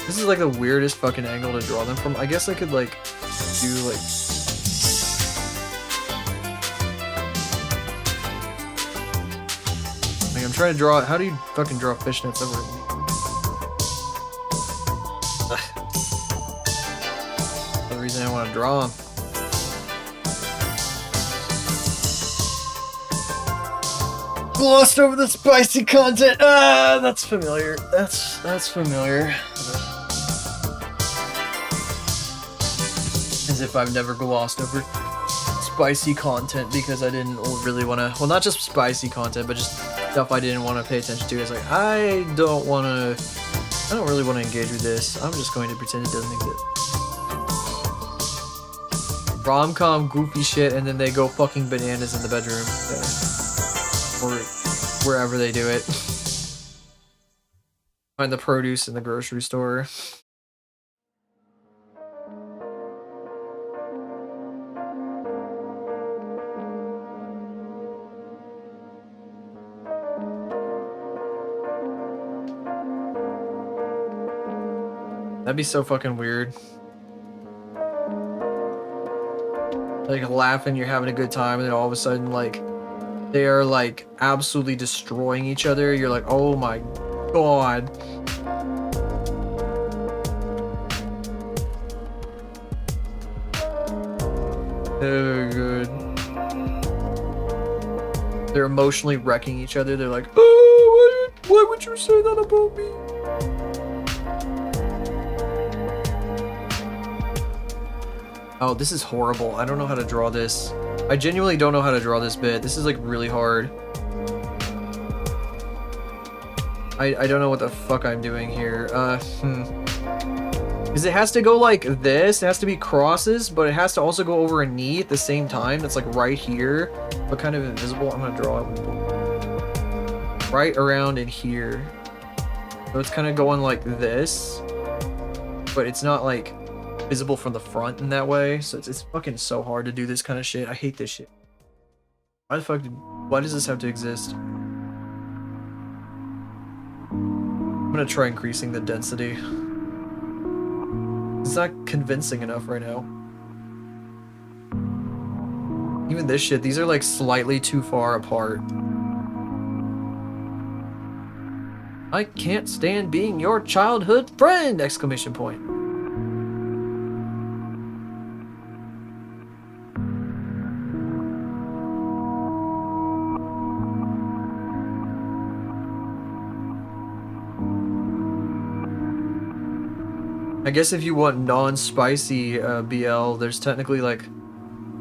This is like the weirdest fucking angle to draw them from. I guess I could like do like, I'm trying to draw. How do you fucking draw fishnets over? The reason I want to draw them. Glossed over the spicy content. Ah, that's familiar. That's familiar. As if I've never glossed over spicy content because I didn't really want to. Well, not just spicy content, but just stuff I didn't want to pay attention to. It's like I don't really want to engage with this. I'm just going to pretend it doesn't exist. Rom-com goofy shit, and then they go fucking bananas in the bedroom, or wherever they do it. Find the produce in the grocery store. That'd be so fucking weird. Like laughing, you're having a good time, and then all of a sudden, like, they are like absolutely destroying each other. You're like, oh my god. Oh, good. They're emotionally wrecking each other. They're like, oh, why would you say that about me? Oh, this is horrible. I don't know how to draw this. I genuinely don't know how to draw this bit. This is like really hard. I don't know what the fuck I'm doing here. Because it has to go like this. It has to be crosses, but it has to also go over a knee at the same time. That's like right here, but kind of invisible. I'm gonna draw it right around in here. So it's kind of going like this, but it's not like visible from the front in that way. So it's fucking so hard to do this kind of shit. I hate this shit. Why does this have to exist? I'm gonna try increasing the density. It's not convincing enough right now. Even this shit, these are like slightly too far apart. I can't stand being your childhood friend! Exclamation point. I guess if you want non-spicy BL, there's technically like,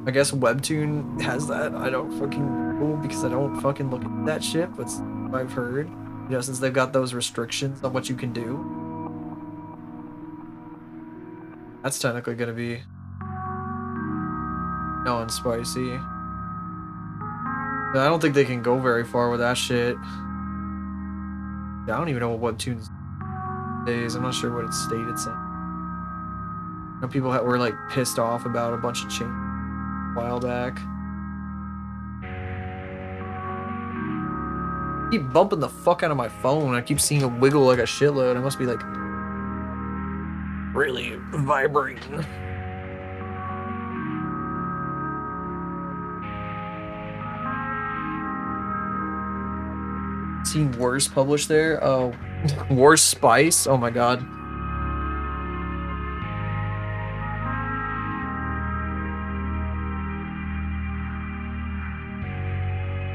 I guess Webtoon has that. I don't fucking know because I don't fucking look at that shit, but I've heard, you know, since they've got those restrictions on what you can do. That's technically gonna be non-spicy. I don't think they can go very far with that shit. I don't even know what Webtoon's is. I'm not sure what its state it's in. You know, people were like pissed off about a bunch of change a while back. I keep bumping the fuck out of my phone. I keep seeing it wiggle like a shitload. I must be like really vibrating. Seen worse published there? Oh, worse spice? Oh my god.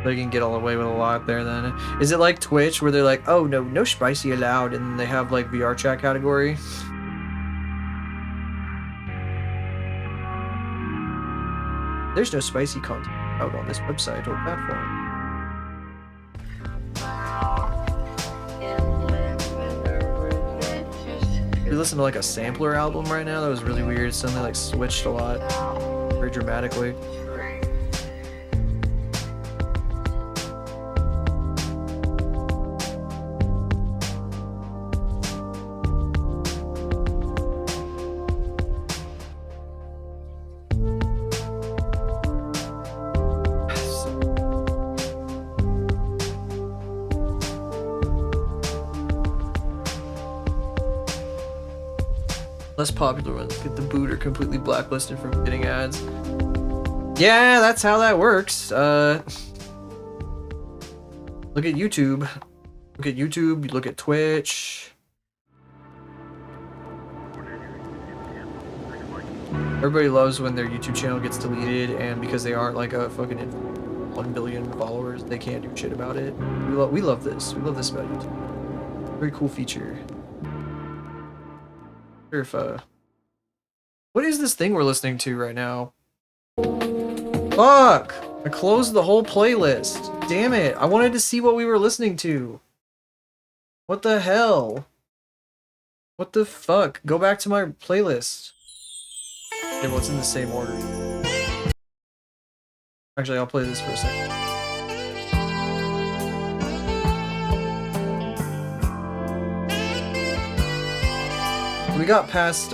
They can get all away with a lot there then. Is it like Twitch where they're like, oh no spicy allowed, and they have like VR chat category? There's no spicy content out on this website or platform. We listen to like a sampler album right now. That was really weird. It suddenly like switched a lot, very dramatically. Less popular ones get the boot or completely blacklisted from getting ads. Yeah, that's how that works. Look at YouTube. Look at YouTube, you look at Twitch. Everybody loves when their YouTube channel gets deleted, and because they aren't like a fucking 1 billion followers, they can't do shit about it. We love this. We love this about YouTube. Very cool feature. If what is this thing we're listening to right now? Fuck! I closed the whole playlist. Damn it. I wanted to see what we were listening to. What the hell? What the fuck? Go back to my playlist. Okay, well, it's in the same order. Actually, I'll play this for a second. We got past,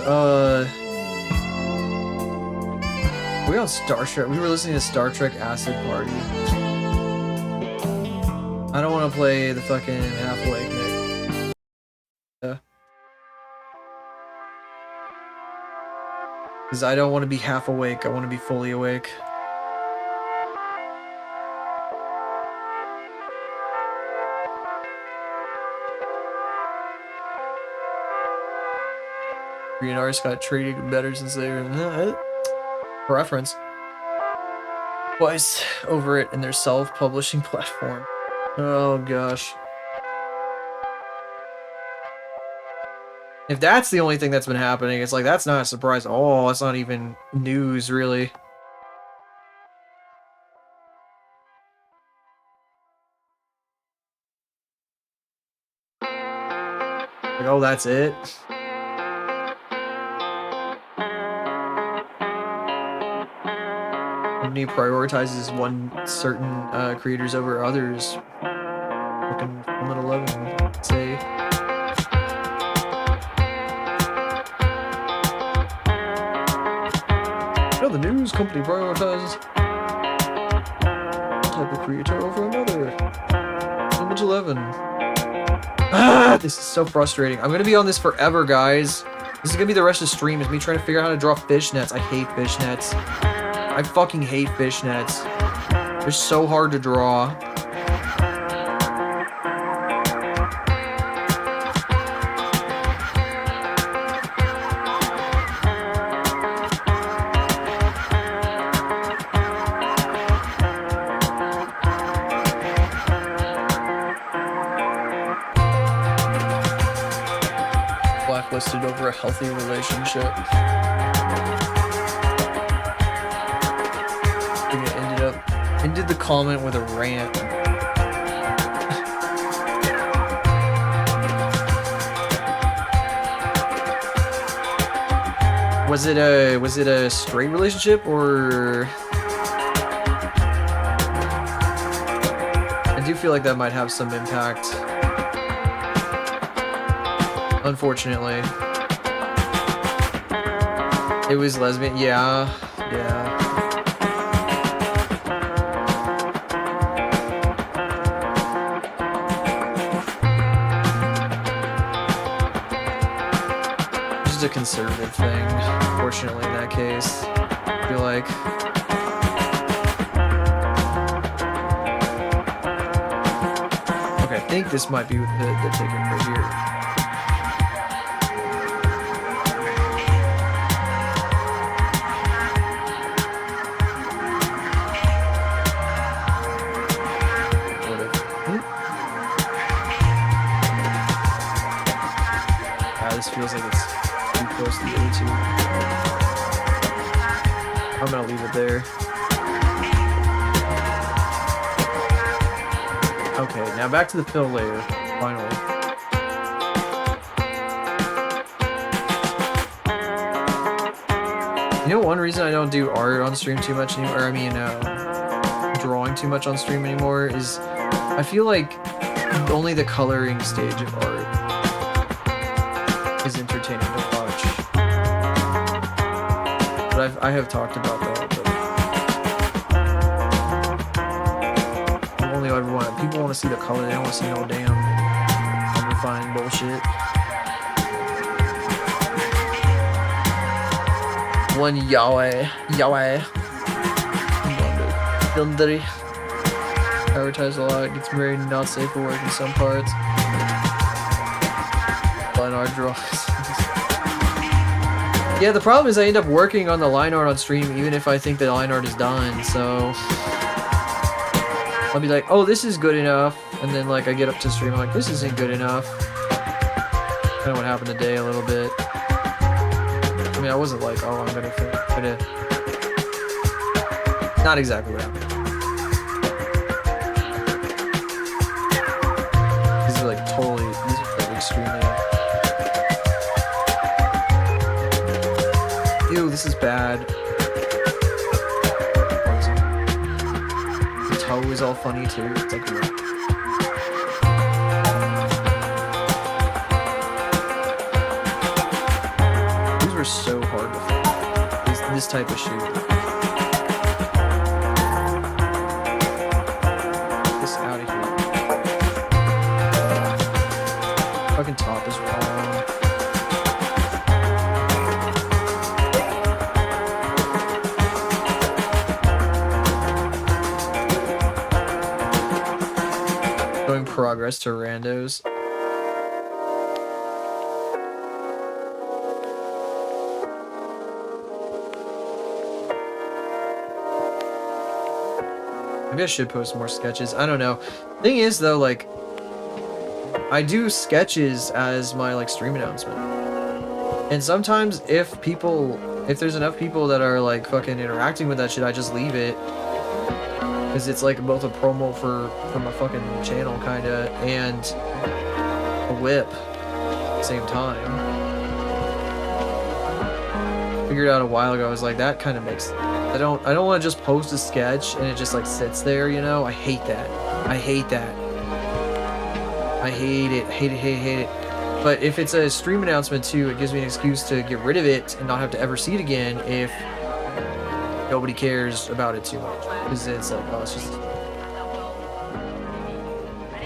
we on Star Trek. We were listening to Star Trek Acid Party. I don't want to play the fucking halfway Nick. Yeah. Because I don't want to be half awake. I want to be fully awake. Korean artists got treated better since they were reference. Twice over it in their self-publishing platform. Oh gosh. If that's the only thing that's been happening, it's like that's not a surprise at all. It's not even news really. Like, oh, that's it? Company prioritizes one certain creators over others. Fucking 11, say. You know, the news company prioritizes one type of creator over another. Image 11. Ah, this is so frustrating. I'm gonna be on this forever, guys. This is gonna be the rest of the stream. Is me trying to figure out how to draw fishnets. I hate fishnets. I fucking hate fishnets. They're so hard to draw. Blacklisted over a healthy relationship. Ended the comment with a rant. Was it a straight relationship or? I do feel like that might have some impact. Unfortunately. It was lesbian. Yeah. A conservative thing, fortunately, in that case. I feel like. Okay, I think this might be the ticket right here. This feels like it's close to the A2. I'm gonna leave it there. Okay, now back to the fill layer, finally. You know one reason I don't do art on stream too much anymore, I mean drawing too much on stream anymore, is I feel like only the coloring stage of art is entertaining to watch. But I have talked about that. But I only ever want people want to see the color. They don't want to see no damn unrefined bullshit. One Yahweh. Dundee. Advertise a lot. Gets married and not safe for work in some parts. Line art drawings. Yeah, the problem is I end up working on the line art on stream even if I think the line art is done, so I'll be like, oh, this is good enough, and then like I get up to stream, I'm like, this isn't good enough. Kind of what happened today a little bit. I mean, I wasn't like, oh, I'm gonna Not exactly what happened. These are like totally, these are like extremely. Ew, this is bad. The toe is all funny too. It's like. These were so hard to find. This type of shoe. This out of here. Fucking top is wrong. Showing progress to randos. Maybe I should post more sketches. I don't know. Thing is though, like, I do sketches as my like stream announcement. And sometimes if there's enough people that are like fucking interacting with that shit, I just leave it. Cause it's like both a promo for my fucking channel kinda and a whip at the same time. Figured out a while ago, I was like, that kind of makes I don't want to just post a sketch and it just like sits there, you know? I hate that. I hate that. I hate it. Hate it. But if it's a stream announcement too, it gives me an excuse to get rid of it and not have to ever see it again if nobody cares about it too much. Because it's like, oh, it's just.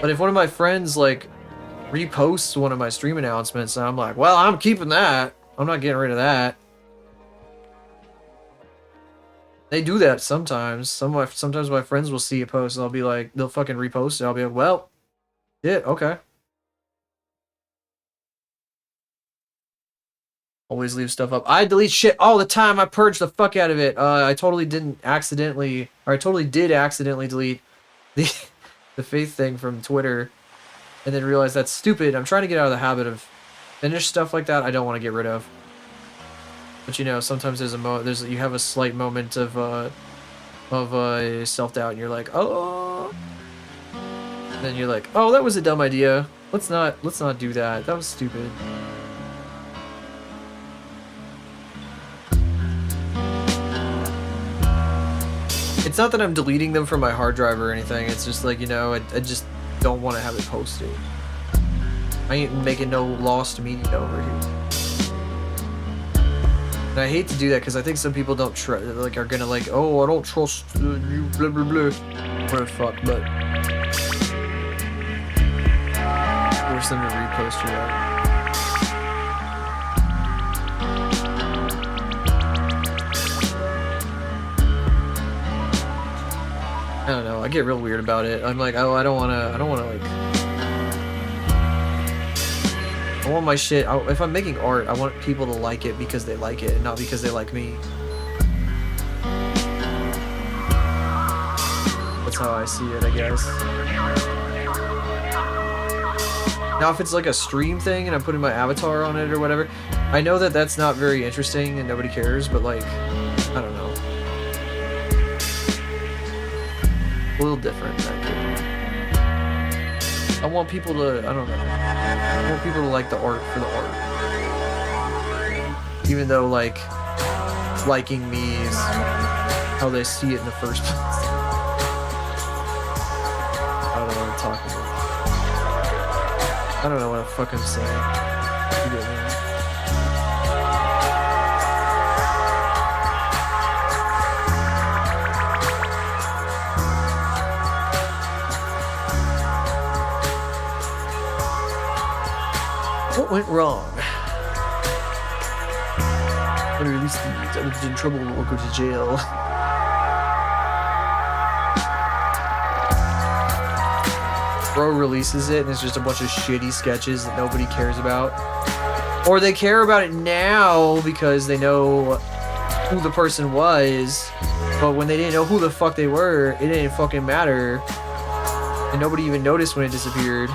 But if one of my friends like reposts one of my stream announcements, and I'm like, well, I'm keeping that. I'm not getting rid of that. They do that sometimes. Sometimes my friends will see a post and I'll be like, they'll fucking repost it. I'll be like, well, yeah, okay. Always leave stuff up. I delete shit all the time. I purge the fuck out of it. I totally did accidentally delete the faith thing from Twitter, and then realized that's stupid. I'm trying to get out of the habit of finished stuff like that. I don't want to get rid of. But you know, sometimes you have a slight moment of self-doubt, and you're like, oh. And then you're like, oh, that was a dumb idea. Let's not do that. That was stupid. It's not that I'm deleting them from my hard drive or anything. It's just like, you know, I just don't want to have it posted. I ain't making no lost media over here. And I hate to do that because I think some people don't are gonna like, oh, I don't trust you, blah blah blah. What the fuck, but force them to repost you out. I don't know. I get real weird about it. I'm like, oh, I don't wanna like. I want my shit. If I'm making art, I want people to like it because they like it, and not because they like me. That's how I see it, I guess. Now, if it's like a stream thing and I'm putting my avatar on it or whatever, I know that that's not very interesting and nobody cares, but like, I don't know. A little different in that case. I want people to, I don't know. I want people to like the art for the art. Even though, like, liking me is how they see it in the first place. I don't know what I'm talking about. I don't know what the fuck I'm saying. You get me? What went wrong? I released these. I was in trouble and will go to jail. Bro releases it and it's just a bunch of shitty sketches that nobody cares about. Or they care about it now because they know who the person was, but when they didn't know who the fuck they were, it didn't fucking matter. And nobody even noticed when it disappeared.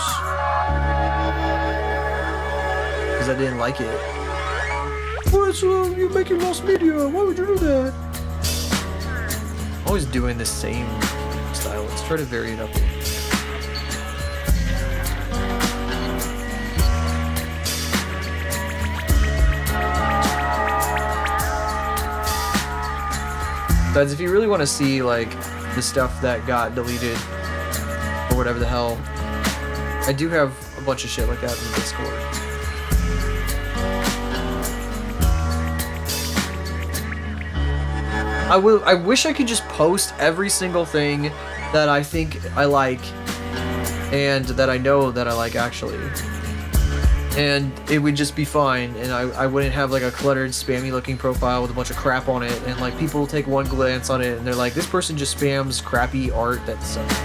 this. Because I didn't like it. What? You're making lost media. Why would you do that? Always doing the same style. Let's try to vary it up. Guys, if you really want to see like the stuff that got deleted or whatever the hell, I do have a bunch of shit like that in the Discord. I wish I could just post every single thing that I think I like and that I know that I like actually. And it would just be fine, and I wouldn't have like a cluttered, spammy looking profile with a bunch of crap on it, and like people will take one glance on it and they're like, this person just spams crappy art that sucks.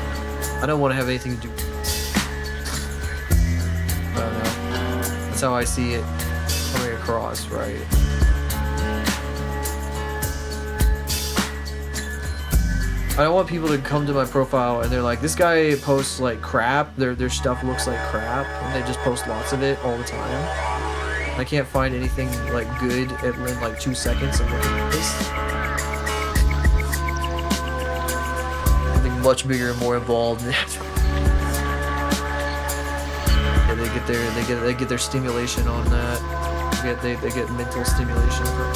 I don't want to have anything to do with this. I don't know. That's how I see it coming across, right? I don't want people to come to my profile and they're like, this guy posts like crap, their stuff looks like crap, and they just post lots of it all the time. I can't find anything like good in like 2 seconds. I'm like, this. Something much bigger and more involved. Yeah, they get their stimulation on that. They get mental stimulation from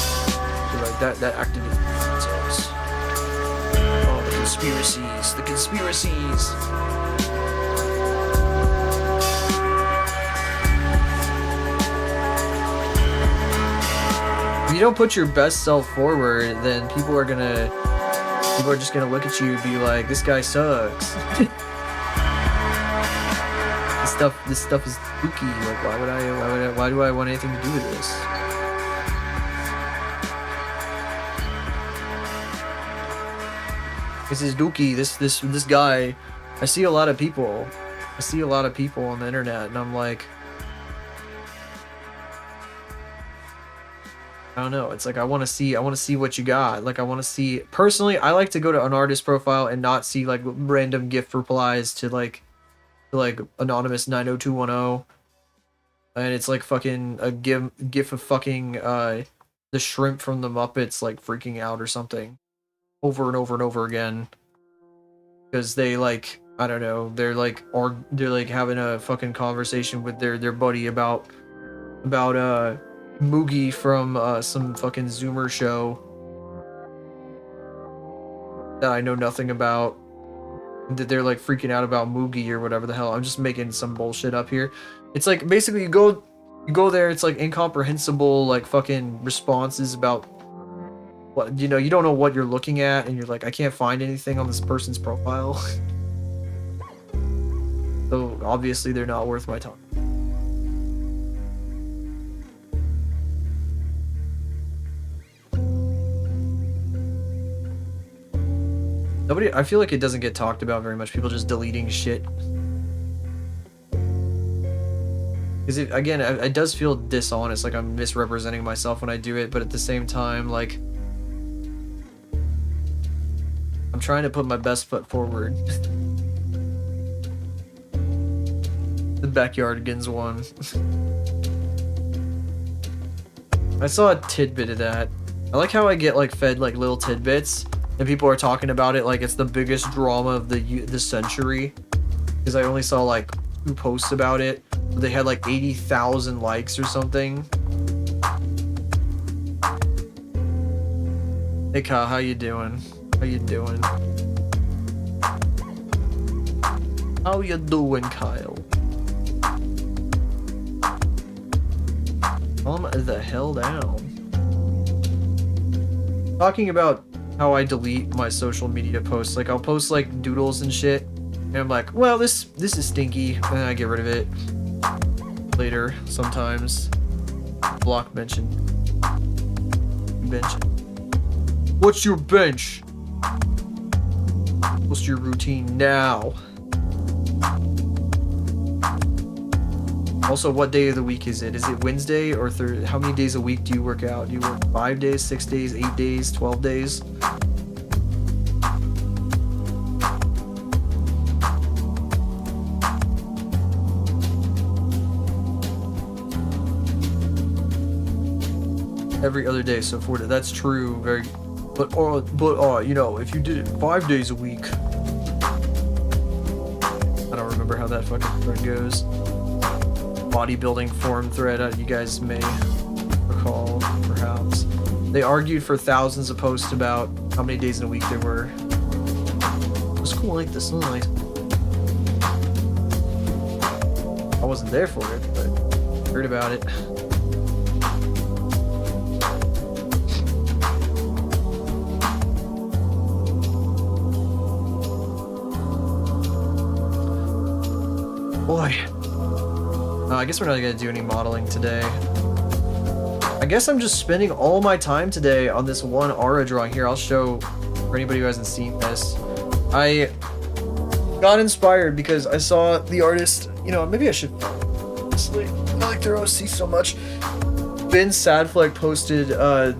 like that activates themselves. The conspiracies. If you don't put your best self forward, then people are just gonna look at you and be like, this guy sucks. This stuff is spooky. Like, why do I want anything to do with this? This is Dookie, this guy. I see a lot of people on the internet, and I'm like, I don't know. It's like I want to see what you got. Like I want to see. Personally, I like to go to an artist profile and not see like random GIF replies to like anonymous 90210, and it's like fucking a GIF of fucking the shrimp from the Muppets like freaking out or something. Over and over and over again, because they like, I don't know, they're like having a fucking conversation with their buddy about Moogie from some fucking Zoomer show that I know nothing about, that they're like freaking out about Moogie or whatever the hell. I'm just making some bullshit up here. It's like basically you go there, it's like incomprehensible like fucking responses about what, you know, you don't know what you're looking at, and you're like, I can't find anything on this person's profile. So obviously they're not worth my time. I feel like it doesn't get talked about very much. People just deleting shit. Because again, it does feel dishonest, like I'm misrepresenting myself when I do it, but at the same time, like, I'm trying to put my best foot forward. The Backyardigans one. I saw a tidbit of that. I like how I get like fed like little tidbits, and people are talking about it like it's the biggest drama of the century. Because I only saw like 2 posts about it. They had like 80,000 likes or something. Hey Kyle, how you doing? How you doing? How you doing, Kyle? Calm the hell down. Talking about how I delete my social media posts, like I'll post like doodles and shit, and I'm like, well, this is stinky, and then I get rid of it later sometimes. Block mention. Bench. What's your bench? What's your routine now? Also, what day of the week is it? Is it Wednesday or Thursday? How many days a week do you work out? Do you work 5 days, 6 days, 8 days, 12 days? every other day. So 4 days. That's true. Very. But you know, if you did it 5 days a week. I don't remember how that fucking thread goes. Bodybuilding forum thread, you guys may recall, perhaps. They argued for thousands of posts about how many days in a week there were. It was cool like the sunlight. I wasn't there for it, but heard about it. Boy. I guess we're not gonna do any modeling today. I guess I'm just spending all my time today on this one aura drawing. Here, I'll show for anybody who hasn't seen this. I got inspired because I saw the artist, you know, maybe I should, honestly, I like their OC so much. Ben Sadfleck posted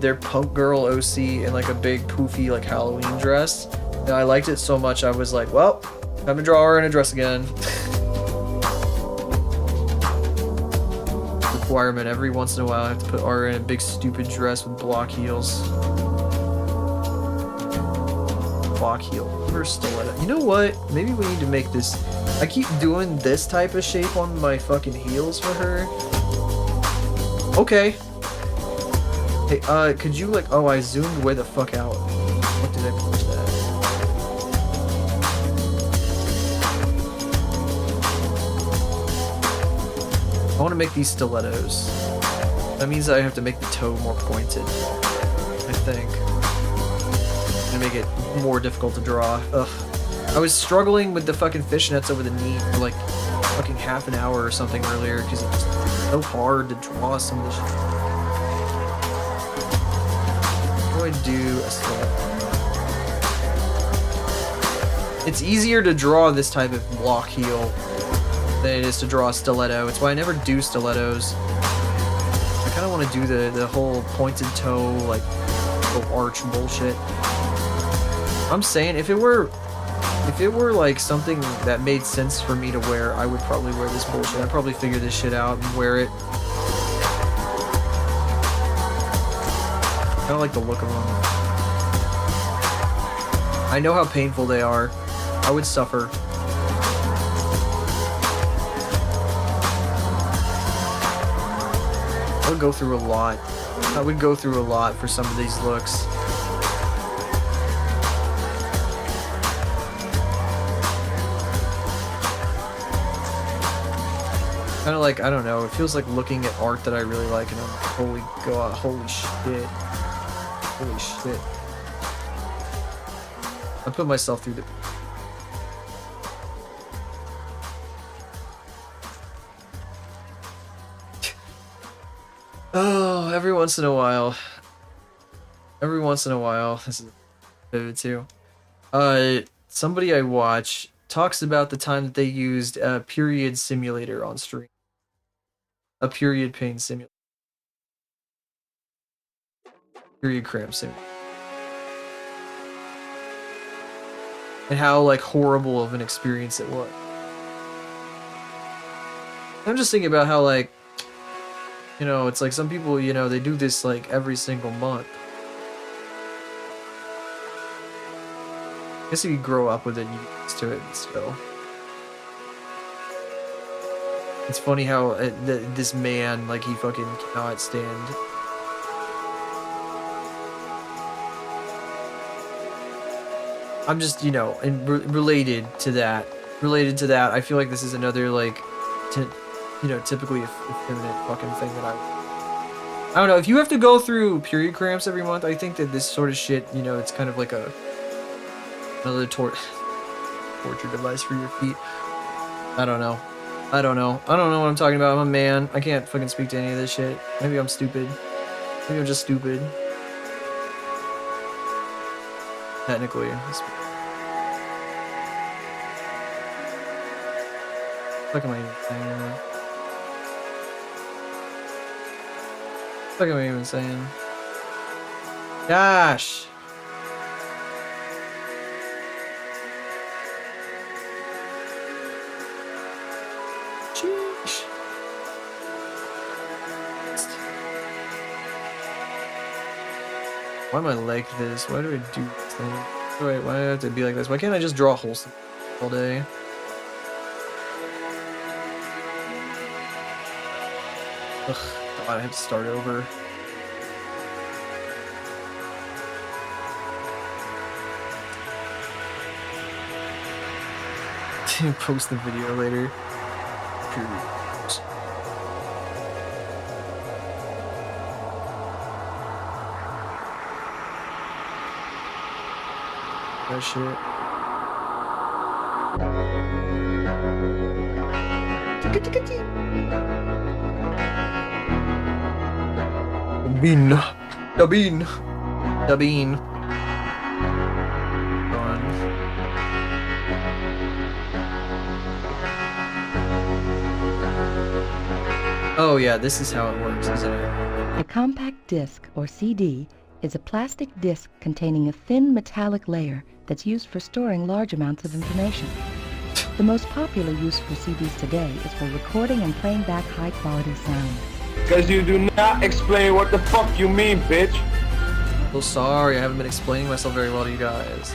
their punk girl OC in like a big poofy like Halloween dress. And I liked it so much I was like, well, time to draw her in a dress again. Requirement every once in a while I have to put Aura in a big stupid dress with block heels. Block heel. Or stiletto. You know what? Maybe we need to make this. I keep doing this type of shape on my fucking heels for her. Okay. Hey, could you like, oh, I zoomed way the fuck out. What did I push that? I want to make these stilettos. That means I have to make the toe more pointed, I think. And make it more difficult to draw. Ugh. I was struggling with the fucking fishnets over the knee for like fucking half an hour or something earlier because it's so hard to draw some of this shit. How do I do a stiletto? It's easier to draw this type of block heel than it is to draw a stiletto. It's why I never do stilettos. I kind of want to do the whole pointed toe, like, little arch bullshit. I'm saying, if it were like something that made sense for me to wear, I would probably wear this bullshit. I'd probably figure this shit out and wear it. I don't like the look of them. I know how painful they are. I would suffer. I would go through a lot. I would go through a lot for some of these looks. Kind of like, I don't know, it feels like looking at art that I really like and I'm like, holy god, holy shit. Holy shit. I put myself through the... Oh, every once in a while, this is vivid too. Somebody I watch talks about the time that they used a period simulator on stream. A period pain simulator. Period cramp simulator. And how, like, horrible of an experience it was. I'm just thinking about how, like, you know, it's like some people, you know, they do this like every single month. I guess if you grow up with it, you get used to it still. It's funny how this man, like, he fucking cannot stand. I'm just, you know, and related to that, I feel like this is another, like, you know, typically effeminate fucking thing that I don't know. If you have to go through period cramps every month, I think that this sort of shit, you know, it's kind of like another torture device for your feet. I don't know what I'm talking about. I'm a man. I can't fucking speak to any of this shit. Maybe I'm stupid. Maybe I'm just stupid. Technically. What am I even saying? What am I even saying? Gosh! Sheesh. Why am I like this? Why do I do this thing? Why do I have to be like this? Why can't I just draw holes all day? Ugh, God, I have to start over. Post the video later. That shit. Dabin. Oh yeah, this is how it works, isn't it? A compact disc, or CD, is a plastic disc containing a thin metallic layer that's used for storing large amounts of information. The most popular use for CDs today is for recording and playing back high-quality sound. Because you do not explain what the fuck you mean, bitch. Well, sorry, I haven't been explaining myself very well to you guys.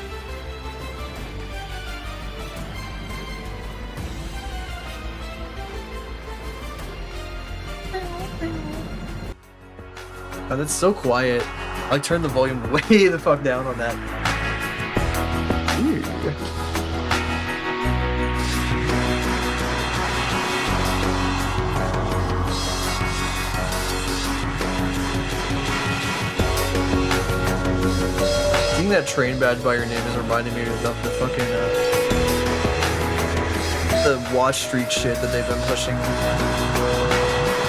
Oh, that's so quiet. I like turn the volume way the fuck down on that. Weird. Seeing that train badge by your name is reminding me of the fucking the watch streak shit that they've been pushing.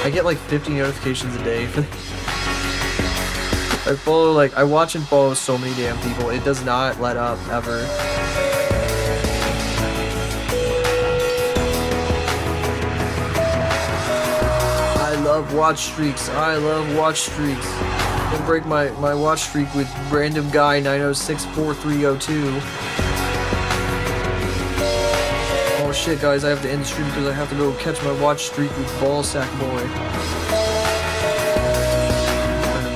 I get like 50 notifications a day for I watch and follow so many damn people. It does not let up ever. I love watch streaks. I love watch streaks. I'm gonna break my watch streak with random guy 9064302. Oh shit, guys! I have to end the stream because I have to go catch my watch streak with Ballsack Boy.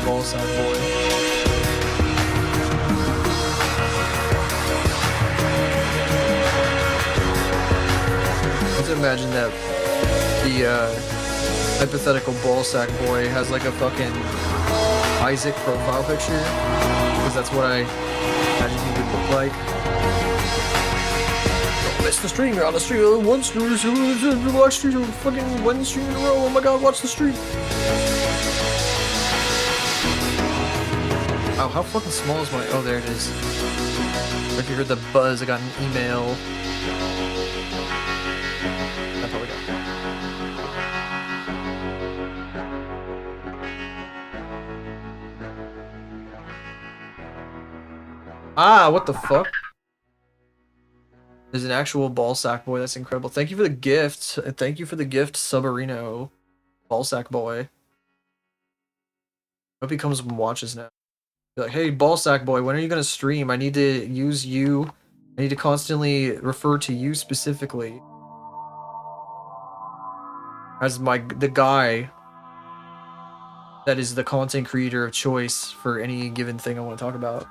Ballsack Boy. Let's imagine that the hypothetical Ballsack Boy has like a fucking Isaac profile picture, because that's what I imagine he would look like. Don't miss the stream, you're on the stream, one stream, watch stream, fucking one stream in a row, oh my god, watch the stream. Oh, how fucking small is my... Oh, there it is. If you heard the buzz, I got an email. That's all we got. Ah, what the fuck? There's an actual Ballsack Boy. That's incredible. Thank you for the gift. Thank you for the gift, Subarino. Ballsack Boy. Hope he comes and watches now. Be like, hey, Ballsack Boy, when are you gonna stream? I need to use you. I need to constantly refer to you specifically as the guy that is the content creator of choice for any given thing I want to talk about.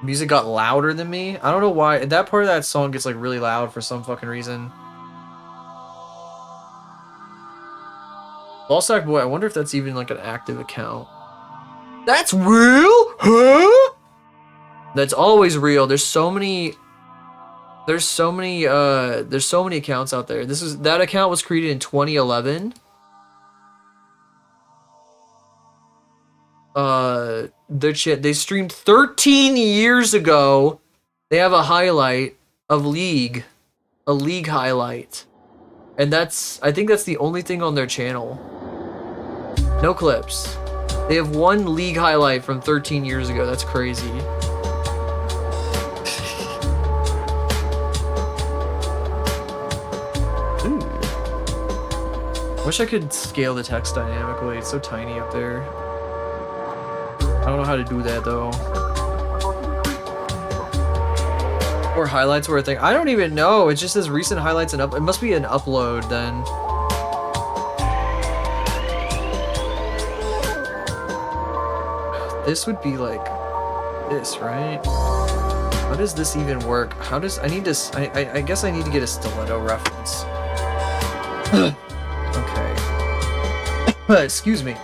Music got louder than me. I don't know why. That part of that song gets like really loud for some fucking reason. Ballsack Boy, I wonder if that's even like an active account. That's real? Huh? That's always real. There's so many accounts out there. That account was created in 2011. They streamed 13 years ago. They have a highlight of League. A League highlight. And I think that's the only thing on their channel. No clips. They have one League highlight from 13 years ago. That's crazy. Ooh. Wish I could scale the text dynamically. It's so tiny up there. I don't know how to do that though. Or highlights were a thing. I don't even know. It just says recent highlights and up. It must be an upload then. This would be like this, right? How does this even work? How does I need to? I guess I need to get a stiletto reference. Okay. Excuse me.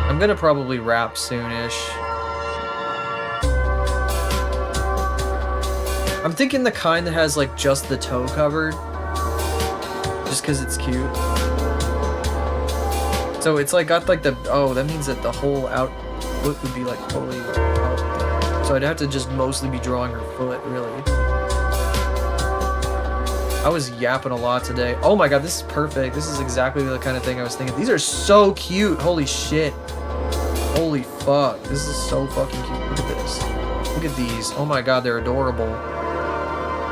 I'm gonna probably wrap soonish. I'm thinking the kind that has like just the toe covered, just because it's cute. So it's like got like the that means that the whole out foot would be like totally out. So I'd have to just mostly be drawing her foot, really. I was yapping a lot today. Oh my god, this is perfect. This is exactly the kind of thing I was thinking. These are so cute. Holy shit. Holy fuck. This is so fucking cute. Look at this. Look at these. Oh my god, they're adorable.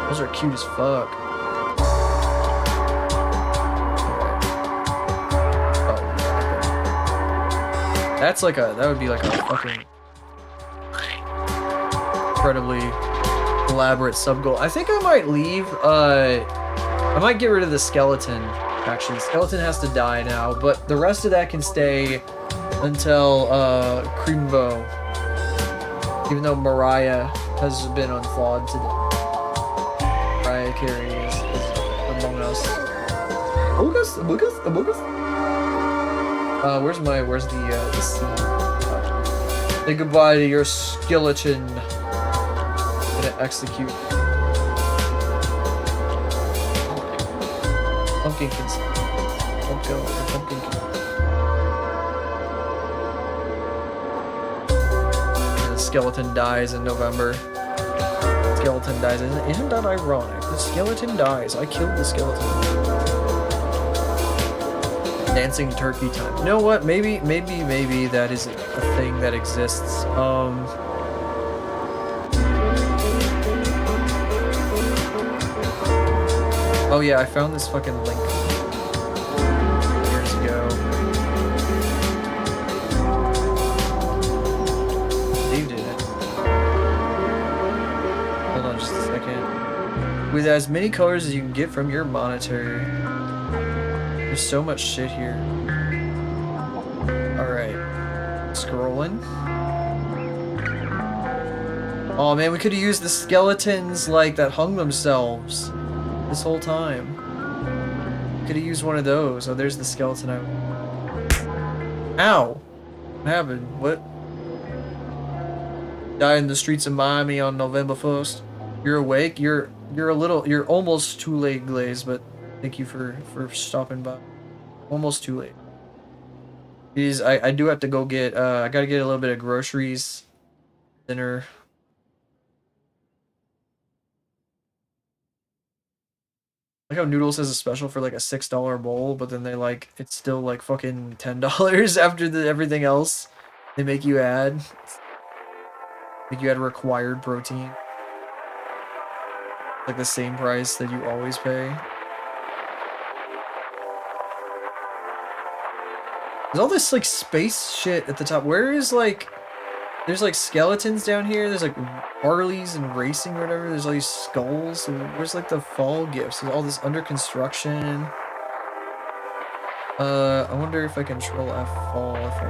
Those are cute as fuck. That's like that would be like a fucking incredibly elaborate sub-goal. I think I might leave, I might get rid of the skeleton, actually. The skeleton has to die now, but the rest of that can stay until, Creambow. Even though Mariah has been unthawed today. Mariah Carey is among us. Among us? Where's the scene? Say goodbye to your skeleton. I'm gonna execute. Pumpkin can don't go. Pumpkin can. And the skeleton dies in November. Skeleton dies. Isn't that ironic? The skeleton dies. I killed the skeleton. Dancing turkey time. You know what? Maybe that is a thing that exists. Oh yeah, I found this fucking link years ago. Saved it. Hold on just a second. With as many colors as you can get from your monitor. There's so much shit here. Alright. Scrolling. Oh man, we could have used the skeletons like that hung themselves this whole time. Could have used one of those. Oh, there's the skeleton. Ow! What happened? What? Died in the streets of Miami on November 1st. You're awake? You're almost too late, Glaze, but thank you for stopping by. Almost too late. I do have to go get I gotta get a little bit of groceries. Dinner. Like how Noodles has a special for like a $6 bowl, but then they like it's still like fucking $10 after everything else they make you add. Make you add required protein. Like the same price that you always pay. There's all this like space shit at the top. Where is like there's like skeletons down here, there's like Harleys and racing or whatever, there's all these skulls. Where's like the fall gifts? There's all this under construction. I wonder if I control F fall if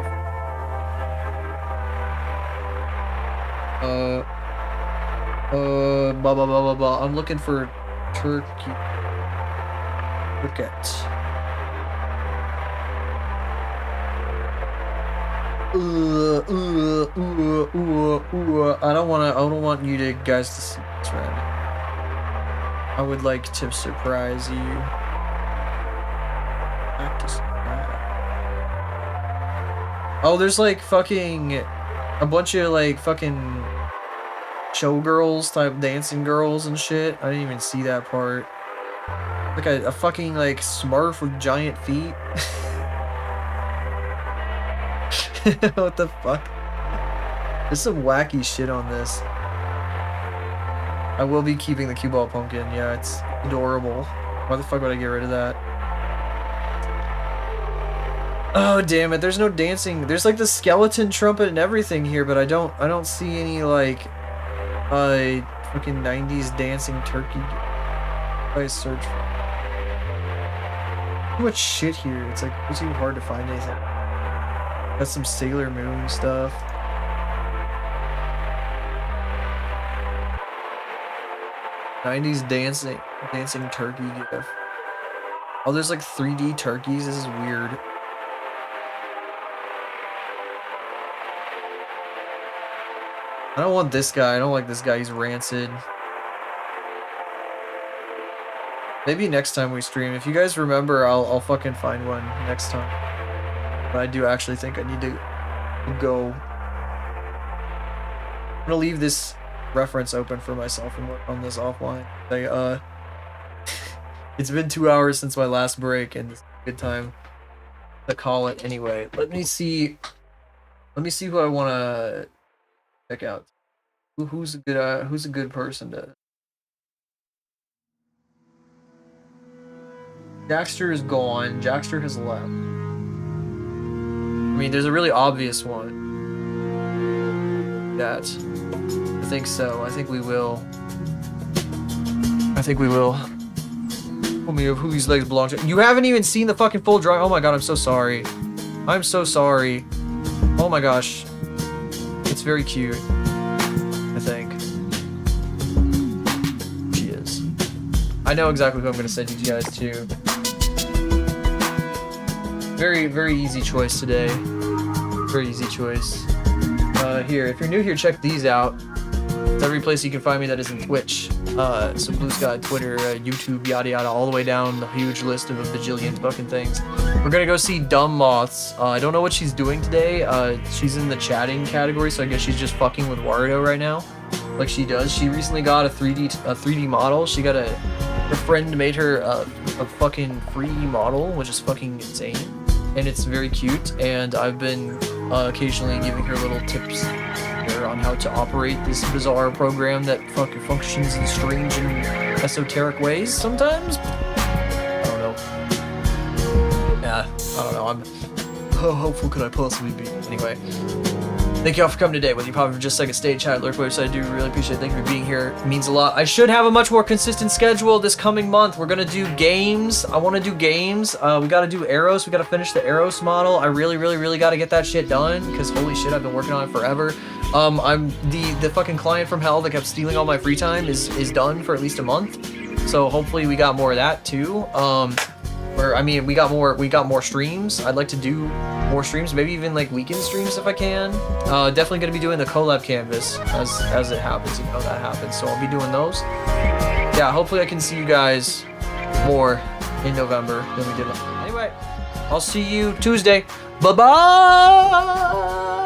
blah blah blah blah blah. I'm looking for turkey. Cricket. I don't want you guys to see this right now. I would like to surprise you. Oh, there's like fucking a bunch of like fucking showgirls type dancing girls and shit. I didn't even see that part. Like a fucking like Smurf with giant feet. What the fuck? There's some wacky shit on this. I will be keeping the cue ball pumpkin. Yeah, it's adorable. Why the fuck would I get rid of that? Oh damn it! There's no dancing. There's like the skeleton trumpet and everything here, but I don't see any like, fucking 90s dancing turkey. I search for. Too much shit here. It's like it's too hard to find anything. Got some Sailor Moon stuff. '90s dancing turkey gif. Oh, there's like 3D turkeys. This is weird. I don't want this guy. I don't like this guy. He's rancid. Maybe next time we stream. If you guys remember, I'll fucking find one next time. But I do actually think I need to go. I'm gonna leave this reference open for myself and work on this offline. It's been 2 hours since my last break, and it's a good time to call it anyway. Let me see who I want to check out. Who's a good person to. Jackster is gone. Jackster has left. I mean, there's a really obvious one. That. I think so. I think we will. Tell me of who these legs belong to. You haven't even seen the fucking full drawing. Oh my god, I'm so sorry. I'm so sorry. Oh my gosh. It's very cute. I think. She is. I know exactly who I'm going to send you guys to. Very, very easy choice today. Very easy choice. Here, if you're new here, check these out. It's every place you can find me that isn't Twitch. So Blue Sky, Twitter, YouTube, yada yada, all the way down the huge list of a bajillion fucking things. We're gonna go see Dumb Moths. I don't know what she's doing today. She's in the chatting category, so I guess she's just fucking with Wario right now, like she does. She recently got a 3D model. She got her friend made her a fucking free model, which is fucking insane, and it's very cute. And I've been occasionally giving her little tips on how to operate this bizarre program that fucking functions in strange and esoteric ways sometimes. I don't know. Yeah, I don't know. I'm how hopeful could I possibly be? Anyway, thank you all for coming today. Whether you pop in for just a second, stay, chat, lurk, website, I do really appreciate it. Thank you for being here. It means a lot. I should have a much more consistent schedule this coming month. We're gonna do games. I want to do games. We gotta do Eros. We gotta finish the Eros model. I really gotta get that shit done because holy shit, I've been working on it forever. I'm the fucking client from hell that kept stealing all my free time is done for at least a month. So hopefully we got more of that too. I mean we got more streams. I'd like to do more streams, maybe even like weekend streams if I can. Definitely gonna be doing the collab canvas as it happens, you know that happens. So I'll be doing those. Yeah, hopefully I can see you guys more in November than we did. Anyway, I'll see you Tuesday. Bye bye.